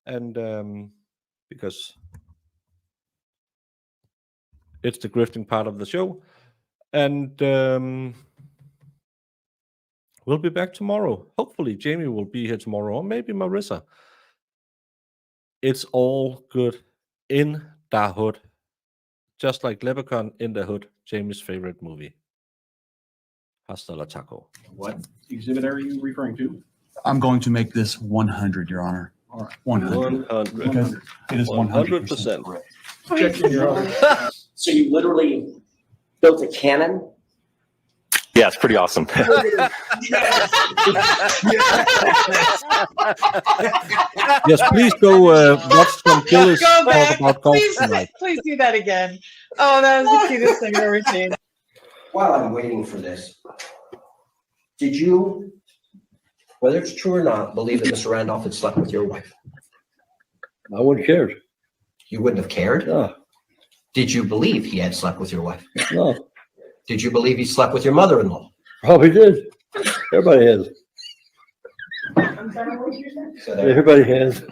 and because it's the grifting part of the show. And we'll be back tomorrow. Hopefully, Jamie will be here tomorrow, or maybe Marissa. It's all good in the hood. Just like Leprechaun in the Hood, Jamie's favorite movie. Hasta la taco. What exhibit are you referring to? I'm going to make this 100, Your Honor. All right. 100. 100. Because it is 100% 100%. correct. So you literally built a cannon? Yeah, it's pretty awesome. Yes, please go watch some killers talk about golf tonight. Please do that again. Oh, that was the cutest thing I've ever seen. While I'm waiting for this, did you, whether it's true or not, believe that Mr. Randolph had slept with your wife? I wouldn't have cared. You wouldn't have cared? No. Did you believe he had slept with your wife? No. Did you believe he slept with your mother-in-law? Probably did. Everybody has. So there- Everybody has.